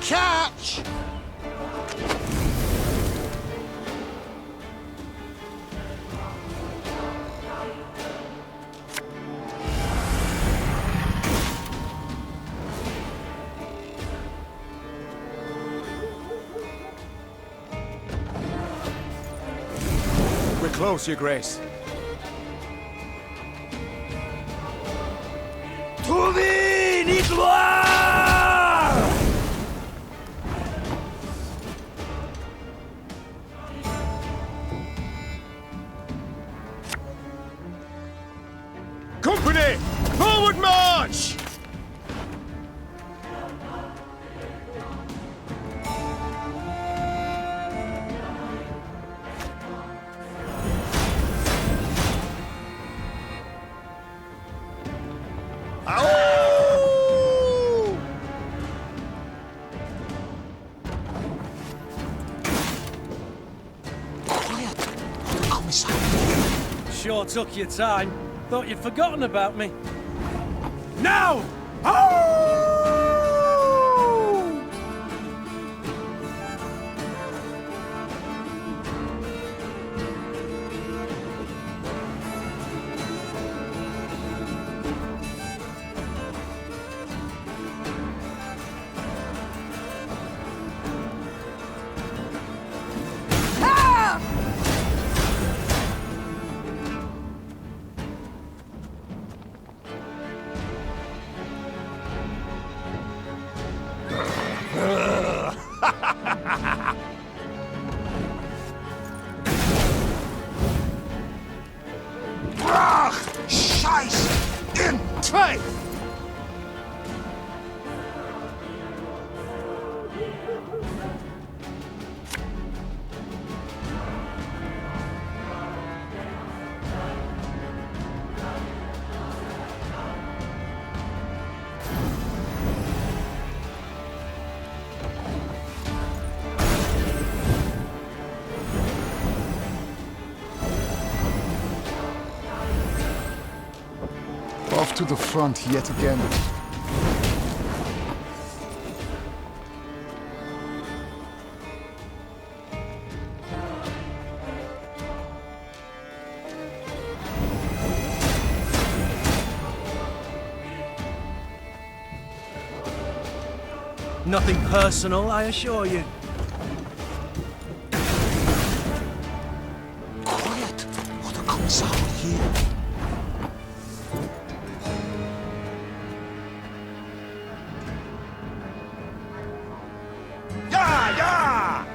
Catch! We're close, Your Grace. To thee, ni gloire! Company! Forward march! Sure took your time. Thought you'd forgotten about me. Now! Scheiß! In Trade! Off to the front yet again. Nothing personal, I assure you. Quiet! What a commissar here! Ja, ja!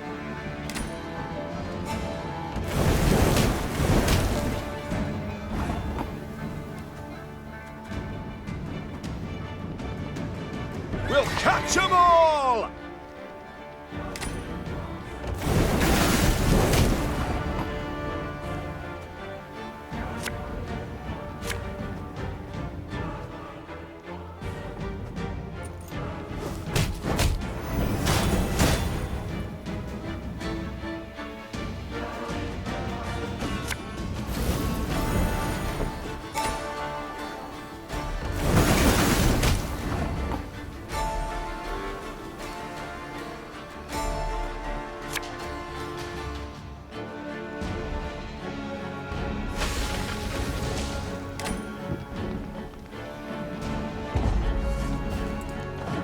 We'll catch 'em all!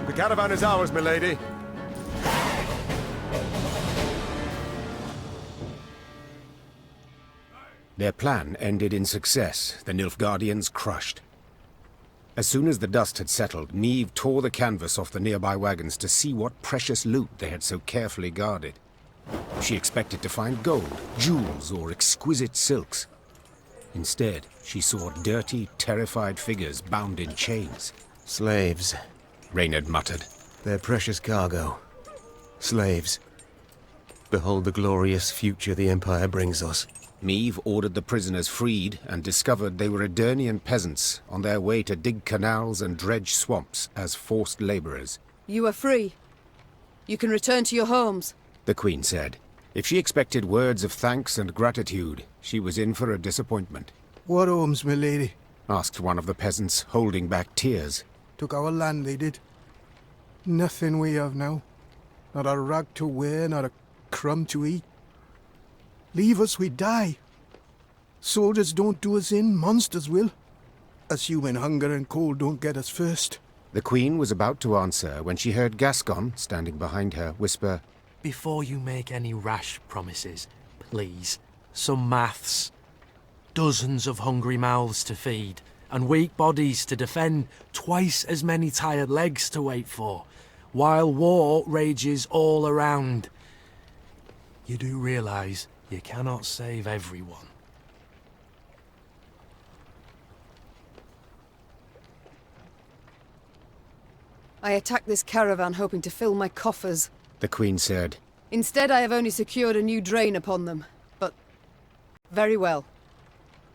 The caravan is ours, milady. Their plan ended in success, the Nilfgaardians crushed. As soon as the dust had settled, Niamh tore the canvas off the nearby wagons to see what precious loot they had so carefully guarded. She expected to find gold, jewels, or exquisite silks. Instead, she saw dirty, terrified figures bound in chains. Slaves, Reynard muttered. their precious cargo. Slaves. Behold the glorious future the Empire brings us. Niamh ordered the prisoners freed and discovered they were Edirnian peasants on their way to dig canals and dredge swamps as forced laborers. You are free. You can return to your homes. The Queen said. If she expected words of thanks and gratitude, she was in for a disappointment. What homes, my lady? Asked one of the peasants, holding back tears. Took our land, they did. Nothing we have now. Not a rag to wear, not a crumb to eat. Leave us, we die. Soldiers don't do us in, monsters will. Us human hunger and cold don't get us first. The Queen was about to answer when she heard Gascon, standing behind her, whisper, Before you make any rash promises, please, some maths. Dozens of hungry mouths to feed, and weak bodies to defend, twice as many tired legs to wait for, while war rages all around. You do realise you cannot save everyone. I attacked this caravan hoping to fill my coffers. the Queen said. Instead, I have only secured a new drain upon them. But very well.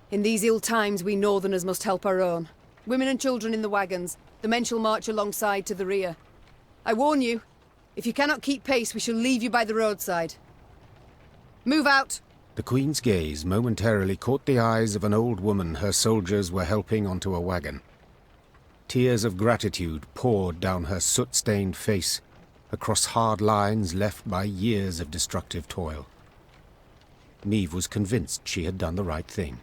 In these ill times, we Northerners must help our own. Women and children in the wagons. The men shall march alongside to the rear. I warn you, if you cannot keep pace, we shall leave you by the roadside. Move out! The Queen's gaze momentarily caught the eyes of an old woman her soldiers were helping onto a wagon. Tears of gratitude poured down her soot-stained face, across hard lines left by years of destructive toil. Niamh was convinced she had done the right thing.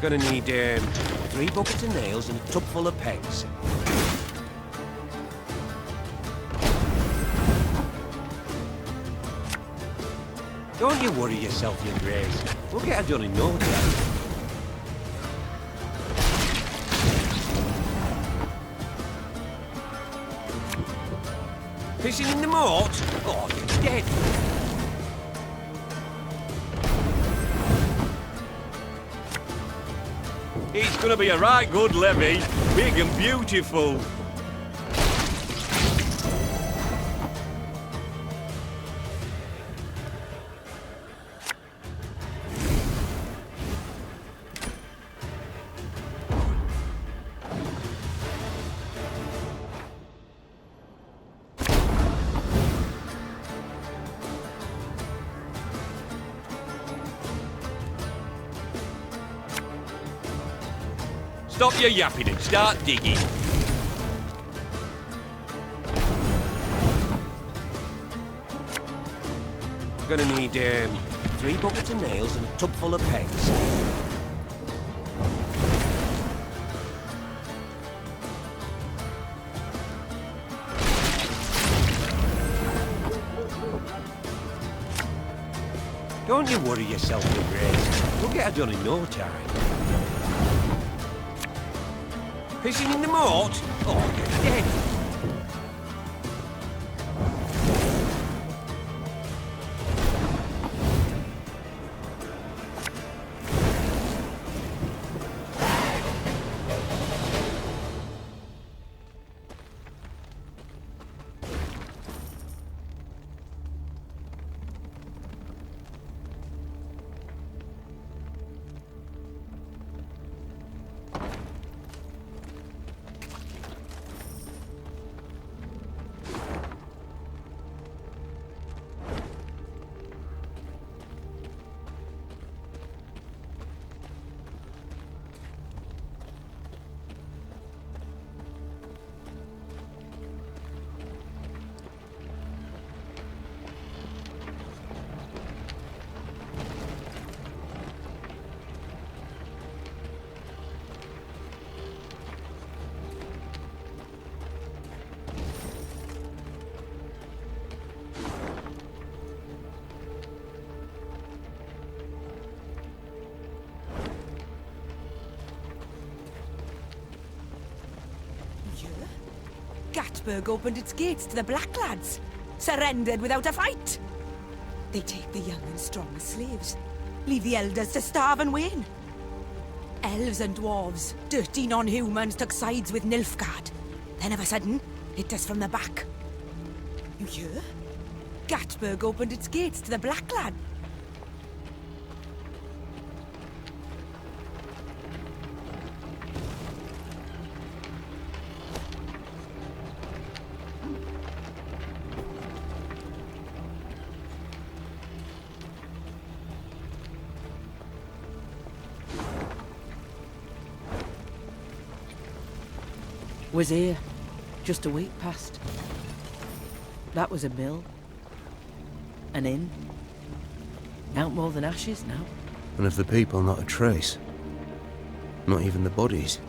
Gonna need 3 buckets of nails and a tub full of pegs. Don't you worry yourself, your grace. We'll get her done in no time. Fishing in the moat? Oh, you're dead. It's gonna be a right good levy, big and beautiful. Stop your yapping and start digging. Gonna need 3 buckets of nails and a tub full of pegs. Don't you worry yourself, your grace. We'll get her done in no time. Fishing in the moat? Oh, you're dead. Gatburg opened its gates to the Black Lads, surrendered without a fight. They take the young and strong as slaves, leave the elders to starve and wane. Elves and dwarves, dirty non-humans, took sides with Nilfgaard. Then of a sudden, hit us from the back. You hear? Gatburg opened its gates to the Black Lad. Was here, just a week past. That was a mill. An inn. Out more than ashes now. And of the people, not a trace. Not even the bodies.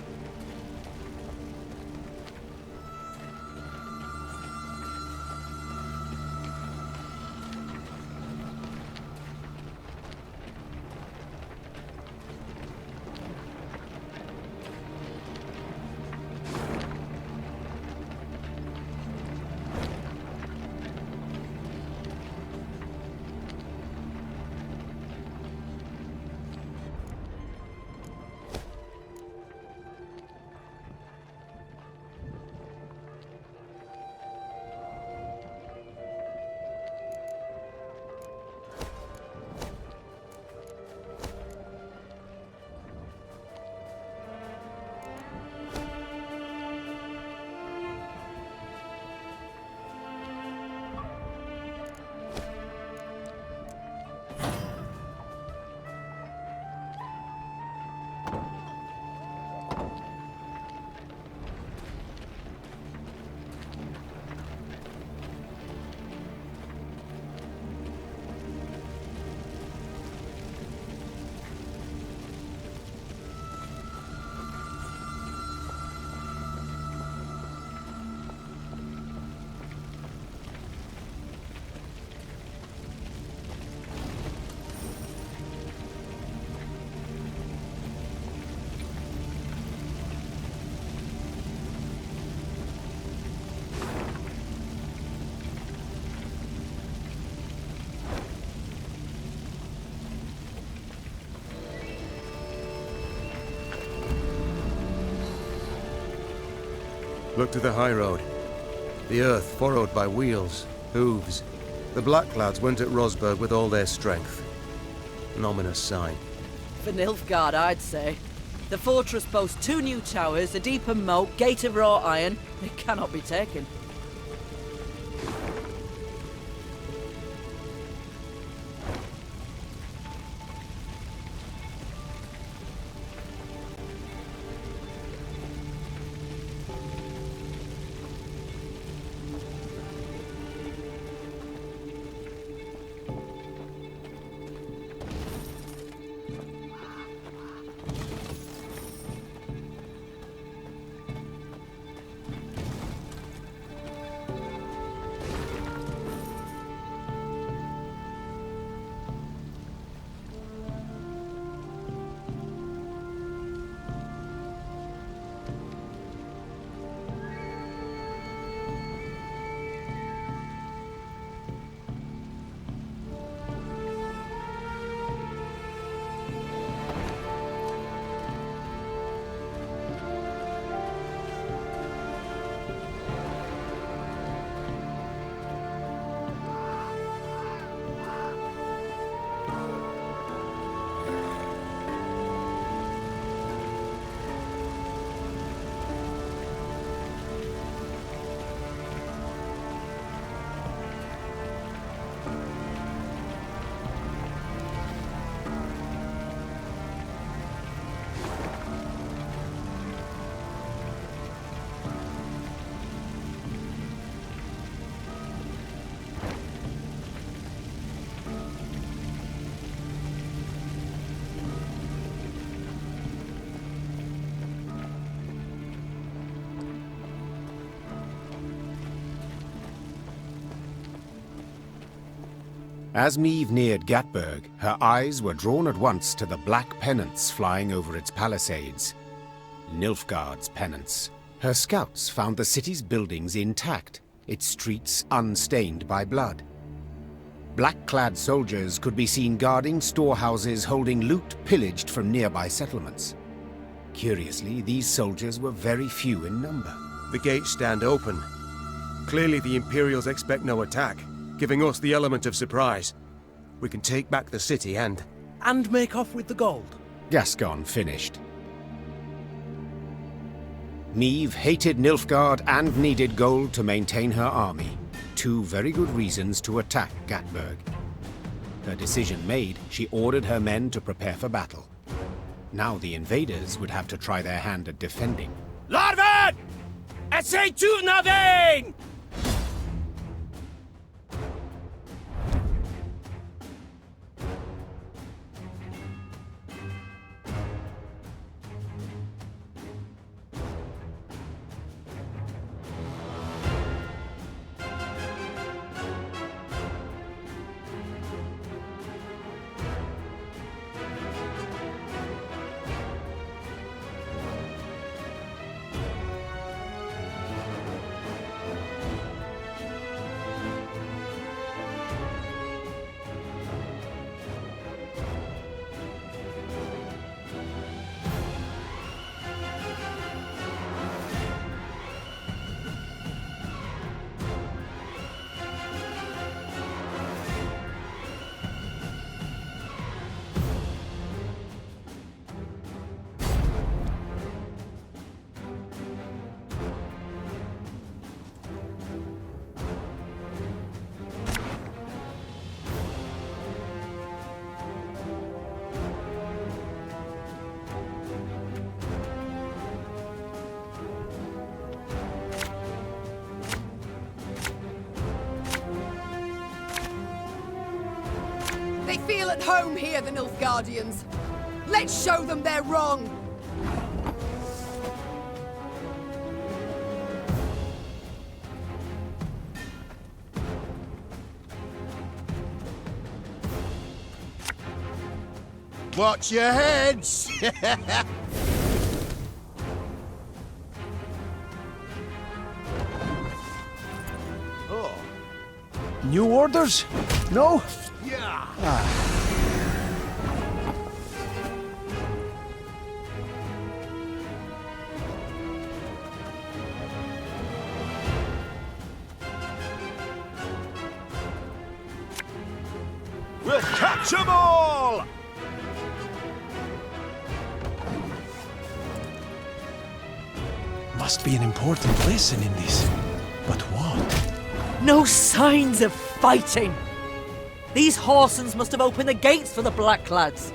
Look to the high road. The earth furrowed by wheels, hooves. The Blackclads went at Rosberg with all their strength. An ominous sign. For Nilfgaard, I'd say. The fortress boasts 2 new towers, a deeper moat, gate of wrought iron. It cannot be taken. As Meve neared Gatburg, her eyes were drawn at once to the black pennants flying over its palisades. Nilfgaard's pennants. Her scouts found the city's buildings intact, its streets unstained by blood. Black-clad soldiers could be seen guarding storehouses holding loot pillaged from nearby settlements. Curiously, these soldiers were very few in number. The gates stand open. Clearly the Imperials expect no attack, giving us the element of surprise. We can take back the city and make off with the gold. Gascon finished. Meve hated Nilfgaard and needed gold to maintain her army. 2 very good reasons to attack Gatburg. Her decision made, she ordered her men to prepare for battle. Now the invaders would have to try their hand at defending. Larven! Essay to Navain! They feel at home here, the Nilfgaardians. Let's show them they're wrong. Watch your heads! Oh. New orders? No? Yeah. We'll catch them all! Must be an important lesson in this. But what? No signs of fighting! These Horsens must have opened the gates for the Blacklads.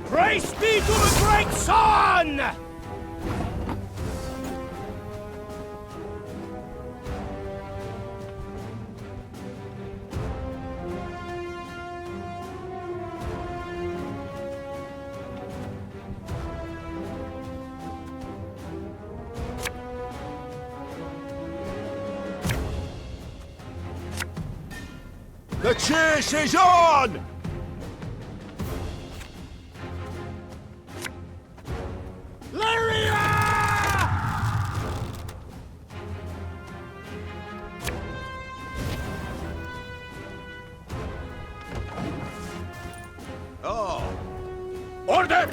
Praise be to the great sun! The chase is on! Order!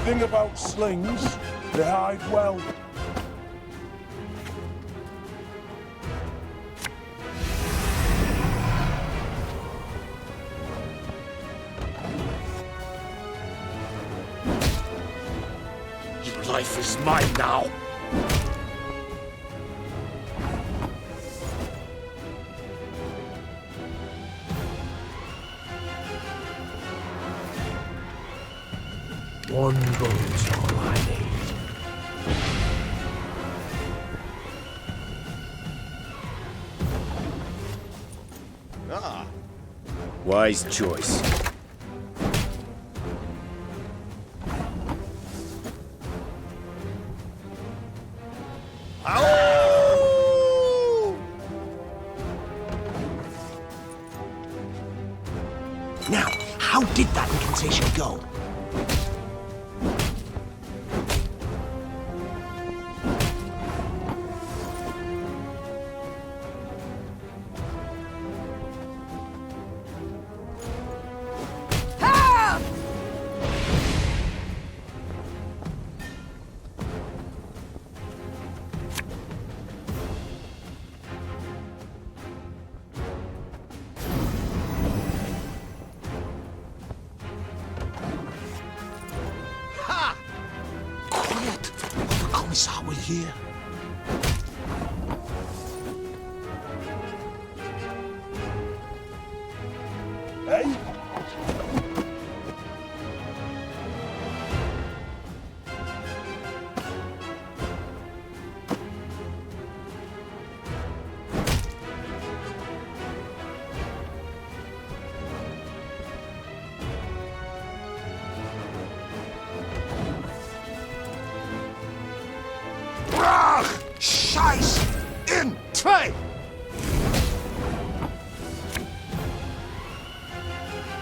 Thing about slings, they hide well. Your life is mine now. One boat's all I need. Ah. Wise choice. Now, how did that incantation go? Commissar will hear. Hey? Scheiß in Trey!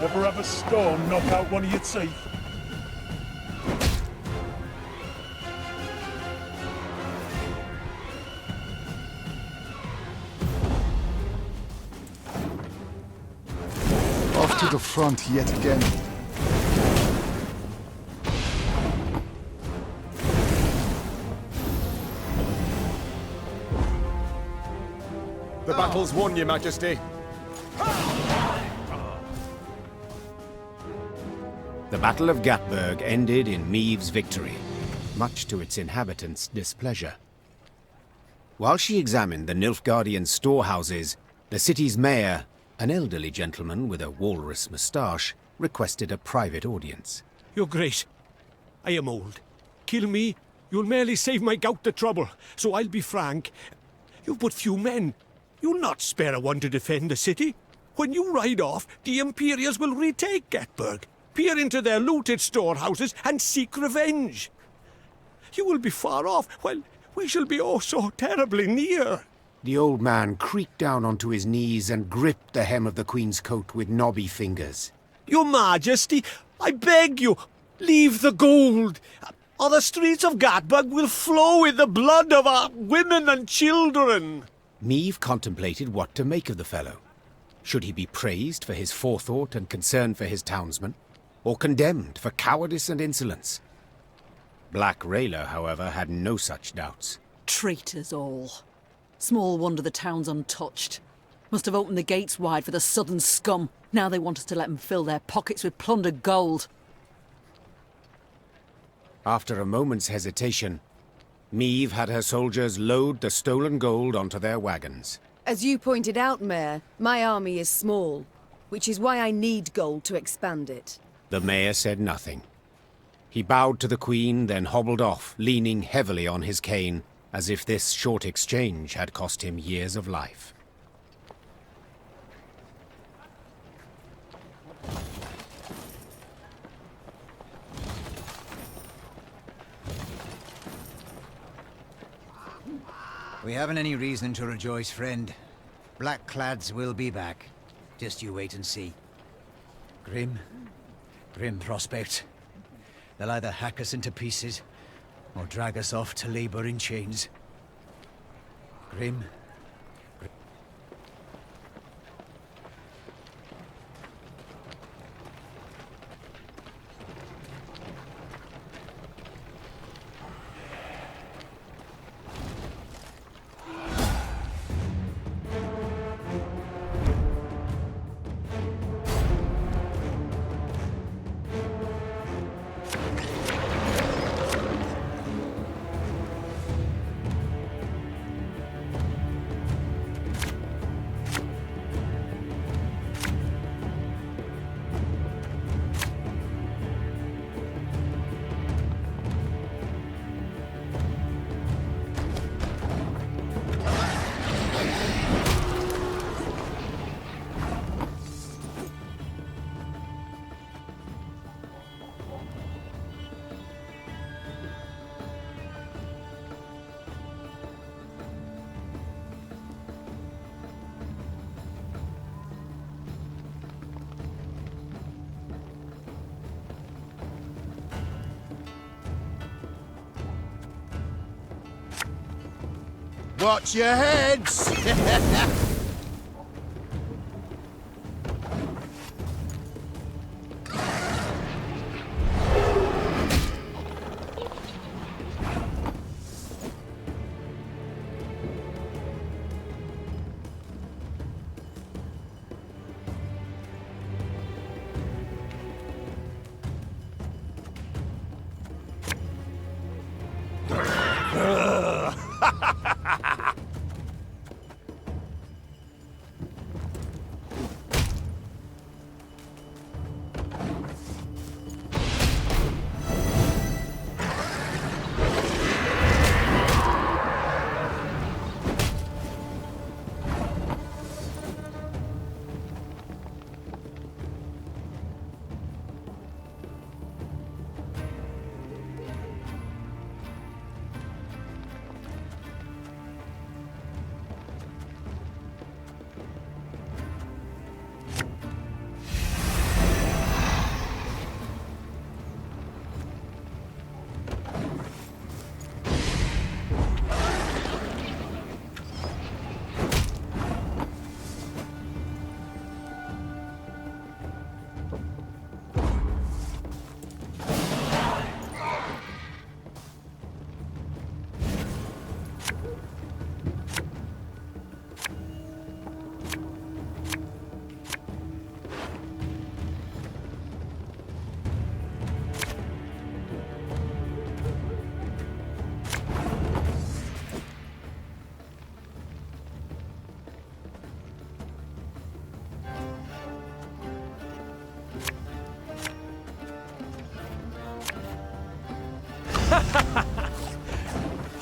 Ever have a storm knock out one of your teeth? Off to the front yet again. The battle's won, Your Majesty. The Battle of Gatburg ended in Maeve's victory, much to its inhabitants' displeasure. While she examined the Nilfgaardian storehouses, the city's mayor, an elderly gentleman with a walrus moustache, requested a private audience. Your Grace, I am old. Kill me, you'll merely save my gout the trouble, so I'll be frank. You've but few men. You'll not spare a one to defend the city. When you ride off, the Imperials will retake Gatburg, peer into their looted storehouses, and seek revenge. You will be far off, while we shall be oh so terribly near. The old man creaked down onto his knees and gripped the hem of the Queen's coat with knobby fingers. Your Majesty, I beg you, leave the gold, or the streets of Gatburg will flow with the blood of our women and children. Meave contemplated what to make of the fellow. Should he be praised for his forethought and concern for his townsmen, or condemned for cowardice and insolence? Black Rayla, however, had no such doubts. Traitors all. Small wonder the town's untouched. Must have opened the gates wide for the southern scum. Now they want us to let them fill their pockets with plundered gold. After a moment's hesitation, Meave had her soldiers load the stolen gold onto their wagons. As you pointed out, Mayor, my army is small, which is why I need gold to expand it. The mayor said nothing. He bowed to the Queen, then hobbled off, leaning heavily on his cane, as if this short exchange had cost him years of life. We haven't any reason to rejoice, friend. Blackclads will be back. Just you wait and see. Grim prospect. They'll either hack us into pieces, or drag us off to labor in chains. Grim. Watch your heads!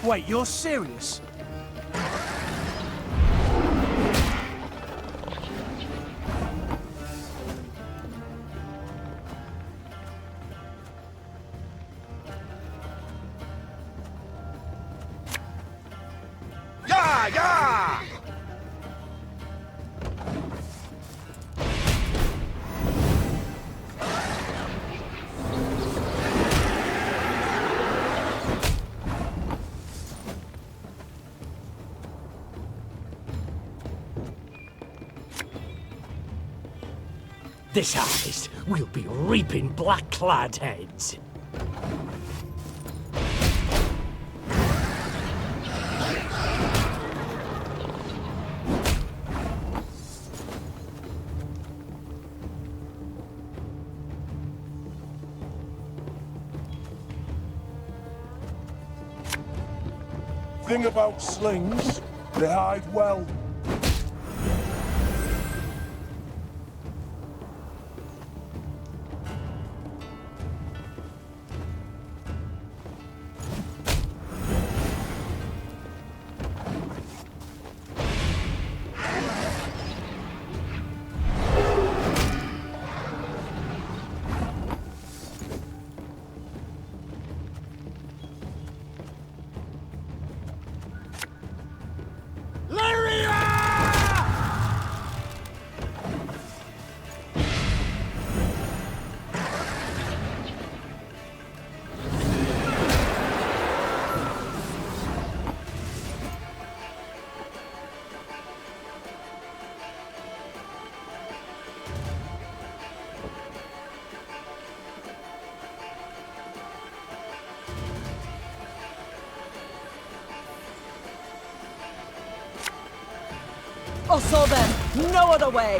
Wait, you're serious? Yeah! This harvest, we'll be reaping black-clad heads. Thing about slings, they hide well. Also then, no other way!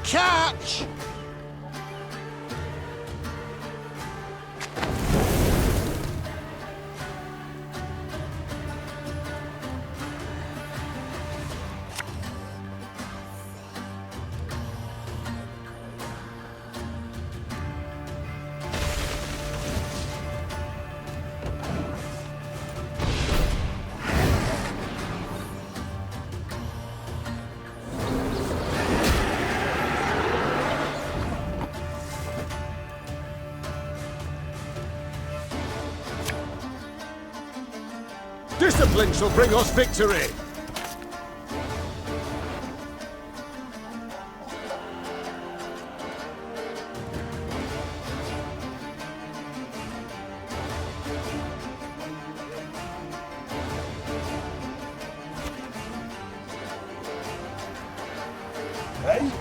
Catch! Discipline shall bring us victory! Hey?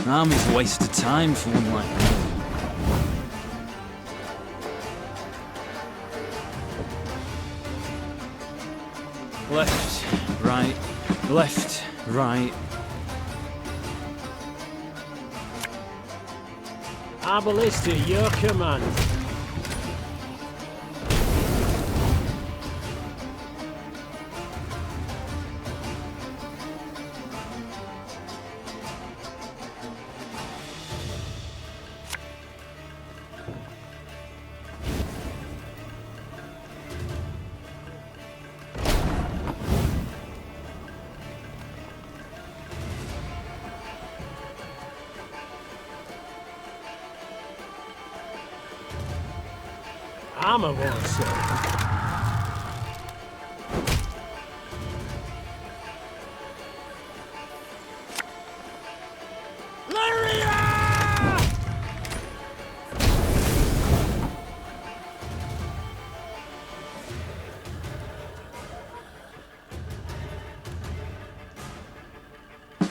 Army's a waste of time for one like me. Left, right, left, right. Our ballista, your command. Armor won't serve.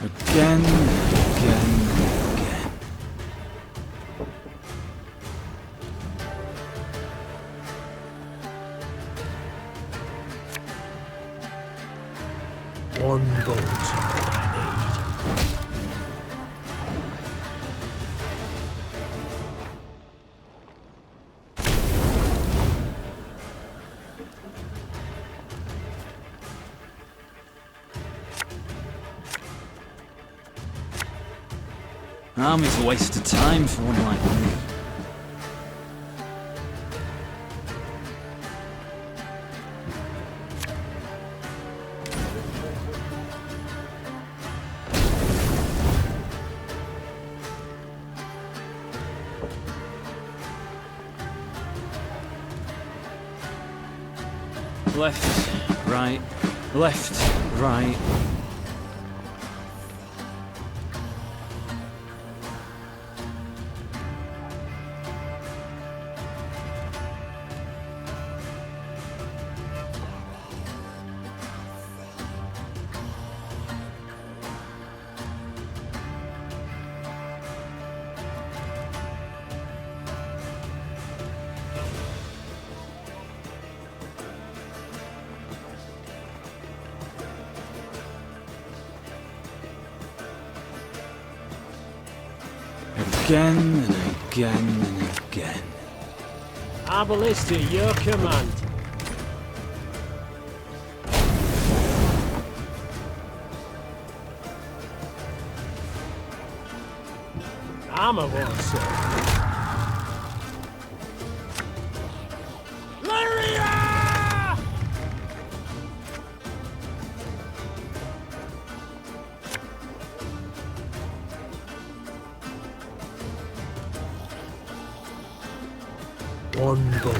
Again, again, again. One bolt. Army's a waste of time for one like me. Left, right, left, right. Again and again and again. Ballista, your command. Armor won't serve. One bolt.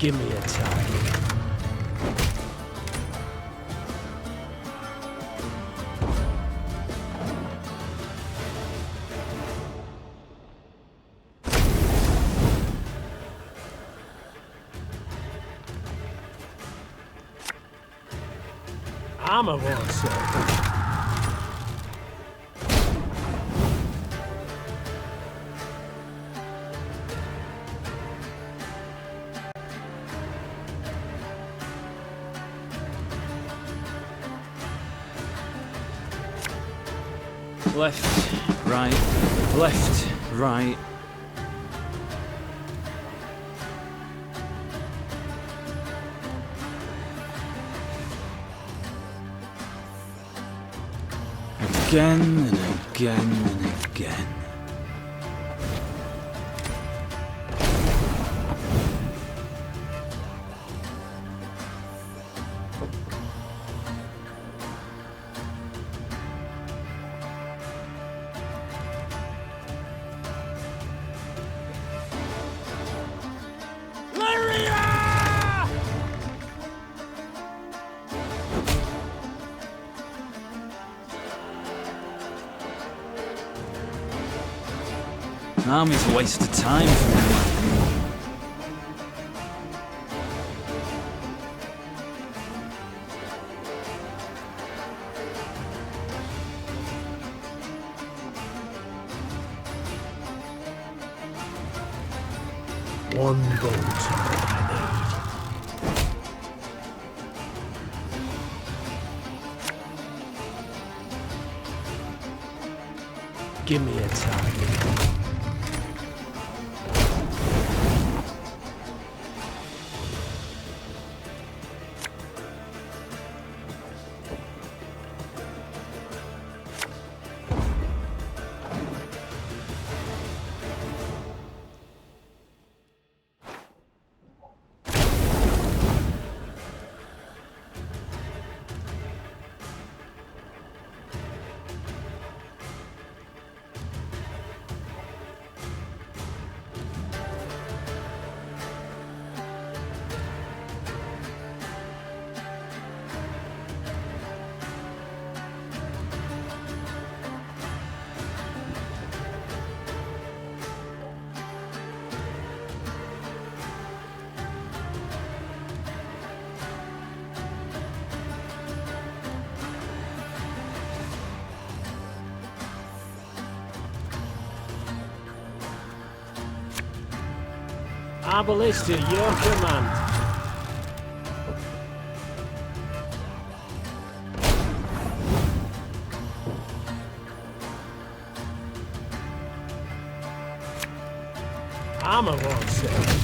Give me a target. Armor won't serve. Left, right, left, right. Again and again and again. Army's a waste of time for me like me. One bolt. Give me a target. Our ballista, your command. Armor won't save.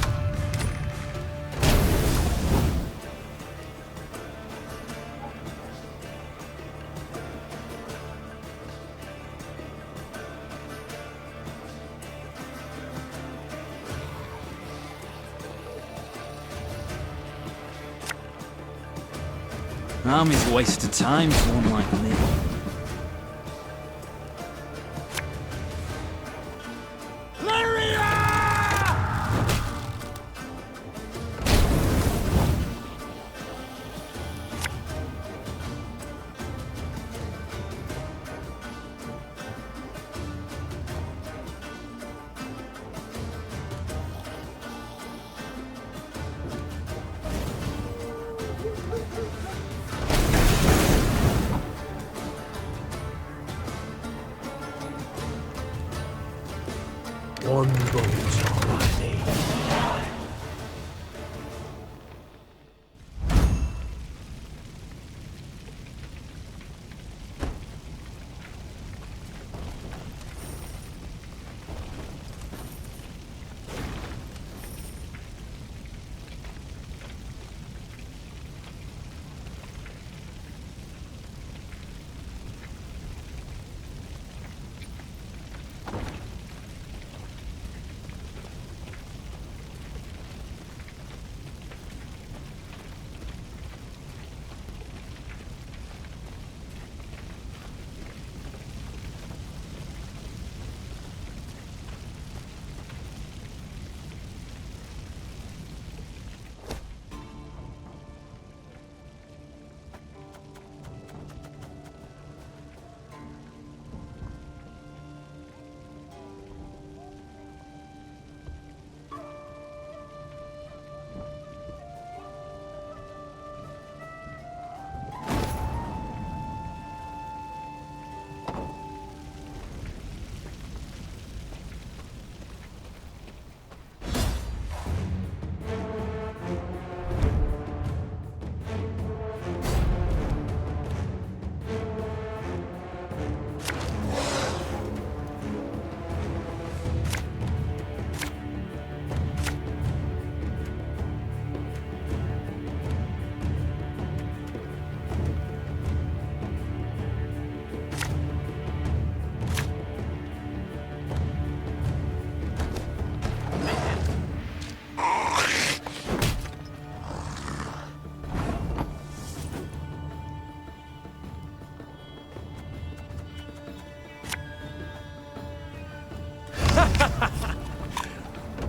Army's a waste of time for one like me. One boat's all I need.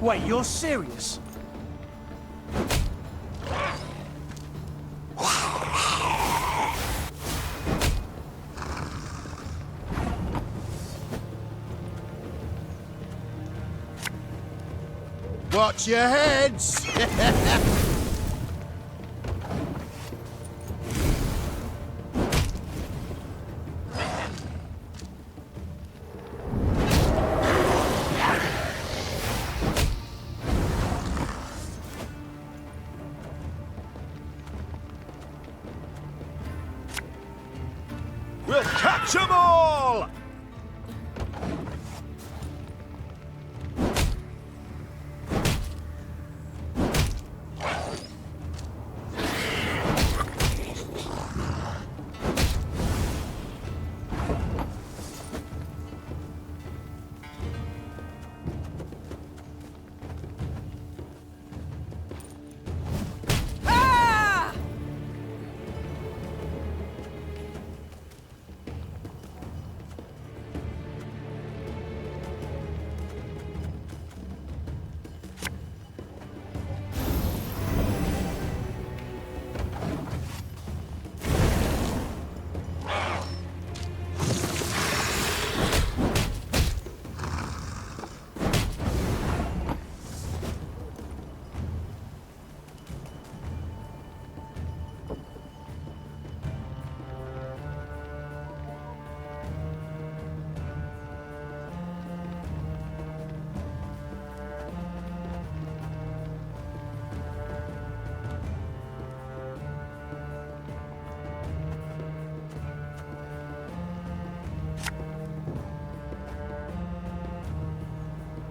Wait, you're serious? Watch your heads! We'll catch 'em all!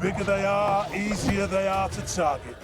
Bigger they are, easier they are to target.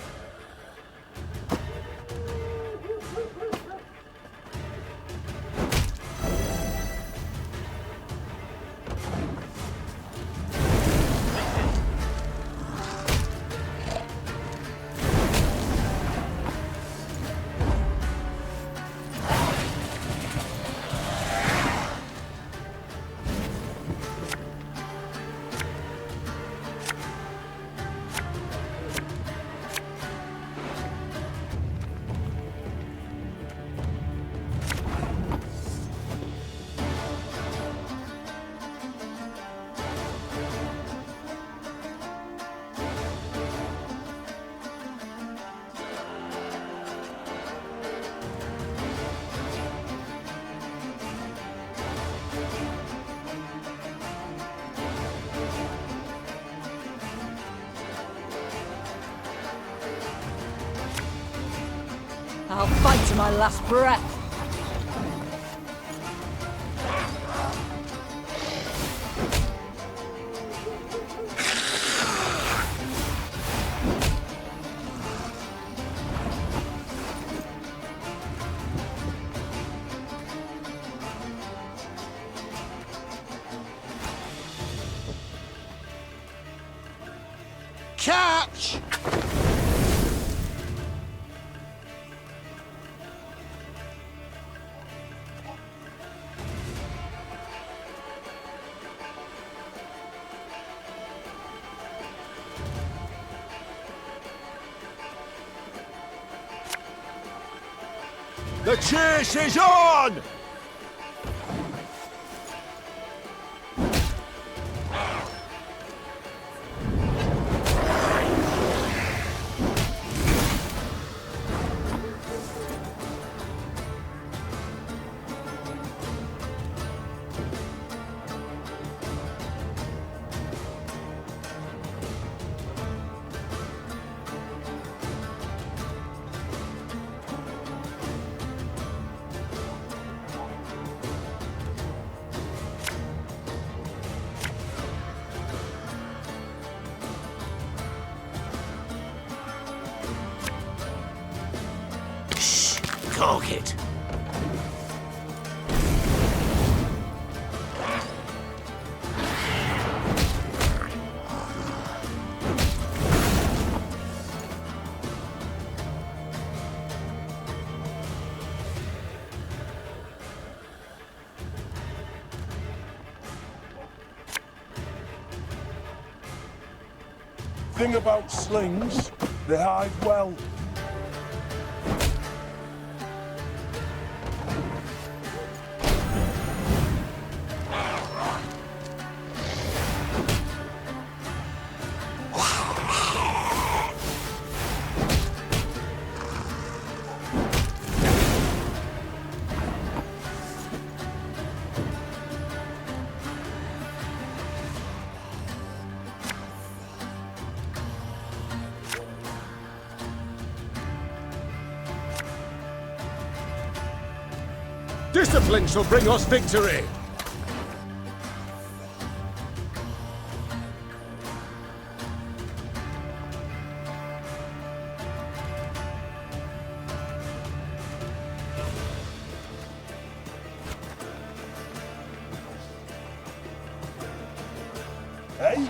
I'll fight to my last breath. Catch! The chase is on! Cork it. Thing about slings, they hide well. Discipline shall bring us victory! Hey?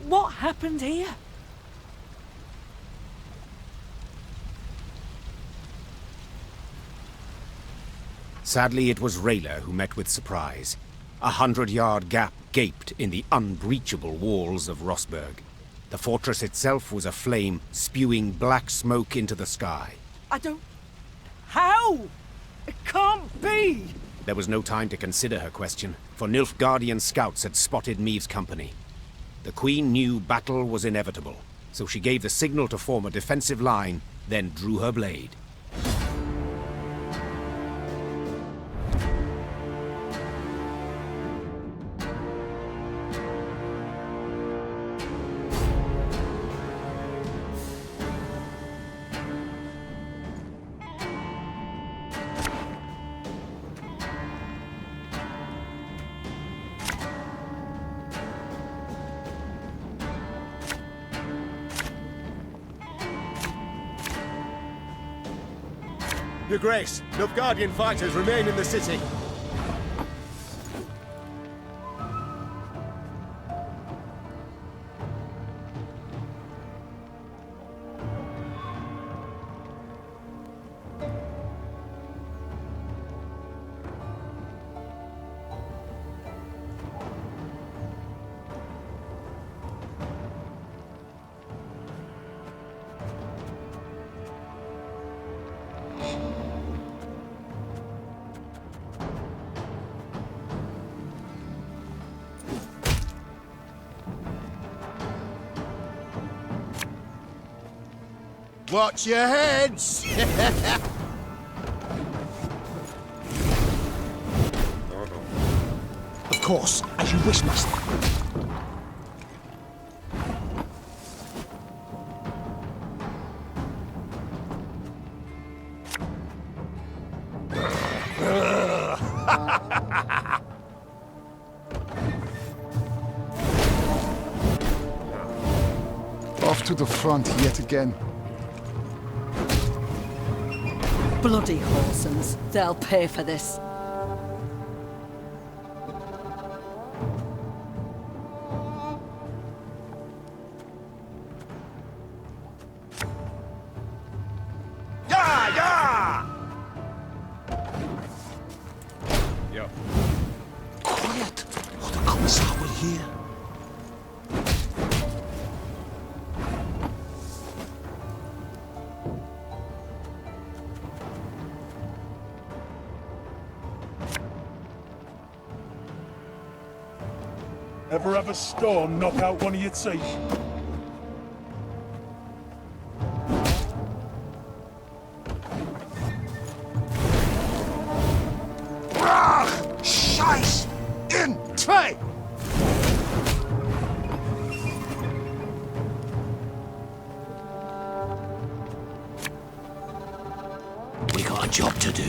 What happened here? Sadly, it was Rayla who met with surprise. 100-yard gap gaped in the unbreachable walls of Rossburg. The fortress itself was aflame, spewing black smoke into the sky. I don't... How? It can't be! There was no time to consider her question, for Nilfgaardian scouts had spotted Meave's company. The Queen knew battle was inevitable, so she gave the signal to form a defensive line, then drew her blade. Your Grace, Nilfgaardian fighters remain in the city. Watch your heads! Of course, as you wish, master. Off to the front yet again. Bloody Horsens. They'll pay for this. Yeah, yeah! Yo. Quiet, or the Commissar will hear. Ever have a storm knock out one of your teeth? Brach! Scheiß! In! Zwei! We got a job to do.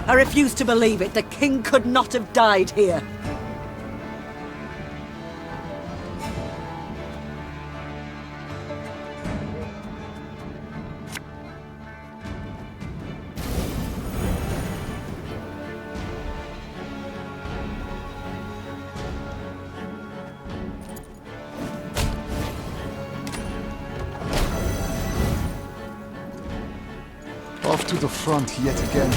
I refuse to believe it. The king could not have died here. Off to the front yet again.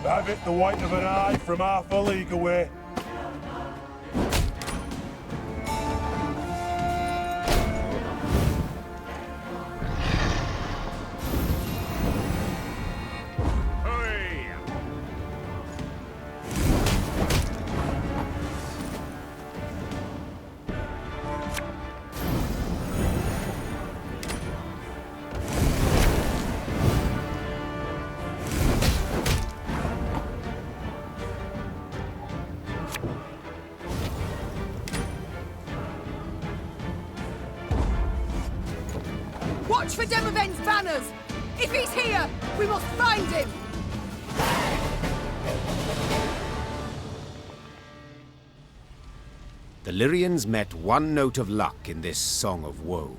Have it the white of an eye from half a league away. Watch for Demavend's banners! If he's here, we must find him! The Lyrians met one note of luck in this song of woe.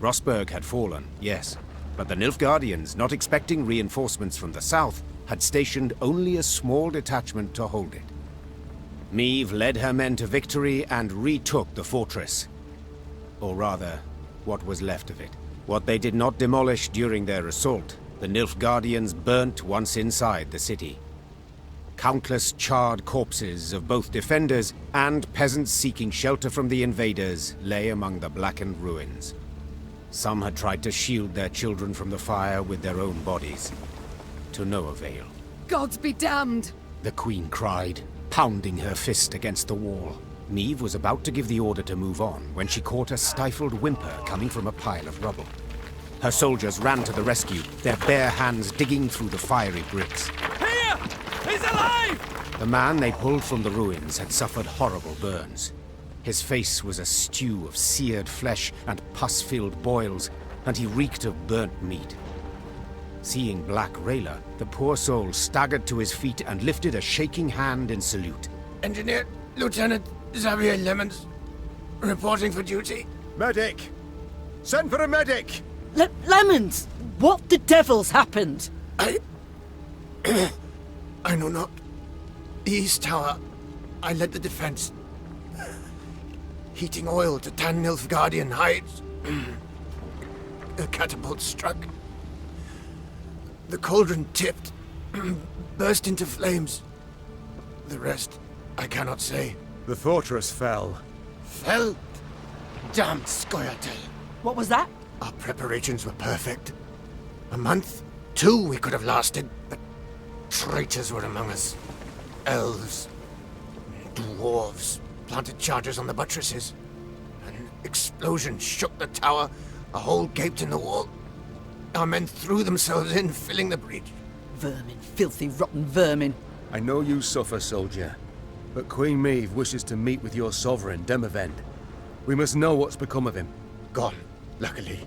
Rosberg had fallen, yes, but the Nilfgaardians, not expecting reinforcements from the south, had stationed only a small detachment to hold it. Meve led her men to victory and retook the fortress. Or rather, what was left of it. What they did not demolish during their assault, the Nilfgaardians burnt once inside the city. Countless charred corpses of both defenders and peasants seeking shelter from the invaders lay among the blackened ruins. Some had tried to shield their children from the fire with their own bodies. To no avail. Gods be damned! The Queen cried, pounding her fist against the wall. Meve was about to give the order to move on when she caught a stifled whimper coming from a pile of rubble. Her soldiers ran to the rescue, their bare hands digging through the fiery bricks. Here! He's alive! The man they pulled from the ruins had suffered horrible burns. His face was a stew of seared flesh and pus-filled boils, and he reeked of burnt meat. Seeing Black Rayla, the poor soul staggered to his feet and lifted a shaking hand in salute. Engineer Lieutenant Xavier Lemons, reporting for duty. Medic! Send for a medic! Lemons! What the devil's happened? I know not. East Tower, I led the defense. Heating oil to tan Nilfgaardian hides. A catapult struck. The cauldron tipped, burst into flames. The rest, I cannot say. The fortress fell. Fell? Damned Scoia'tael. What was that? Our preparations were perfect. A month, 2 we could have lasted, but traitors were among us. Elves, dwarves, planted charges on the buttresses. An explosion shook the tower, a hole gaped in the wall. Our men threw themselves in, filling the breach. Vermin, filthy, rotten vermin. I know you suffer, soldier, but Queen Meve wishes to meet with your sovereign, Demavend. We must know what's become of him. Gone, luckily.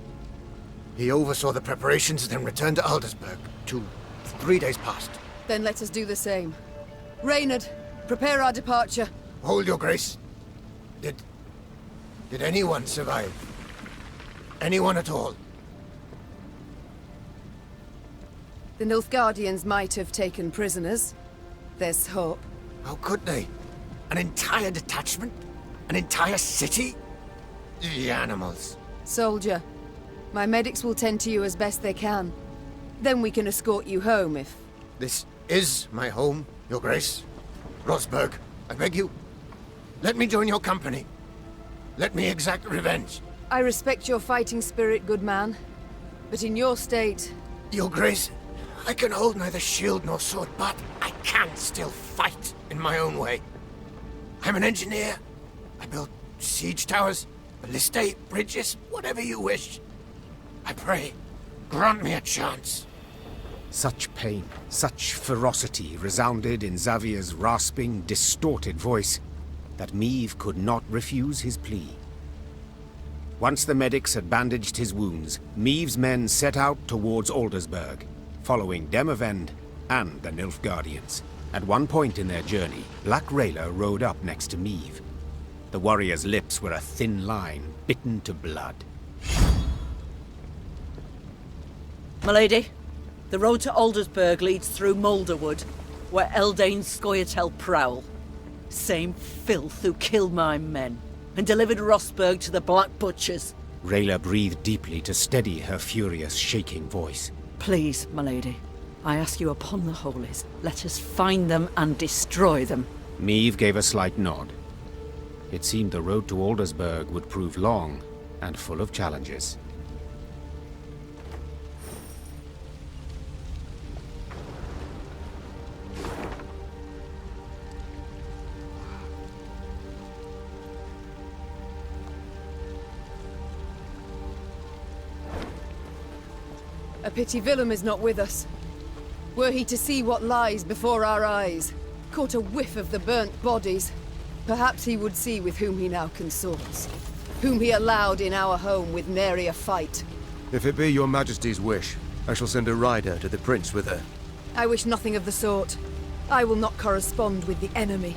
He oversaw the preparations, then returned to Aldersburg. 3 days past. Then let us do the same. Reynard, prepare our departure. Hold your grace. Did anyone survive? Anyone at all? The Nilfgaardians might have taken prisoners. There's hope. How could they? An entire detachment? An entire city? The animals. Soldier, my medics will tend to you as best they can. Then we can escort you home if... This is my home, your grace. Rosberg, I beg you. Let me join your company. Let me exact revenge. I respect your fighting spirit, good man. But in your state... Your grace, I can hold neither shield nor sword, but I can still fight in my own way. I'm an engineer. I build siege towers, ballistae, bridges, whatever you wish. I pray, grant me a chance. Such pain, such ferocity resounded in Xavier's rasping, distorted voice that Meve could not refuse his plea. Once the medics had bandaged his wounds, Meve's men set out towards Aldersburg, following Demavend and the Nilfgaardians. At one point in their journey, Black Rayla rode up next to Meve. The warrior's lips were a thin line, bitten to blood. Milady, the road to Aldersburg leads through Moulderwood, where Eldain Scoia'tael prowl. Same filth who killed my men and delivered Rosberg to the Black Butchers. Rayla breathed deeply to steady her furious, shaking voice. Please, milady, I ask you upon the holies, let us find them and destroy them. Meve gave a slight nod. It seemed the road to Aldersburg would prove long and full of challenges. A pity Willem is not with us. Were he to see what lies before our eyes, caught a whiff of the burnt bodies, perhaps he would see with whom he now consorts, whom he allowed in our home with nary a fight. If it be your majesty's wish, I shall send a rider to the prince with her. I wish nothing of the sort. I will not correspond with the enemy.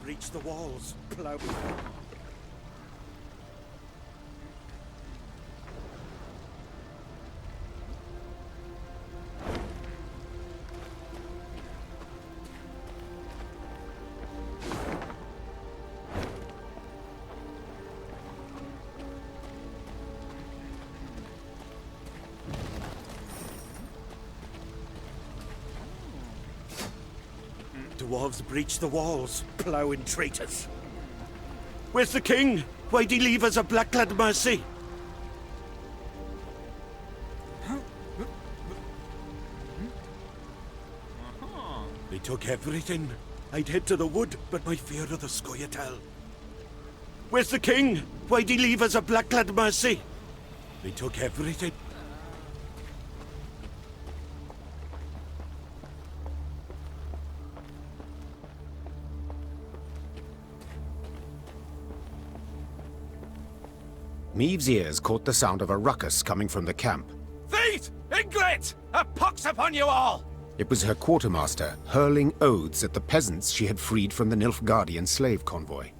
Breach the walls, plow. Dwarves breach the walls, ploughing traitors. Where's the king? Why'd he leave us a black-clad mercy? They took everything. I'd head to the wood, but my fear of the Scoia'tael. Where's the king? Why'd he leave us a black-clad mercy? They took everything. Meave's ears caught the sound of a ruckus coming from the camp. Thief! Inglet! A pox upon you all! It was her quartermaster, hurling oaths at the peasants she had freed from the Nilfgaardian slave convoy.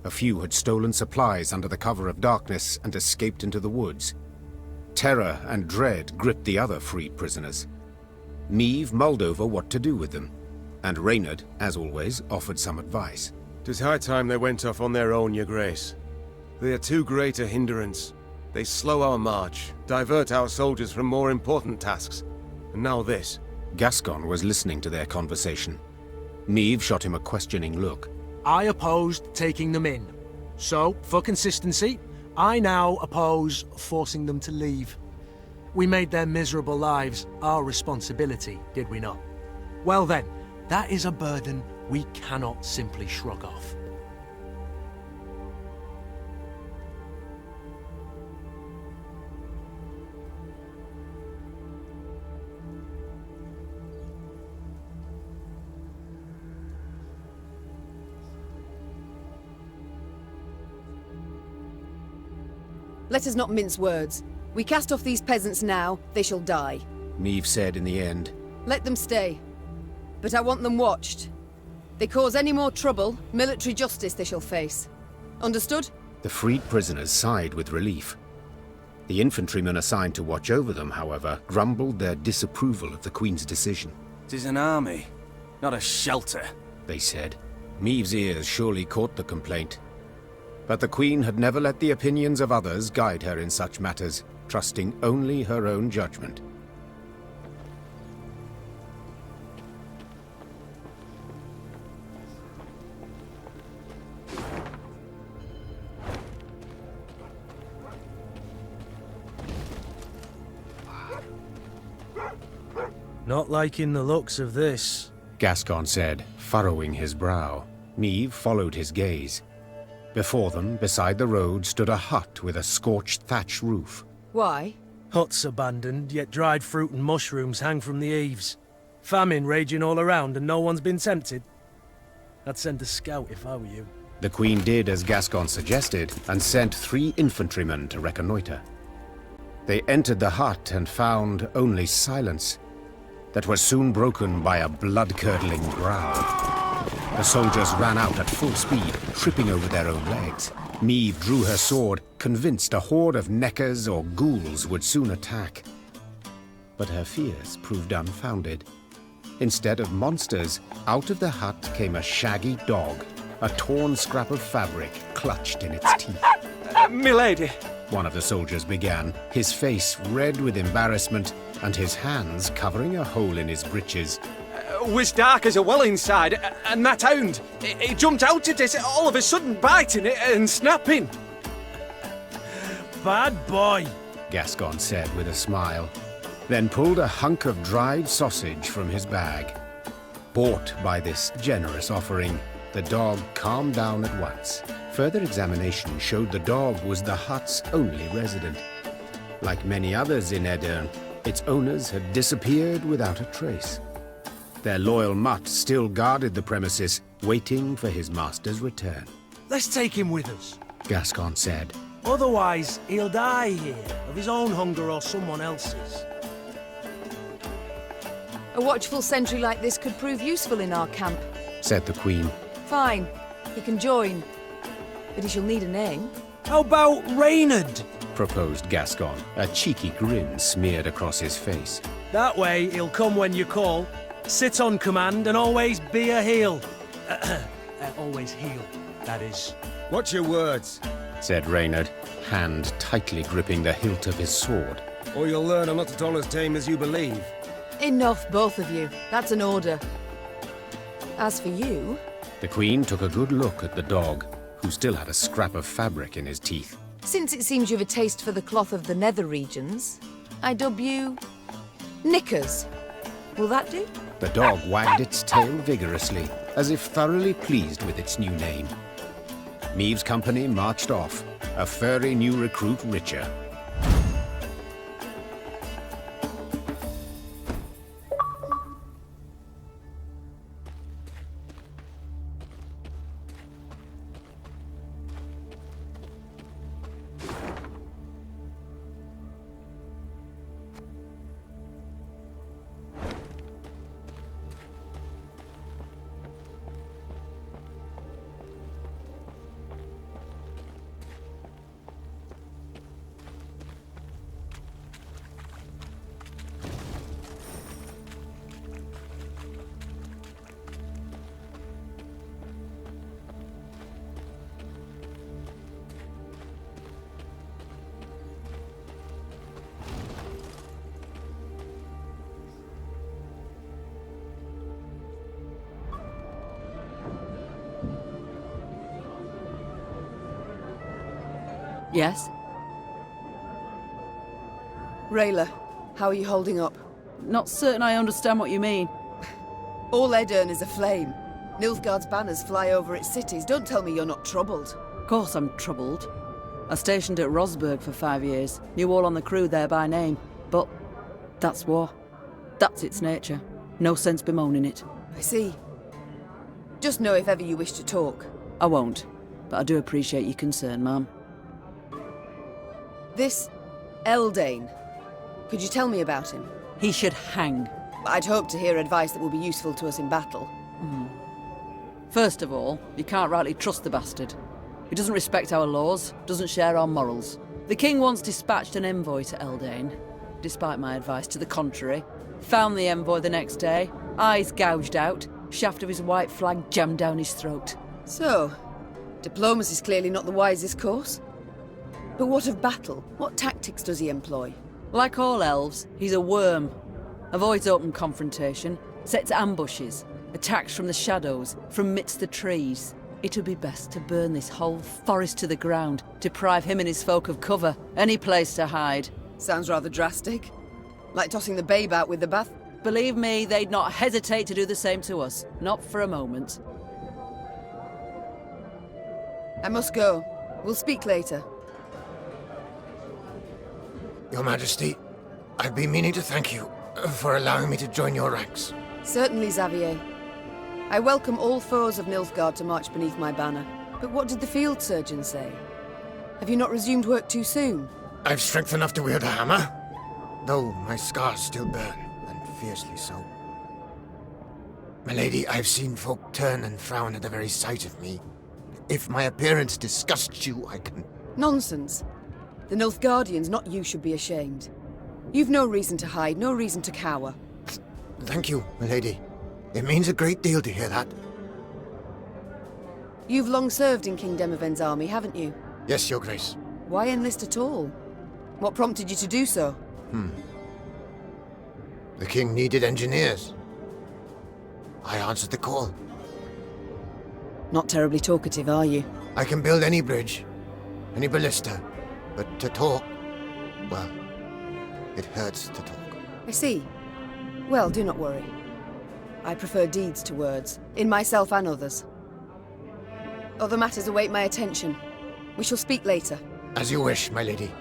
A few had stolen supplies under the cover of darkness and escaped into the woods. Terror and dread gripped the other freed prisoners. Meave mulled over what to do with them, and Reynard, as always, offered some advice. 'Tis high time they went off on their own, your grace. They are too great a hindrance. They slow our march, divert our soldiers from more important tasks. And now this. Gascon was listening to their conversation. Meave shot him a questioning look. I opposed taking them in. So, for consistency, I now oppose forcing them to leave. We made their miserable lives our responsibility, did we not? Well then, that is a burden we cannot simply shrug off. Let us not mince words. We cast off these peasants now, they shall die. Meave said in the end. Let them stay. But I want them watched. They cause any more trouble, military justice they shall face. Understood? The freed prisoners sighed with relief. The infantrymen assigned to watch over them, however, grumbled their disapproval of the Queen's decision. "'Tis an army, not a shelter," they said. Meave's ears surely caught the complaint. But the Queen had never let the opinions of others guide her in such matters, trusting only her own judgment. Not liking the looks of this, Gascon said, furrowing his brow. Meave followed his gaze. Before them, beside the road, stood a hut with a scorched thatch roof. Why? Huts abandoned, yet dried fruit and mushrooms hang from the eaves. Famine raging all around and no one's been tempted. I'd send a scout if I were you. The Queen did as Gascon suggested, and sent 3 infantrymen to reconnoiter. They entered the hut and found only silence, that was soon broken by a blood-curdling growl. The soldiers ran out at full speed, tripping over their own legs. Meave drew her sword, convinced a horde of neckers or ghouls would soon attack. But her fears proved unfounded. Instead of monsters, out of the hut came a shaggy dog, a torn scrap of fabric clutched in its teeth. Milady, one of the soldiers began, his face red with embarrassment and his hands covering a hole in his breeches. Was dark as a well inside, and that hound, it jumped out at us all of a sudden, biting it and snapping. Bad boy, Gascon said with a smile, then pulled a hunk of dried sausage from his bag. Bought by this generous offering, the dog calmed down at once. Further examination showed the dog was the hut's only resident. Like many others in Aedirn, its owners had disappeared without a trace. Their loyal mutt still guarded the premises, waiting for his master's return. Let's take him with us, Gascon said. Otherwise, he'll die here, of his own hunger or someone else's. A watchful sentry like this could prove useful in our camp, said the Queen. Fine, he can join. But he shall need a name. How about Reynard? Proposed Gascon, a cheeky grin smeared across his face. That way, he'll come when you call, sit on command, and always be a heel. Always heel, that is. Watch your words, said Reynard, hand tightly gripping the hilt of his sword. Or you'll learn I'm not at all as tame as you believe. Enough, both of you. That's an order. As for you... The Queen took a good look at the dog, who still had a scrap of fabric in his teeth. Since it seems you've a taste for the cloth of the nether regions, I dub you... Knickers. Will that do? The dog wagged its tail vigorously, as if thoroughly pleased with its new name. Meave's company marched off, a furry new recruit richer. Yes? Rayla, how are you holding up? Not certain I understand what you mean. All Aedirn is aflame. Nilfgaard's banners fly over its cities. Don't tell me you're not troubled. Of course I'm troubled. I stationed at Rosberg for 5 years. Knew all on the crew there by name. But that's war. That's its nature. No sense bemoaning it. I see. Just know if ever you wish to talk. I won't. But I do appreciate your concern, ma'am. This Eldane. Could you tell me about him? He should hang. I'd hope to hear advice that will be useful to us in battle. First of all, you can't rightly trust the bastard. He doesn't respect our laws, doesn't share our morals. The king once dispatched an envoy to Eldane, despite my advice to the contrary. Found the envoy the next day, eyes gouged out, shaft of his white flag jammed down his throat. So, diplomacy's clearly not the wisest course. But what of battle? What tactics does he employ? Like all elves, he's a worm. Avoids open confrontation, sets ambushes, attacks from the shadows, from midst the trees. It would be best to burn this whole forest to the ground, deprive him and his folk of cover, any place to hide. Sounds rather drastic. Like tossing the babe out with the bath. Believe me, they'd not hesitate to do the same to us. Not for a moment. I must go. We'll speak later. Your Majesty, I've been meaning to thank you for allowing me to join your ranks. Certainly, Xavier. I welcome all foes of Nilfgaard to march beneath my banner. But what did the field surgeon say? Have you not resumed work too soon? I've strength enough to wield a hammer, though my scars still burn, and fiercely so. My lady, I've seen folk turn and frown at the very sight of me. If my appearance disgusts you, I can... Nonsense. The Nilfgaardians, not you, should be ashamed. You've no reason to hide, no reason to cower. Thank you, my lady. It means a great deal to hear that. You've long served in King Demoven's army, haven't you? Yes, Your Grace. Why enlist at all? What prompted you to do so? The king needed engineers. I answered the call. Not terribly talkative, are you? I can build any bridge, any ballista, but to talk, well, it hurts to talk. I see. Well, do not worry. I prefer deeds to words, in myself and others. Other matters await my attention. We shall speak later. As you wish, my lady.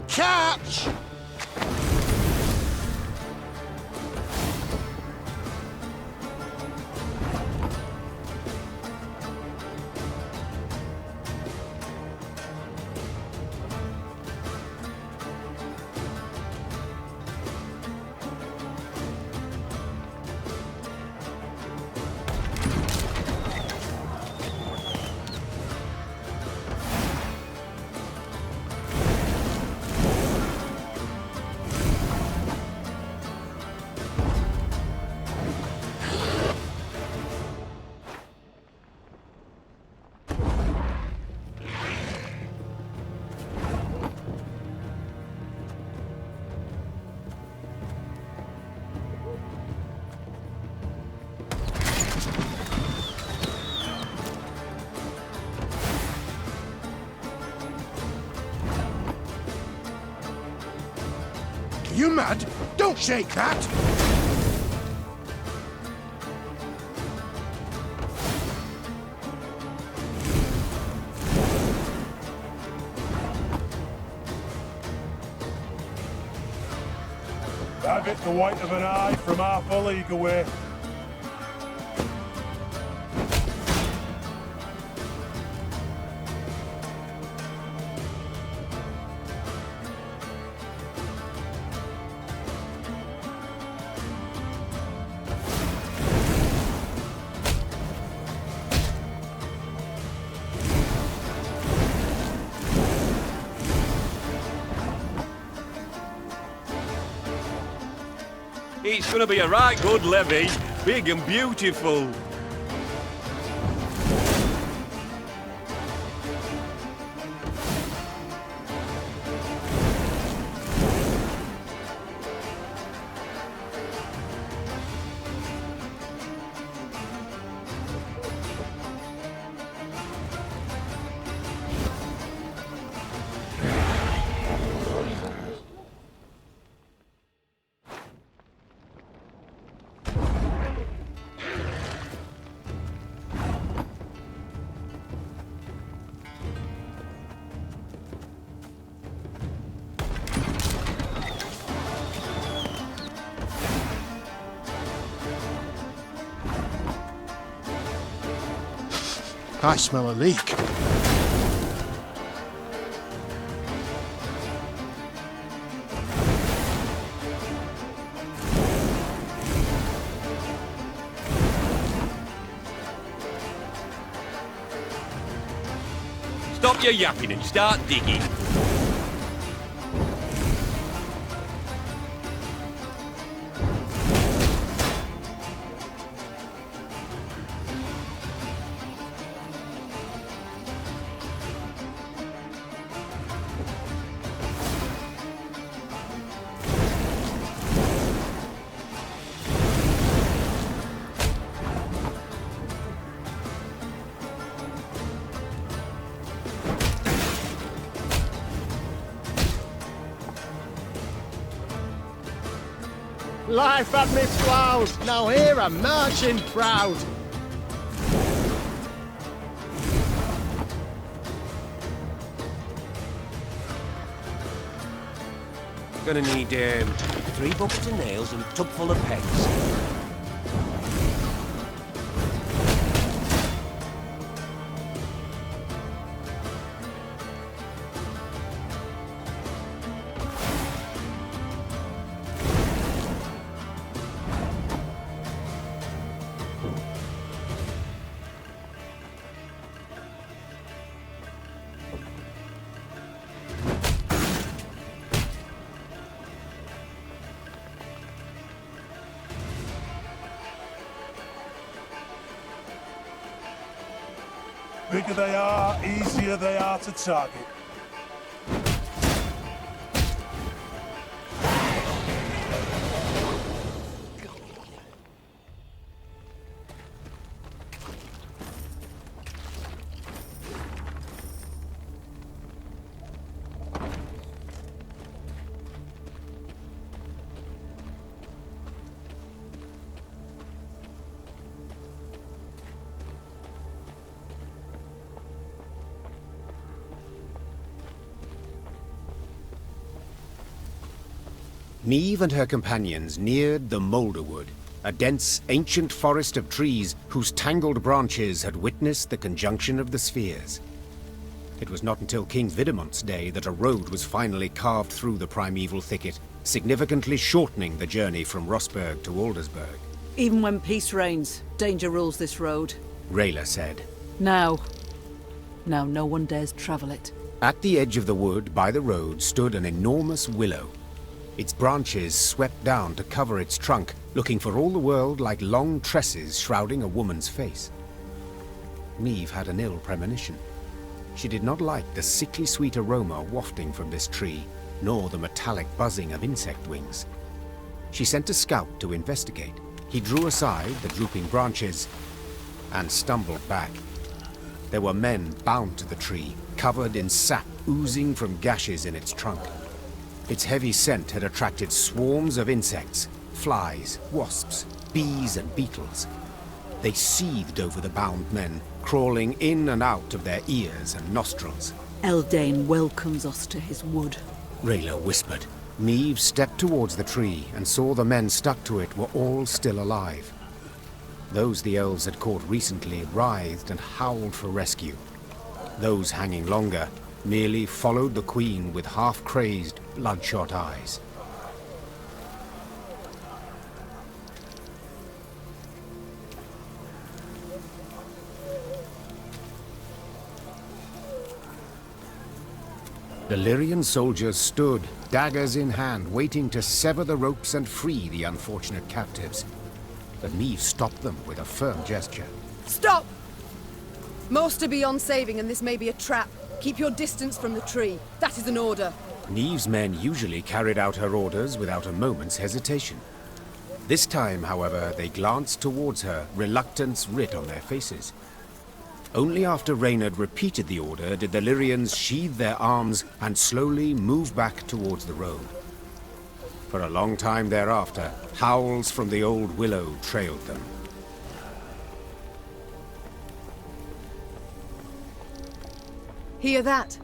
Catch! You mad? Don't shake that! Have it the white of an eye from half a league away. It's gonna be a right good levy, big and beautiful. I smell a leak. Stop your yapping and start digging. Life had me flowers, now here I'm marching proud. Gonna need 3 buckets of nails and a tub full of pegs. Bigger they are, easier they are to target. Niamh and her companions neared the Moulderwood, a dense, ancient forest of trees whose tangled branches had witnessed the conjunction of the spheres. It was not until King Vidamont's day that a road was finally carved through the primeval thicket, significantly shortening the journey from Rossburg to Aldersburg. Even when peace reigns, danger rules this road. Rayla said. Now no one dares travel it. At the edge of the wood by the road stood an enormous willow. Its branches swept down to cover its trunk, looking for all the world like long tresses shrouding a woman's face. Niamh had an ill premonition. She did not like the sickly sweet aroma wafting from this tree, nor the metallic buzzing of insect wings. She sent a scout to investigate. He drew aside the drooping branches and stumbled back. There were men bound to the tree, covered in sap oozing from gashes in its trunk. Its heavy scent had attracted swarms of insects, flies, wasps, bees and beetles. They seethed over the bound men, crawling in and out of their ears and nostrils. Eldain welcomes us to his wood, Rayla whispered. Niamh stepped towards the tree and saw the men stuck to it were all still alive. Those the elves had caught recently writhed and howled for rescue. Those hanging longer merely followed the queen with half-crazed, bloodshot eyes. The Lyrian soldiers stood, daggers in hand, waiting to sever the ropes and free the unfortunate captives. But Niamh stopped them with a firm gesture. Stop! Most are beyond saving, and this may be a trap. Keep your distance from the tree. That is an order. Niamh's men usually carried out her orders without a moment's hesitation. This time, however, they glanced towards her, reluctance writ on their faces. Only after Reynard repeated the order did the Lyrians sheathe their arms and slowly move back towards the road. For a long time thereafter, howls from the old willow trailed them. Hear that?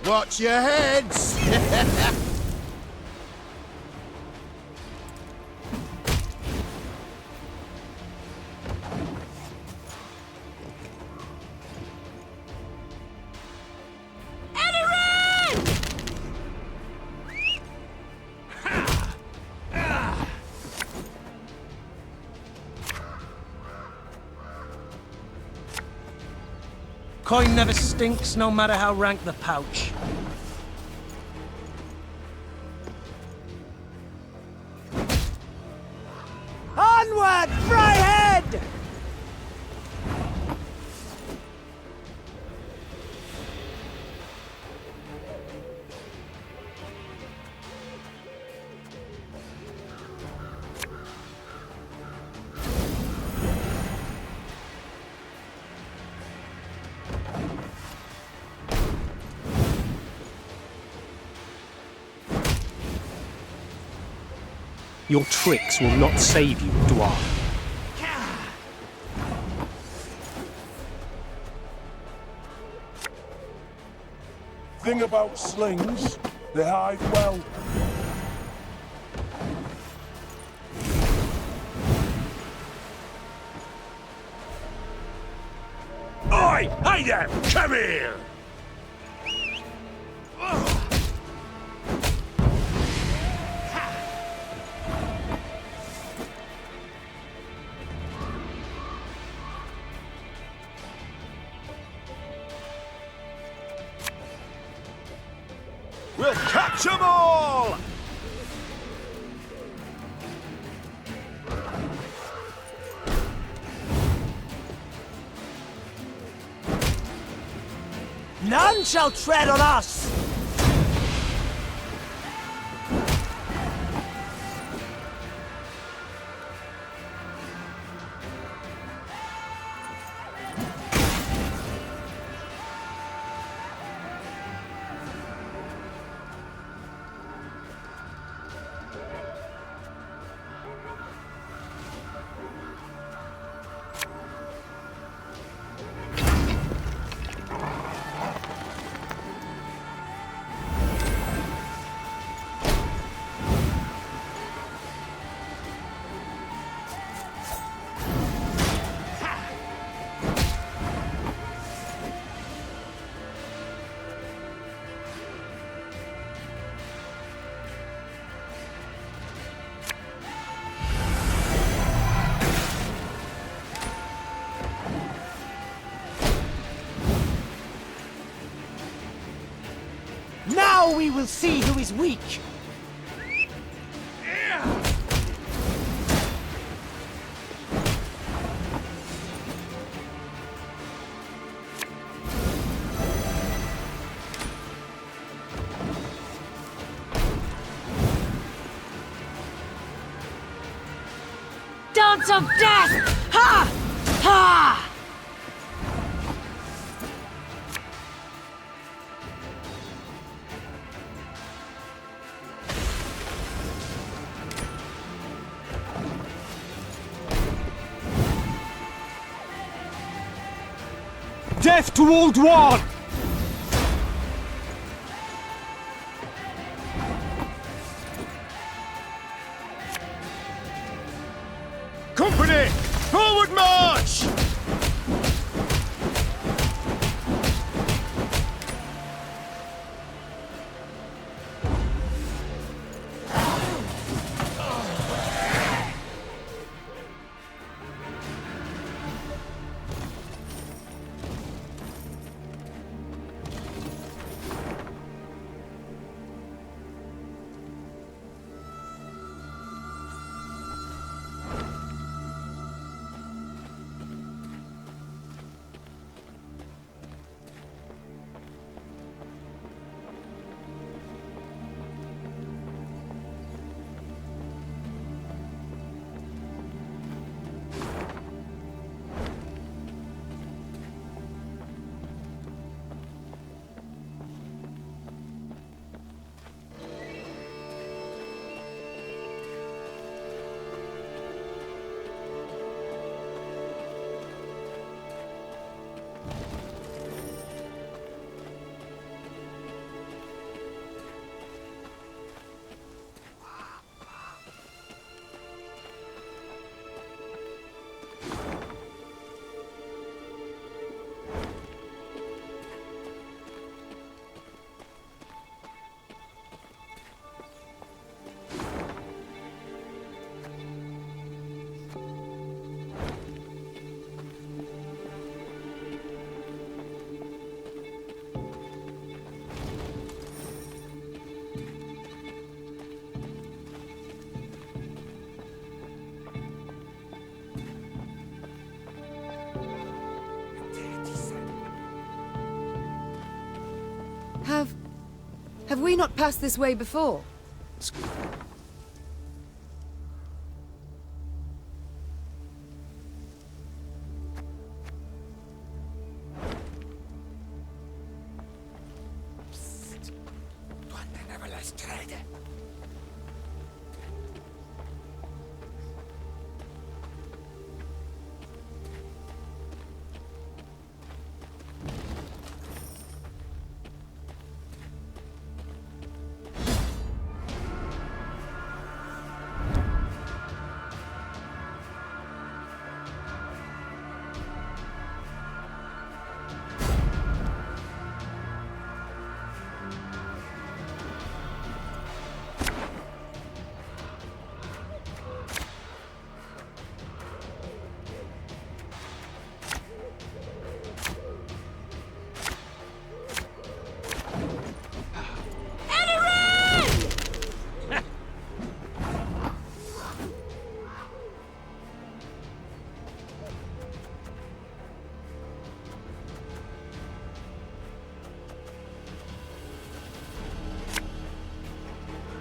Watch your heads! Coin never stinks, no matter how rank the pouch. Onward, Fryhead! Your tricks will not save you, dwarf. Thing about slings, they hide well. Oi! Hey there! Come here! We'll catch 'em all! None shall tread on us! Now we will see who is weak! Dance of death! Ha! Ha! Death to Old One! Company! Forward march! Have we not passed this way before?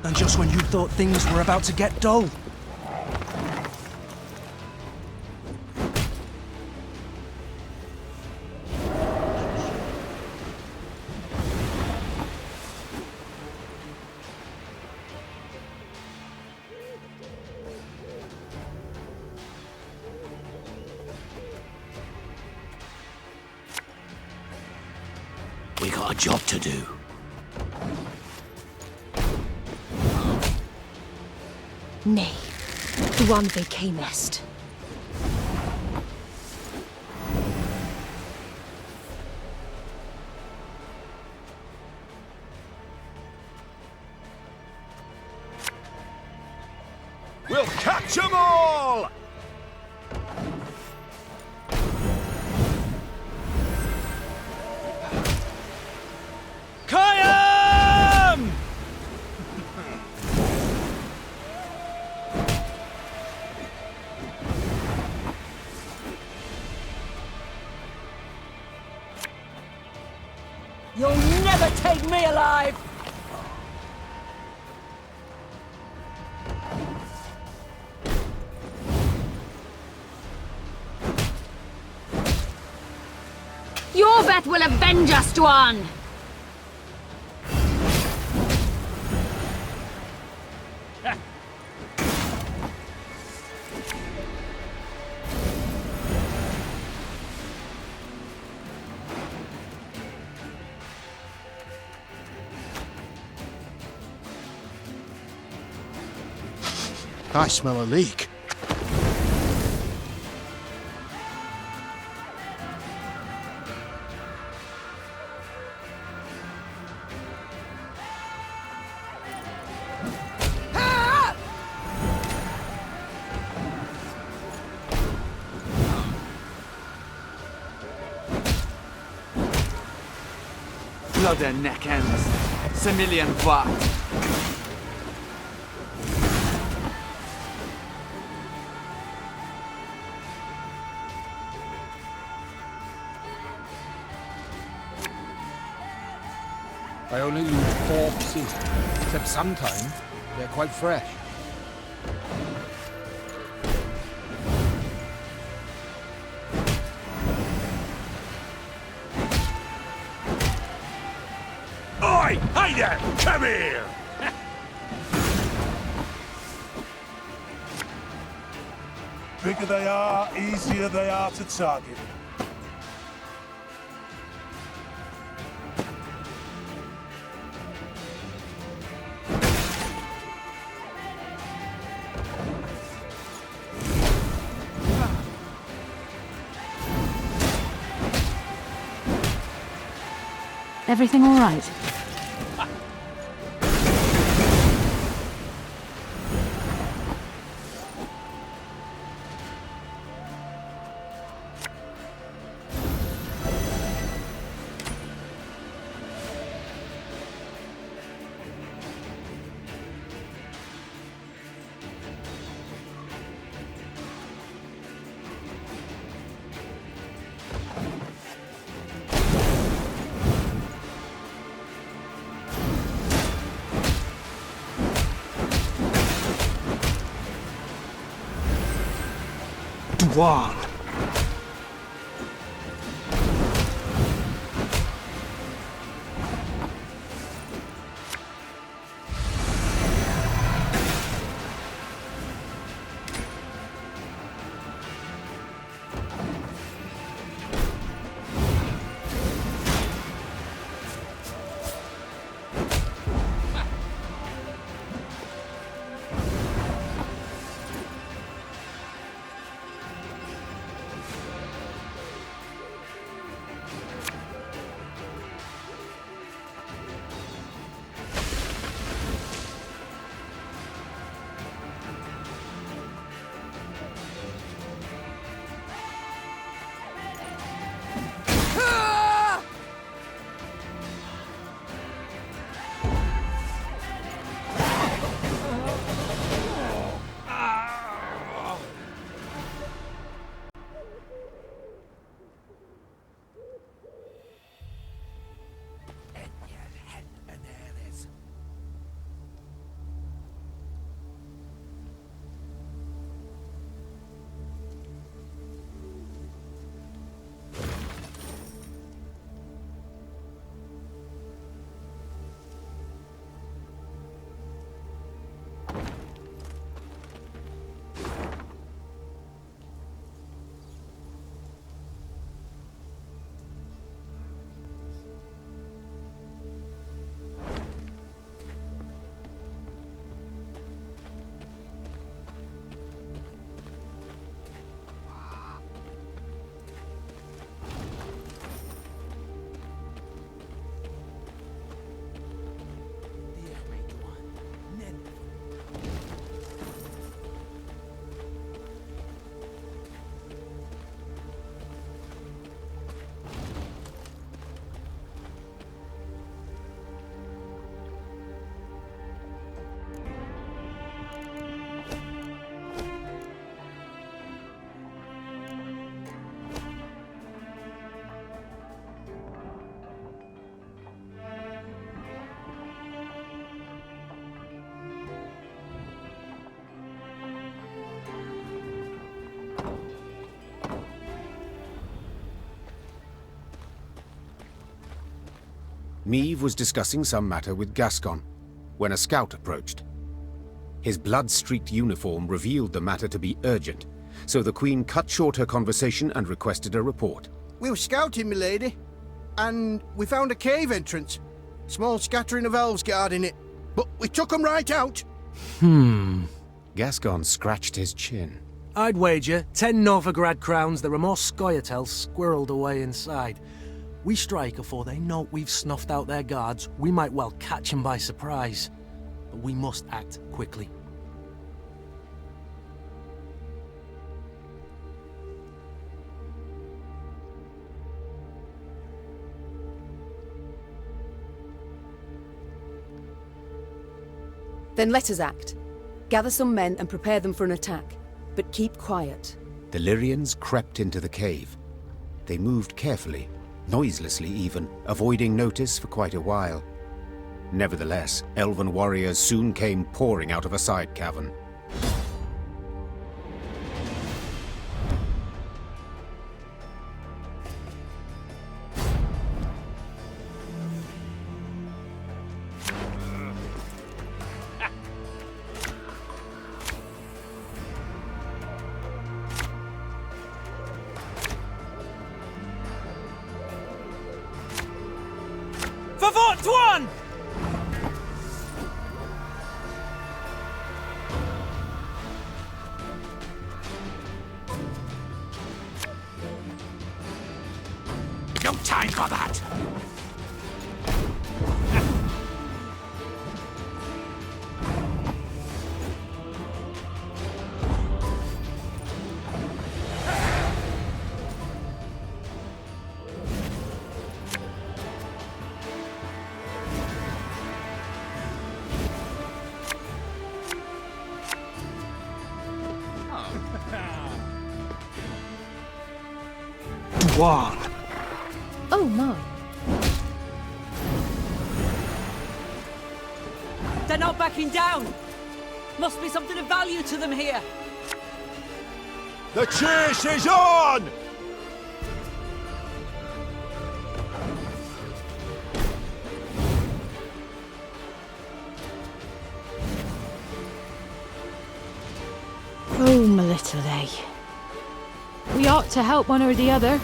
And just when you thought things were about to get dull. We got a job to do. Nay, the one they camest. We'll catch 'em all! Kayam! You'll never take me alive! Your bet will avenge us, Dwan! I smell a leak. Show their neck ends. Semillion what? I only use corpses, except sometimes they're quite fresh. Oi! Hey there! Come here! Bigger they are, easier they are to target. Everything all right? Wow. Meve was discussing some matter with Gascon when a scout approached. His blood-streaked uniform revealed the matter to be urgent, so the Queen cut short her conversation and requested a report. We were scouting, milady, and we found a cave entrance. Small scattering of elves guarding it, but we took them right out. Gascon scratched his chin. I'd wager 10 Novigrad crowns there are more Scoia'tael squirreled away inside. We strike afore they know we've snuffed out their guards, we might well catch them by surprise. But we must act quickly. Then let us act. Gather some men and prepare them for an attack. But keep quiet. The Lyrians crept into the cave. They moved carefully, noiselessly even, avoiding notice for quite a while. Nevertheless, elven warriors soon came pouring out of a side cavern. One! No time for that! One. Oh my. They're not backing down. Must be something of value to them here. The chase is on! Oh, my little A. We ought to help one or the other.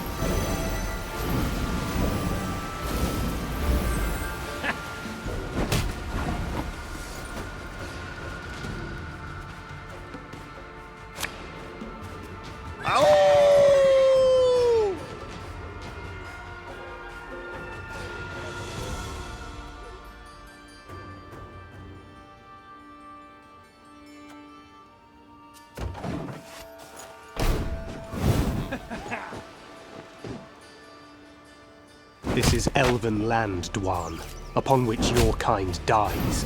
This is elven land, Dwan, upon which your kind dies.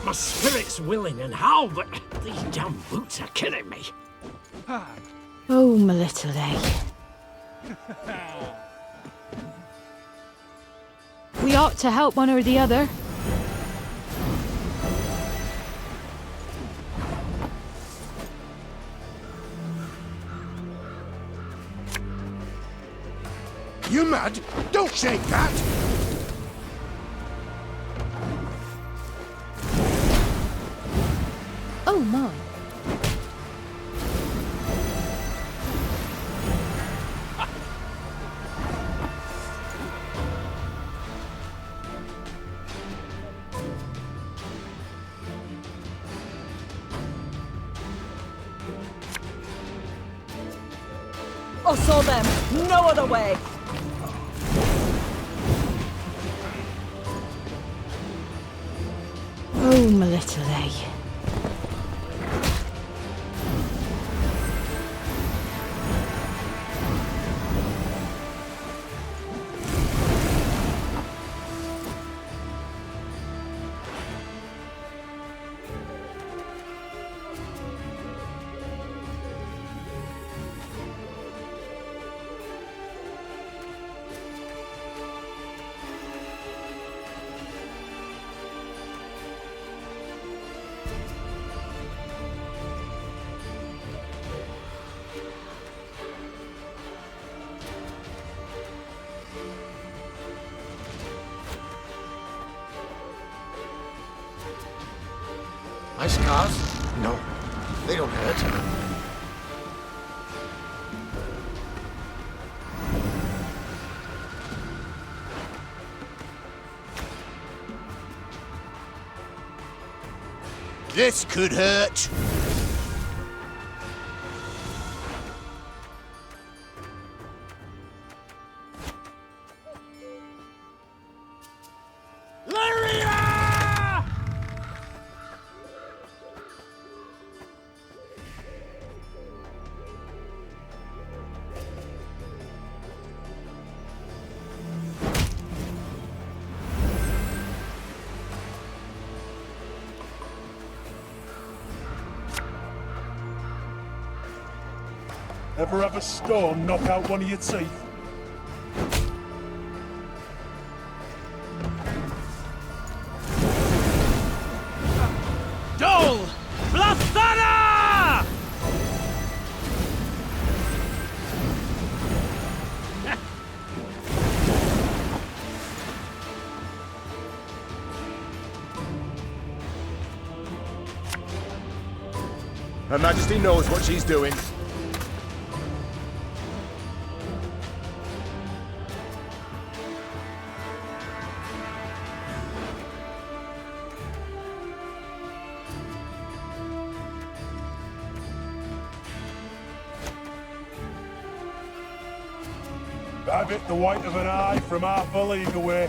My spirit's willing and how, but these damn boots are killing me. Oh, my little A. We ought to help one or the other. You mad? Don't shake that! Oh my. Us or them, no other way! Oh, my little A. My scars? No, they don't hurt. This could hurt. Ever have a stone knock out one of your teeth? Dole! Blathana! Her Majesty knows what she's doing. I bit the white of an eye from half a league away.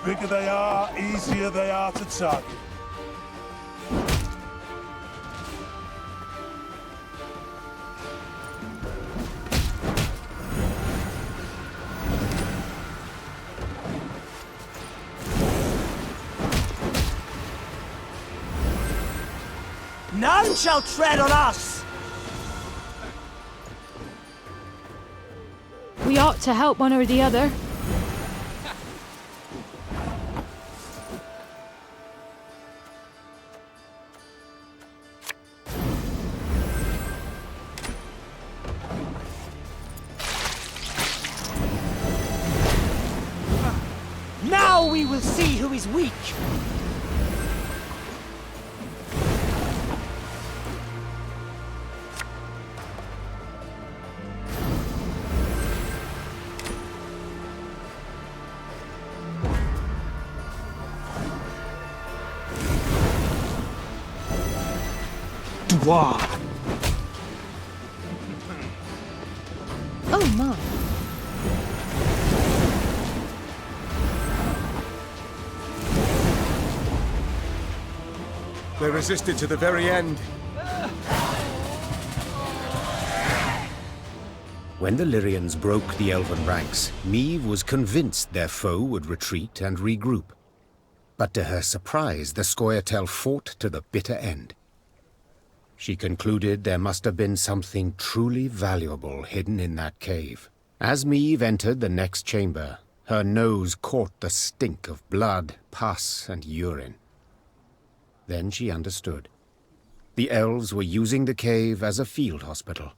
Bigger they are, easier they are to target. None shall tread on us! We ought to help one or the other. Now we will see who is weak! Wow. Oh my. They resisted to the very end. When the Lyrians broke the elven ranks, Meve was convinced their foe would retreat and regroup. But to her surprise, the Scoia'tael fought to the bitter end. She concluded there must have been something truly valuable hidden in that cave. As Meve entered the next chamber, her nose caught the stink of blood, pus, and urine. Then she understood. The elves were using the cave as a field hospital.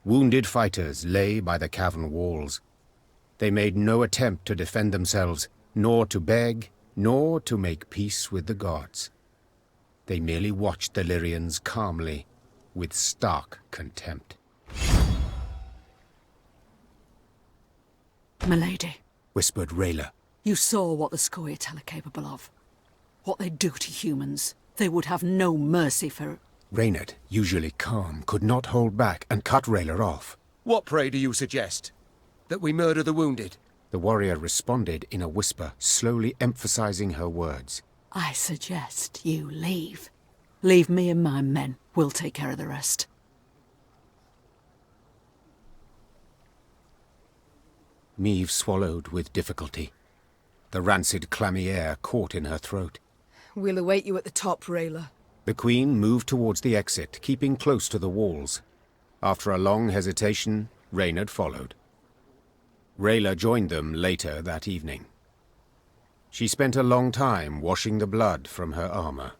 Wounded fighters lay by the cavern walls. They made no attempt to defend themselves, nor to beg, nor to make peace with the gods. They merely watched the Lyrians calmly, with stark contempt. Milady, Whispered Rayla. you saw what the Scoia'tael are capable of. What they do to humans. They would have no mercy for... Reynard, usually calm, could not hold back and cut Rayla off. What, pray, do you suggest? That we murder the wounded? The warrior responded in a whisper, slowly emphasizing her words. I suggest you leave. Leave me and my men. We'll take care of the rest. Meve swallowed with difficulty. The rancid, clammy air caught in her throat. We'll await you at the top, Rayla. The Queen moved towards the exit, keeping close to the walls. After a long hesitation, Reynard followed. Rayla joined them later that evening. She spent a long time washing the blood from her armor.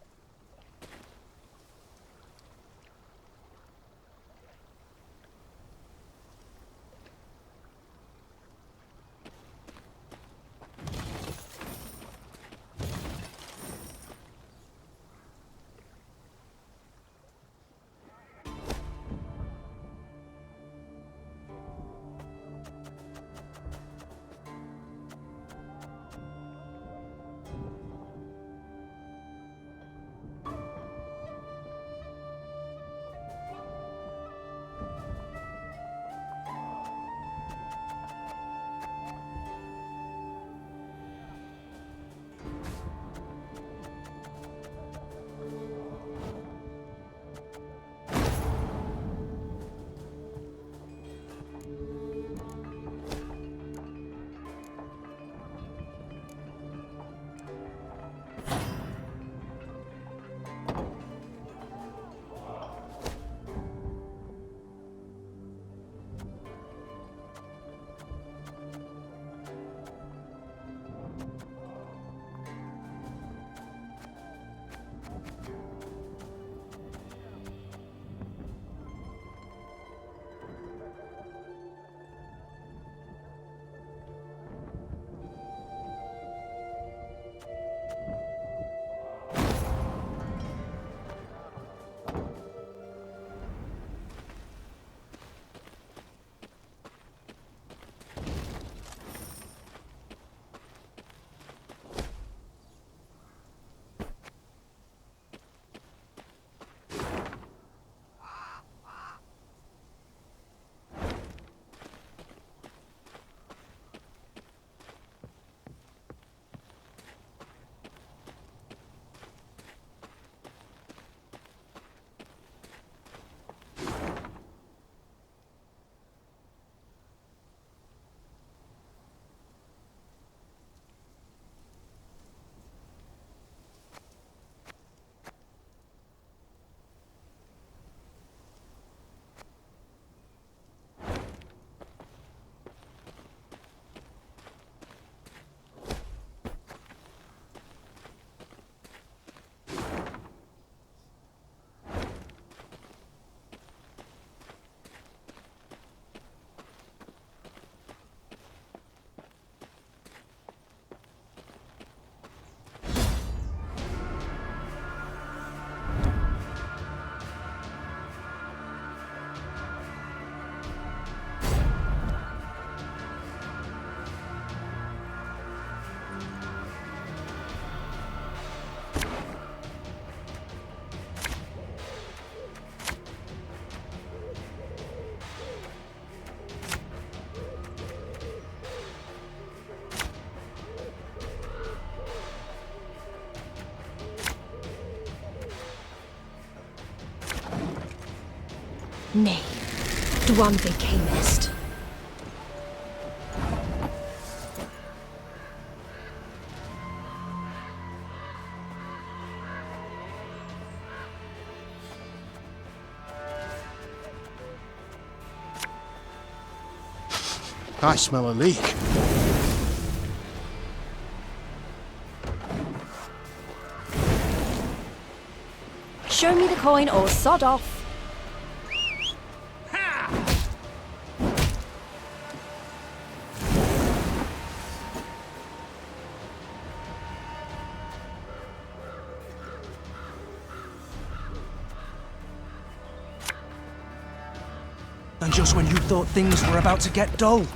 Nay, Dwan fi camest. I smell a leak. Show me the coin or sod off. And just when you thought things were about to get dull.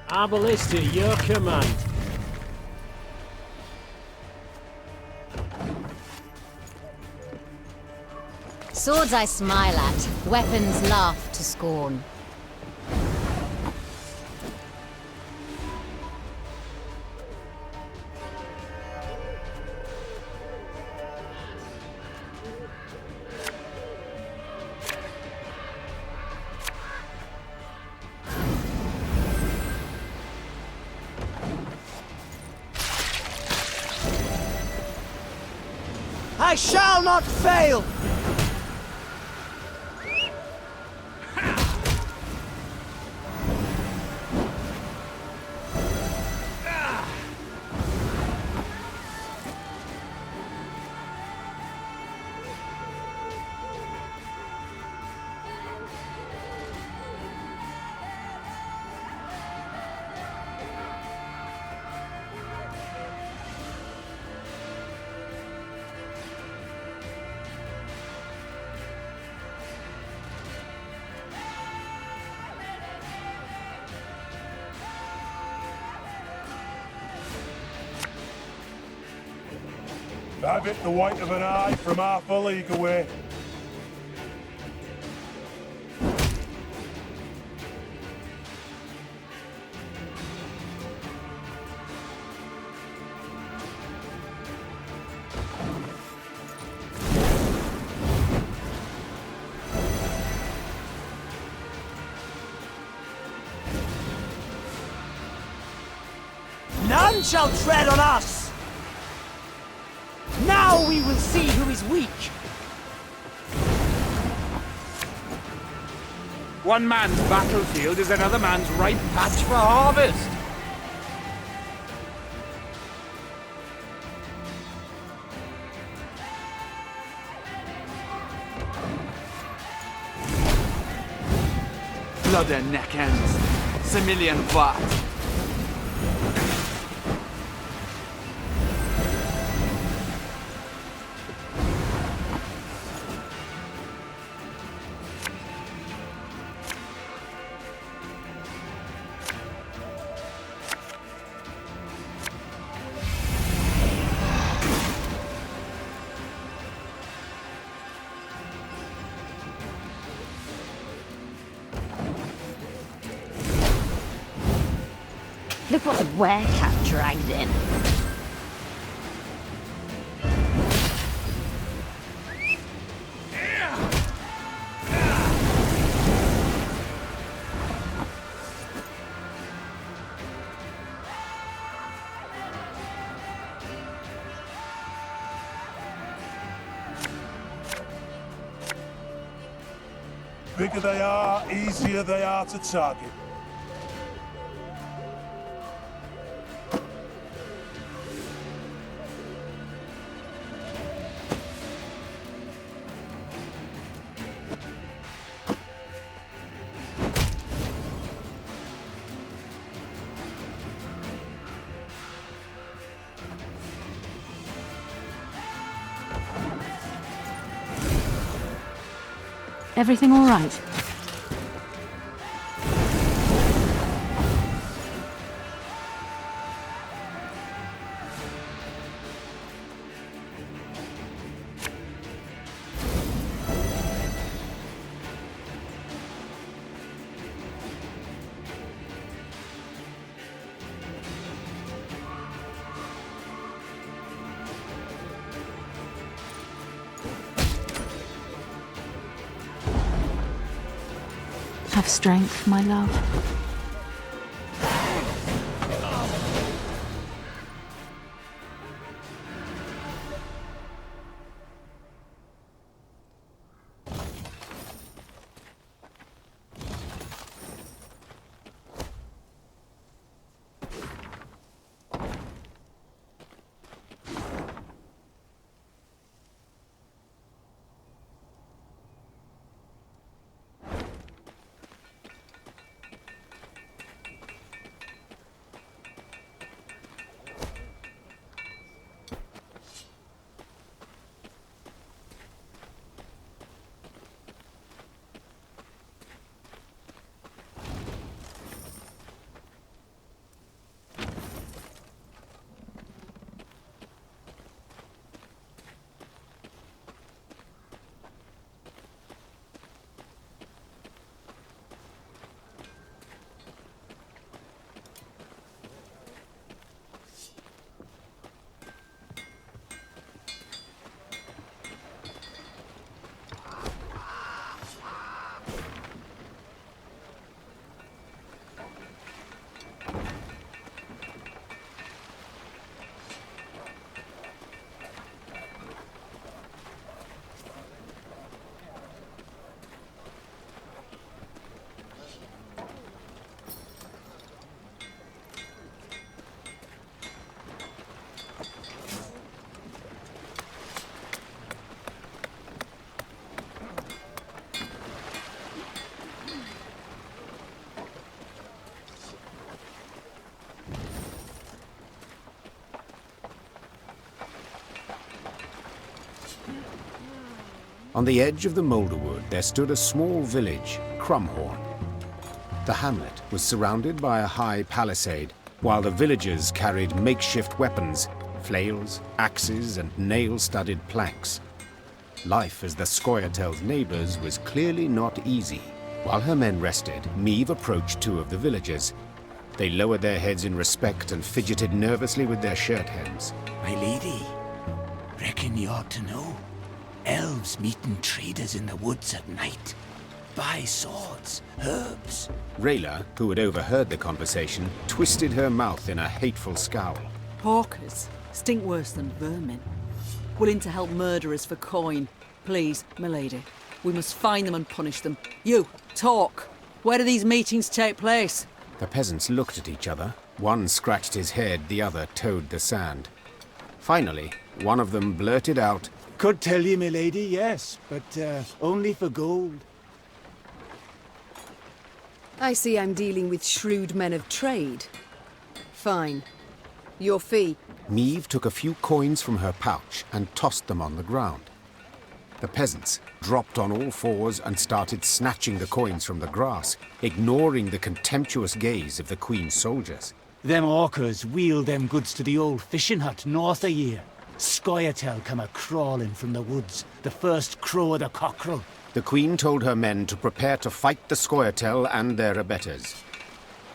Our ballista, your command. Swords I smile at, weapons laugh to scorn. I shall not fail! Have it the white of an eye from half a league away. None shall tread on us! Now we will see who is weak! One man's battlefield is another man's ripe patch for harvest. Blood and neck ends. Similian what? Look what the werecat dragged in. Bigger they are, easier they are to target. Everything all right? Have strength, my love. On the edge of the Moulderwood there stood a small village, Crumhorn. The hamlet was surrounded by a high palisade, while the villagers carried makeshift weapons, flails, axes, and nail-studded planks. Life as the Scoia'tael's neighbors was clearly not easy. While her men rested, Meve approached two of the villagers. They lowered their heads in respect and fidgeted nervously with their shirt hems. My lady, reckon you ought to know. Elves meeting traders in the woods at night. Buy swords, herbs. Rayla, who had overheard the conversation, twisted her mouth in a hateful scowl. Hawkers stink worse than vermin. Willing to help murderers for coin. Please, milady. We must find them and punish them. You, talk. Where do these meetings take place? The peasants looked at each other. One scratched his head, the other toed the sand. Finally, one of them blurted out, Could tell you, milady, yes, but only for gold. I see I'm dealing with shrewd men of trade. Fine. Your fee. Meve took a few coins from her pouch and tossed them on the ground. The peasants dropped on all fours and started snatching the coins from the grass, ignoring the contemptuous gaze of the Queen's soldiers. Them hawkers wheeled them goods to the old fishing hut north of here. Scoia'tael come a-crawling from the woods, the first crow of the cockerel. The Queen told her men to prepare to fight the Scoia'tael and their abettors.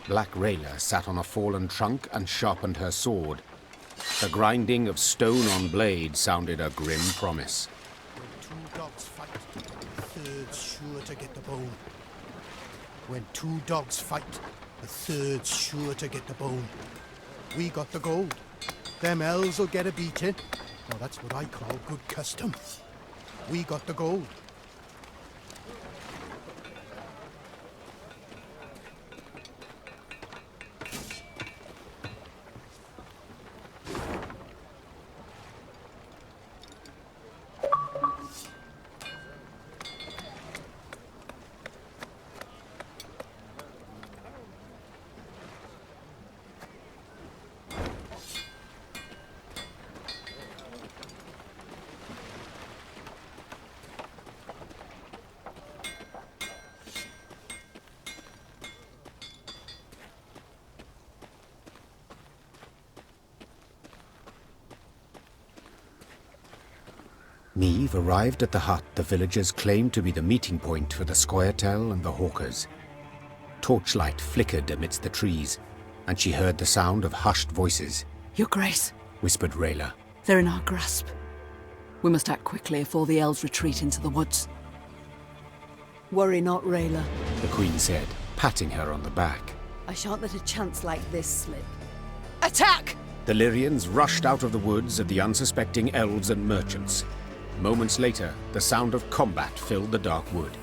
Black Rayla sat on a fallen trunk and sharpened her sword. The grinding of stone on blade sounded a grim promise. When two dogs fight, the third's sure to get the bone. When two dogs fight, the third's sure to get the bone. We got the gold. Them elves will get a beating. Now that's what I call good custom. We got the gold. Meve arrived at the hut the villagers claimed to be the meeting point for the Scoia'tael and the hawkers. Torchlight flickered amidst the trees, and she heard the sound of hushed voices. Your Grace, Whispered Rayla. they're in our grasp. We must act quickly before the elves retreat into the woods. Worry not, Rayla. The Queen said, patting her on the back. I shan't let a chance like this slip. Attack! The Lyrians rushed out of the woods at the unsuspecting elves and merchants. Moments later, the sound of combat filled the dark wood.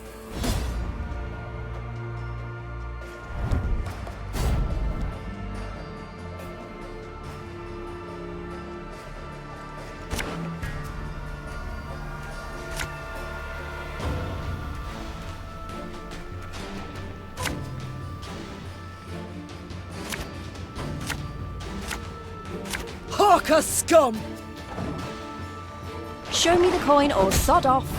Hawker scum! Show me the coin or sod off.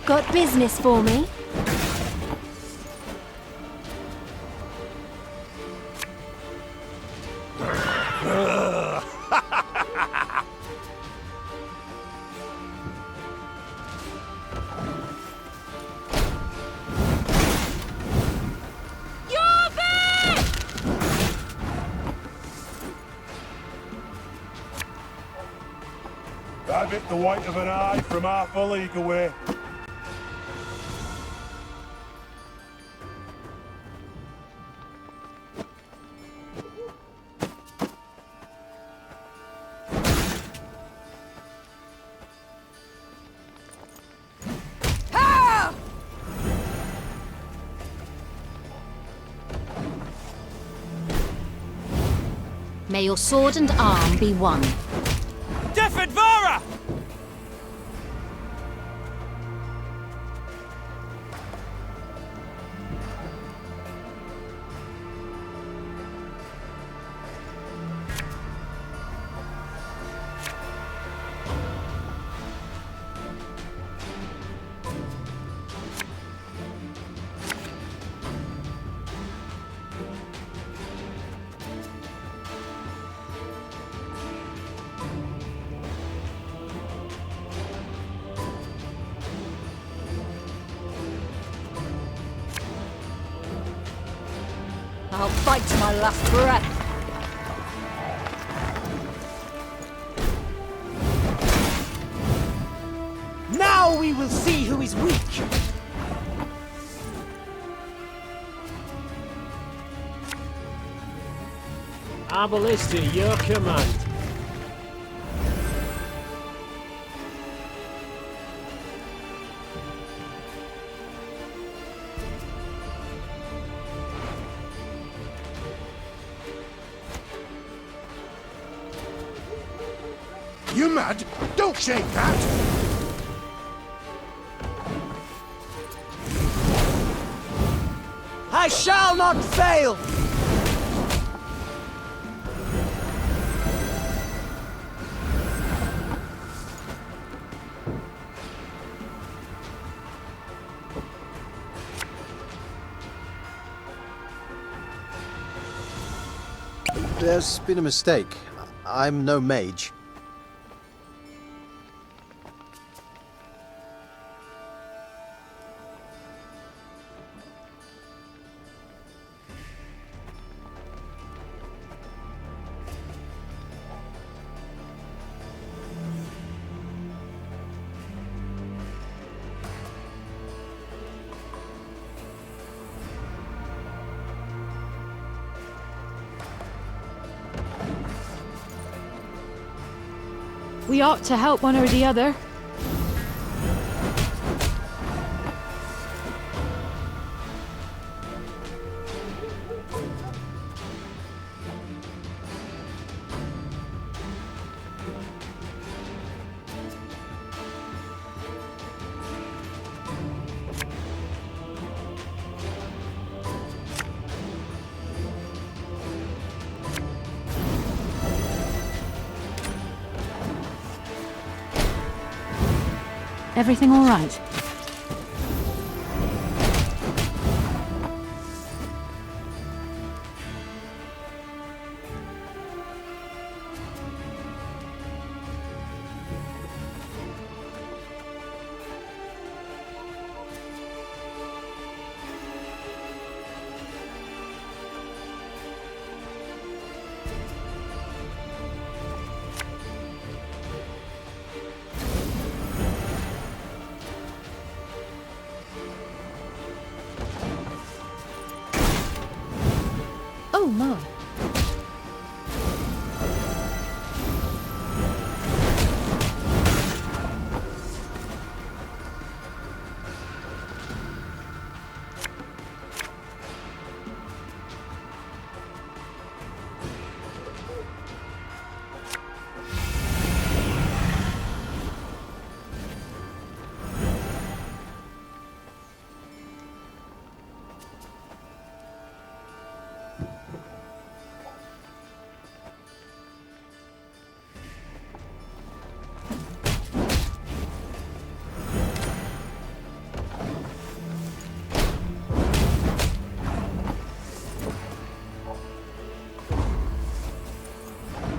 Got business for me? That bit the white of an eye from half a league away. May your sword and arm be one. Defidvara! I'll fight to my last breath. Now we will see who is weak. Arbalest at your command. You mad? Don't shake that! I shall not fail! There's been a mistake. I'm no mage. We ought to help one or the other. Everything all right? Oh my.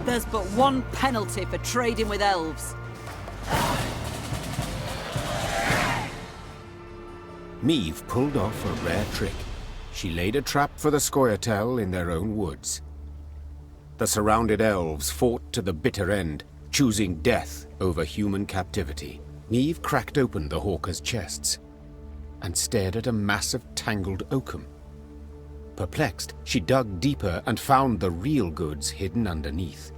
There's but one penalty for trading with elves. Meve pulled off a rare trick. She laid a trap for the Scoia'tael in their own woods. The surrounded elves fought to the bitter end, choosing death over human captivity. Meve cracked open the hawkers' chests and stared at a mass of tangled oakum. Perplexed, she dug deeper and found the real goods hidden underneath.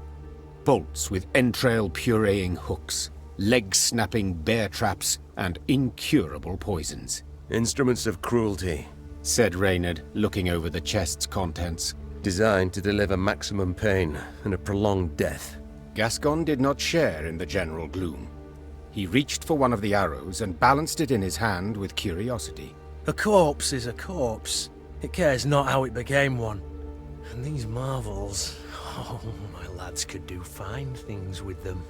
Bolts with entrail-pureeing hooks, leg-snapping bear traps, and incurable poisons. Instruments of cruelty, said Reynard, looking over the chest's contents. designed to deliver maximum pain and a prolonged death. Gascon did not share in the general gloom. He reached for one of the arrows and balanced it in his hand with curiosity. A corpse is a corpse. It cares not how it became one. And these marvels, oh, my lads could do fine things with them.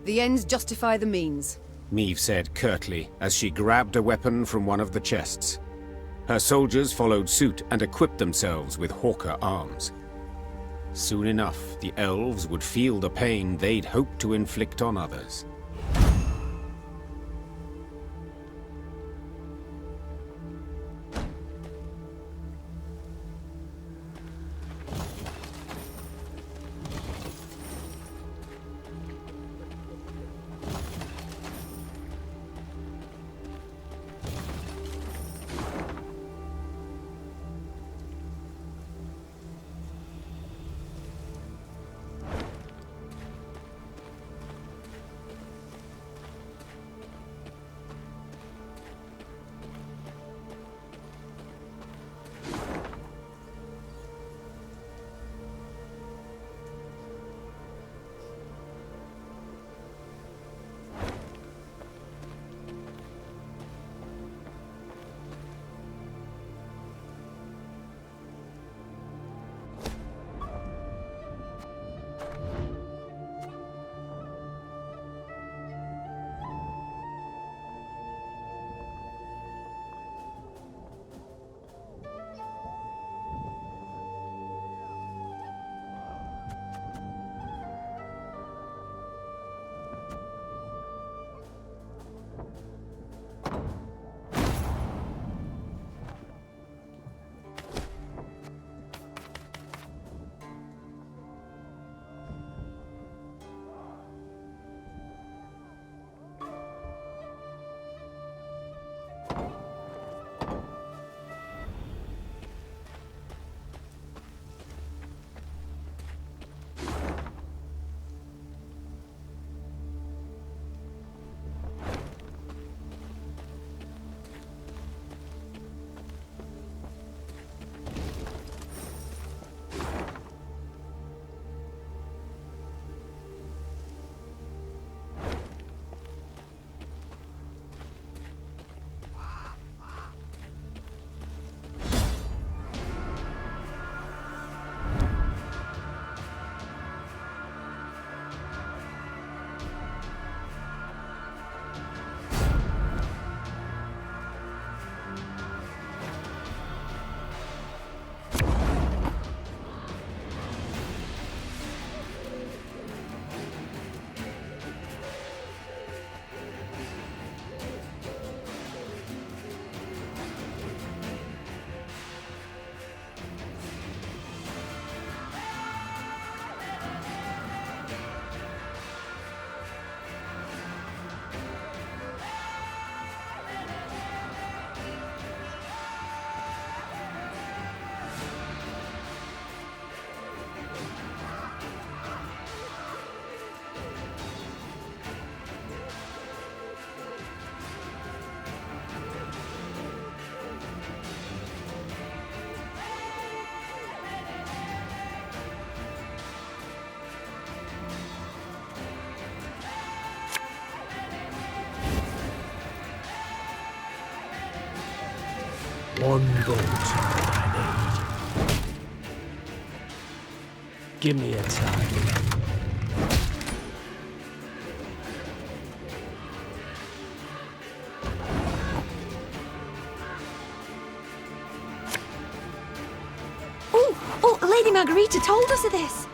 The ends justify the means. Meve said curtly as she grabbed a weapon from one of the chests. Her soldiers followed suit and equipped themselves with hawker arms. Soon enough, the elves would feel the pain they'd hoped to inflict on others. One vote I need. Give me a time. Oh, Lady Margarita told us of this.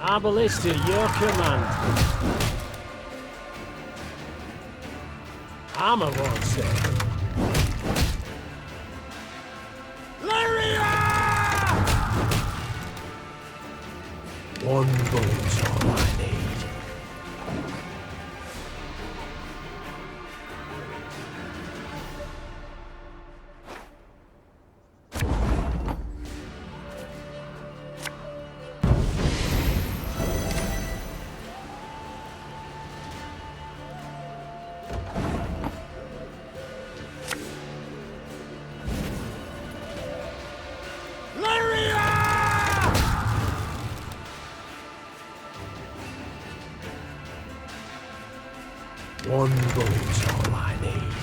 Our ballista, your command. Armor won't save. One bullet's all I need. One bullet's all I need.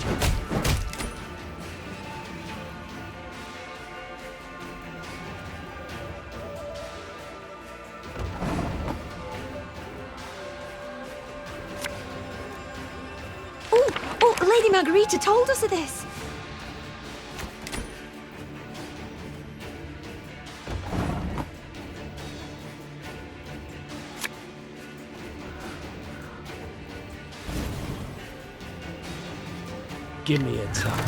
Oh, Lady Margarita told us of this. Give me a target.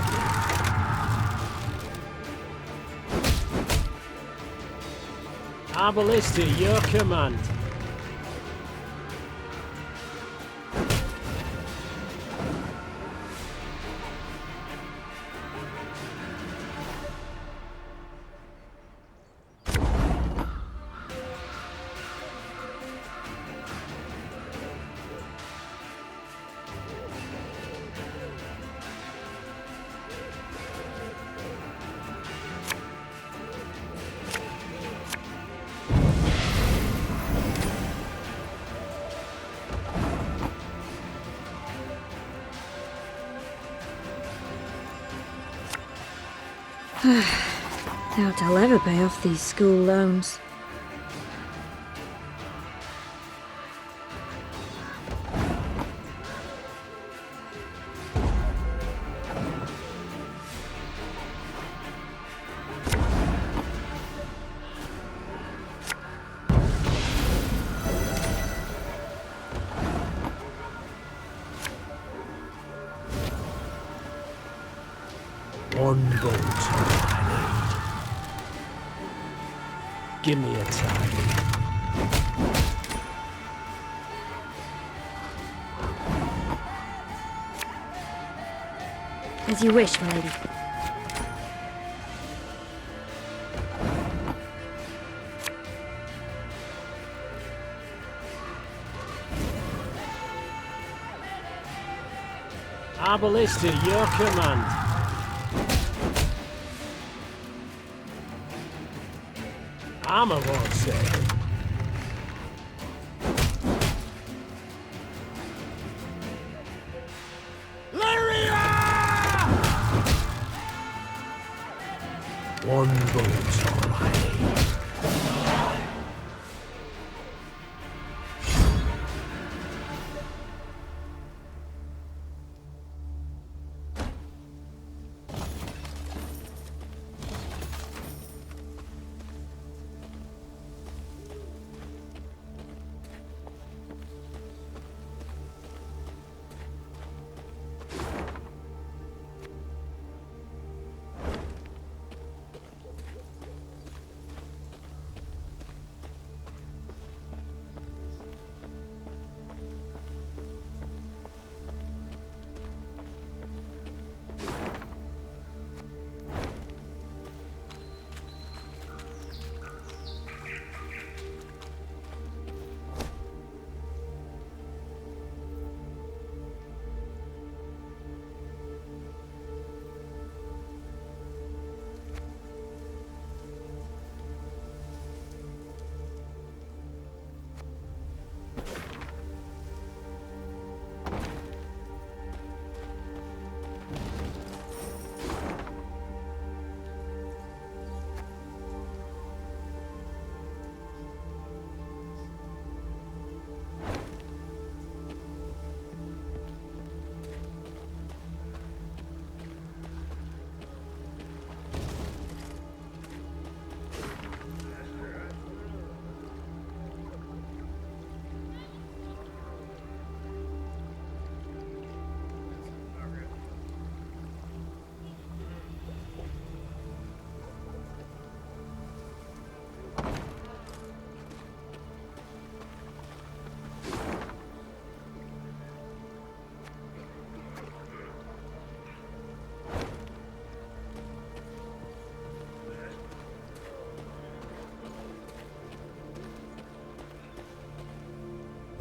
Our ballista, your command. Doubt I'll ever pay off these school loans. One bolt, all I need. Give me a target. As you wish, my lady. Our ballista, your command. Armor won't save. One bullet's all I need.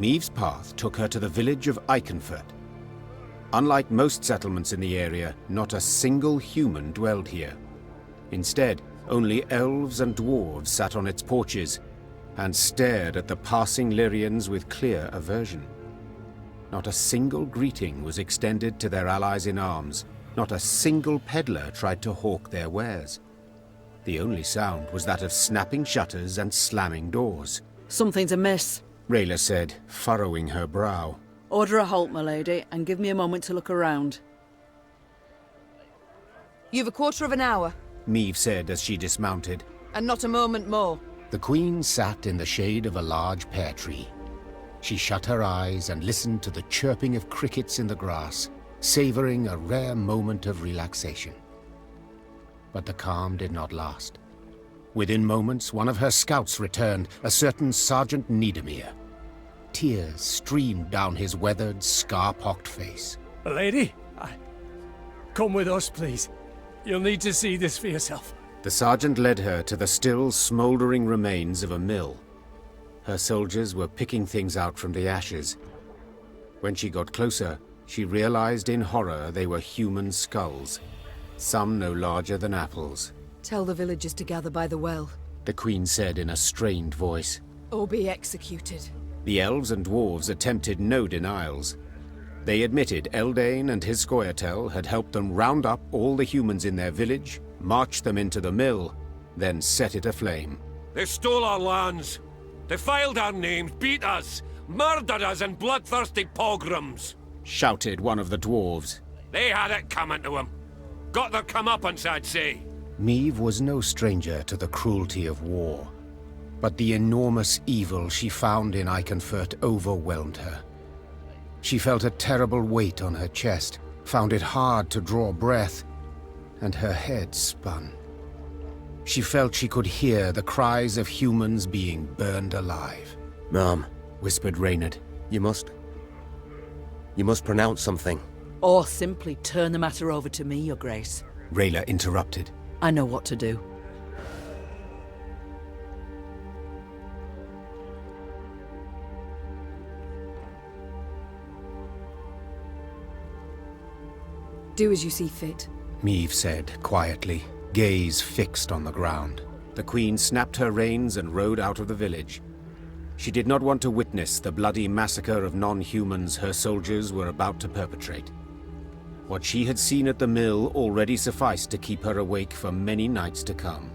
Maeve's path took her to the village of Iconfurt. Unlike most settlements in the area, not a single human dwelled here. Instead, only elves and dwarves sat on its porches and stared at the passing Lyrians with clear aversion. Not a single greeting was extended to their allies in arms. Not a single peddler tried to hawk their wares. The only sound was that of snapping shutters and slamming doors. Something's amiss, Rayla said, furrowing her brow. Order a halt, my lady, and give me a moment to look around. You've a quarter of an hour. Maeve said as she dismounted. And not a moment more. The Queen sat in the shade of a large pear tree. She shut her eyes and listened to the chirping of crickets in the grass, savoring a rare moment of relaxation. But the calm did not last. Within moments, one of her scouts returned, a certain Sergeant Niedermere. Tears streamed down his weathered, scar-pocked face. Lady, come with us, please. You'll need to see this for yourself. The sergeant led her to the still smouldering remains of a mill. Her soldiers were picking things out from the ashes. When she got closer, she realized in horror they were human skulls, some no larger than apples. Tell the villagers to gather by the well. The Queen said in a strained voice. Or be executed. The elves and dwarves attempted no denials. They admitted Eldane and his Scoia'tael had helped them round up all the humans in their village, march them into the mill, then set it aflame. They stole our lands, defiled our names, beat us, murdered us in bloodthirsty pogroms, shouted one of the dwarves. They had it coming to them. Got their comeuppance, I'd say. Maeve was no stranger to the cruelty of war, but the enormous evil she found in Iconfurt overwhelmed her. She felt a terrible weight on her chest, found it hard to draw breath, and her head spun. She felt she could hear the cries of humans being burned alive. Ma'am, whispered Reynard. You must pronounce something. Or simply turn the matter over to me, Your Grace. Rayla interrupted. I know what to do. Do as you see fit. Maeve said quietly, gaze fixed on the ground. The Queen snapped her reins and rode out of the village. She did not want to witness the bloody massacre of non-humans her soldiers were about to perpetrate. What she had seen at the mill already sufficed to keep her awake for many nights to come.